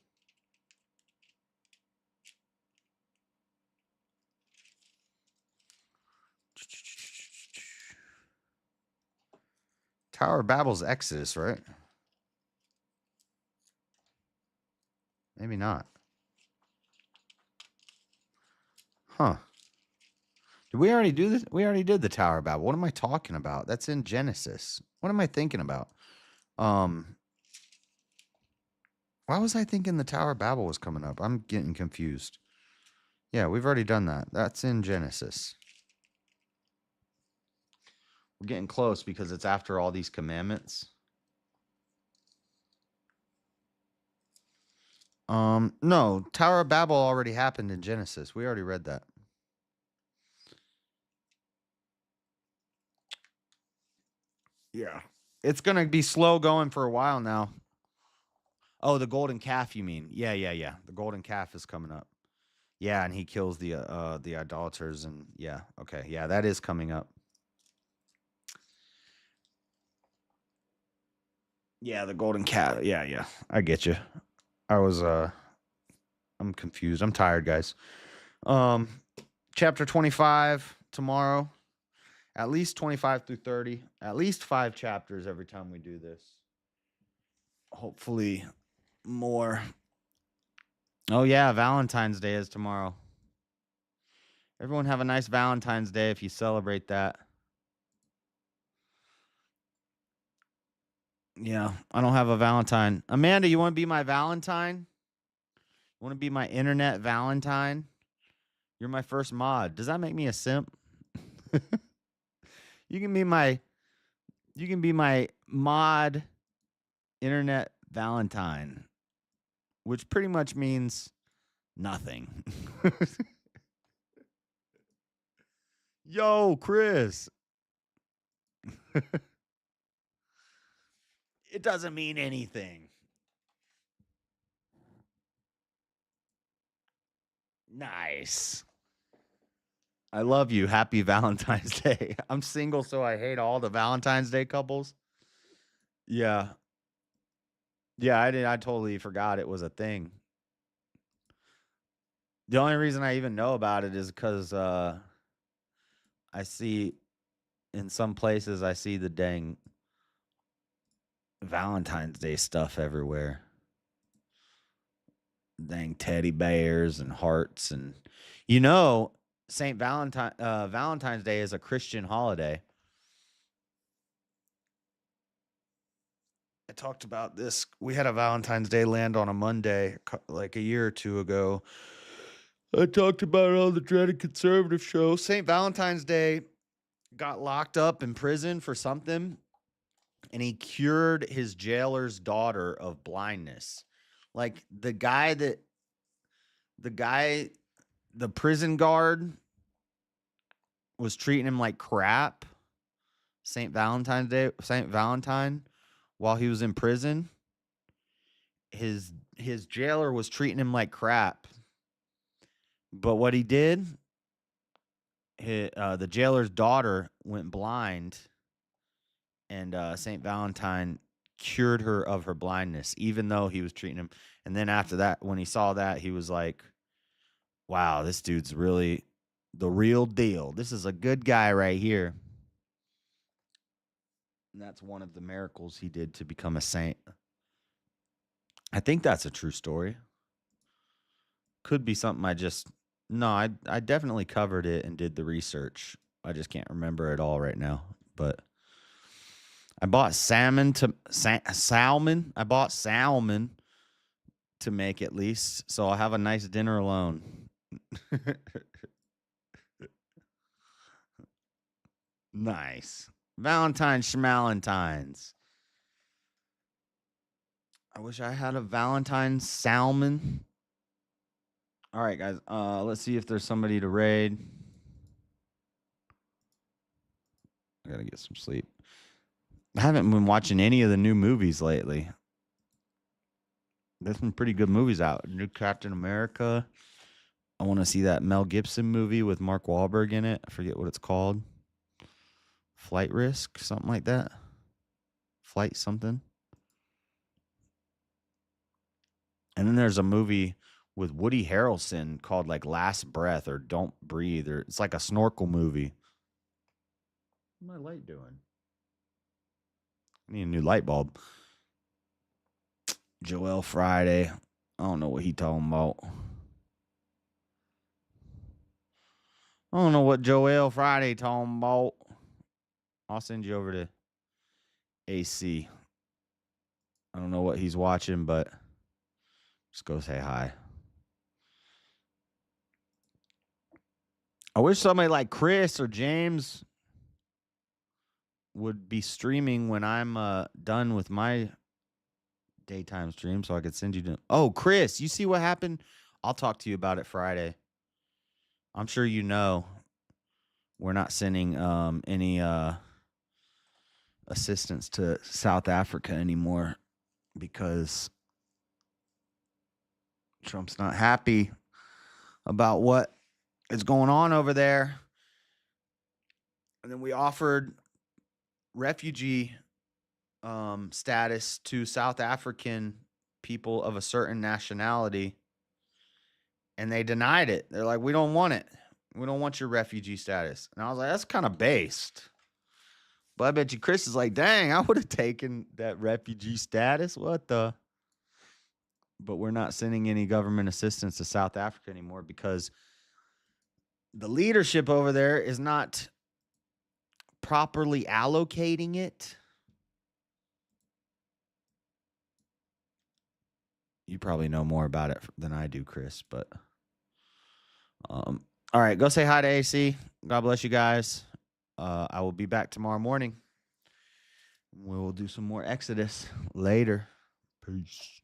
Tower of Babel's Exodus, right? Maybe not. Huh. Did we already do this? We already did the Tower of Babel. What am I talking about? That's in Genesis. What am I thinking about? Why was I thinking the Tower of Babel was coming up? I'm getting confused. Yeah, we've already done that. That's in Genesis. We're getting close because it's after all these commandments. No, Tower of Babel already happened in Genesis. We already read that. Yeah. It's going to be slow going for a while now. Oh, the golden calf, you mean? Yeah. The golden calf is coming up. Yeah, and he kills the idolaters, and yeah, okay. Yeah, that is coming up. Yeah, the golden calf. Yeah. I get you. I'm confused. I'm tired, guys. Chapter 25 tomorrow. At least 25 through 30. At least 5 chapters every time we do this. Hopefully more. Oh yeah, Valentine's Day is tomorrow. Everyone have a nice Valentine's Day if you celebrate that. Yeah, I don't have a Valentine. Amanda, you want to be my Valentine? You want to be my internet Valentine? You're my first mod. Does that make me a simp? You can be my mod internet Valentine, which pretty much means nothing. Yo, Chris. It doesn't mean anything. Nice. I love you. Happy Valentine's Day. I'm single, so I hate all the Valentine's Day couples. Yeah. Yeah, I did. I totally forgot it was a thing. The only reason I even know about it is because I see in some places I see the dang Valentine's Day stuff everywhere. Dang teddy bears and hearts and you know Saint Valentine Valentine's Day is a Christian holiday. I talked about this. We had a Valentine's Day land on a Monday like a year or two ago. I talked about it on the Dreaded Conservative show. St. Valentine's Day got locked up in prison for something, and he cured his jailer's daughter of blindness. Like the prison guard was treating him like crap. St. Valentine's Day, St. Valentine, while he was in prison, his jailer was treating him like crap. But what he did, the jailer's daughter went blind, and St. Valentine cured her of her blindness, even though he was treating him. And then after that, when he saw that, he was like, wow, this dude's really the real deal. This is a good guy right here. And that's one of the miracles he did to become a saint. I think that's a true story. Could be something I definitely covered it and did the research. I just can't remember it all right now. But I bought salmon. I bought salmon to make at least, so I'll have a nice dinner alone. Nice. Valentine's schmalentines. I wish I had a Valentine's salmon. All right, guys. Let's see if there's somebody to raid. I gotta get some sleep. I haven't been watching any of the new movies lately. There's some pretty good movies out. New Captain America. I want to see that Mel Gibson movie with Mark Wahlberg in it. I forget what it's called. Flight Risk, something like that. Flight something. And then there's a movie with Woody Harrelson called like Last Breath or Don't Breathe, or it's like a snorkel movie. What's my light doing? I need a new light bulb. Joel Friday. I don't know what he talking about. I don't know what Joel Friday talking about. I'll send you over to AC. I don't know what he's watching, but just go say hi. I wish somebody like Chris or James would be streaming when I'm done with my daytime stream so I could send you to. Oh, Chris, you see what happened? I'll talk to you about it Friday. I'm sure you know we're not sending any assistance to South Africa anymore because Trump's not happy about what is going on over there. And then we offered refugee status to South African people of a certain nationality, and they denied it. They're like, we don't want it. We don't want your refugee status. And I was like, that's kind of based. But I bet you Chris is like, dang, I would have taken that refugee status. What the? But we're not sending any government assistance to South Africa anymore because the leadership over there is not properly allocating it. You probably know more about it than I do, Chris, but all right, go say hi to AC. God bless you guys. I will be back tomorrow morning. We will do some more Exodus later. Peace.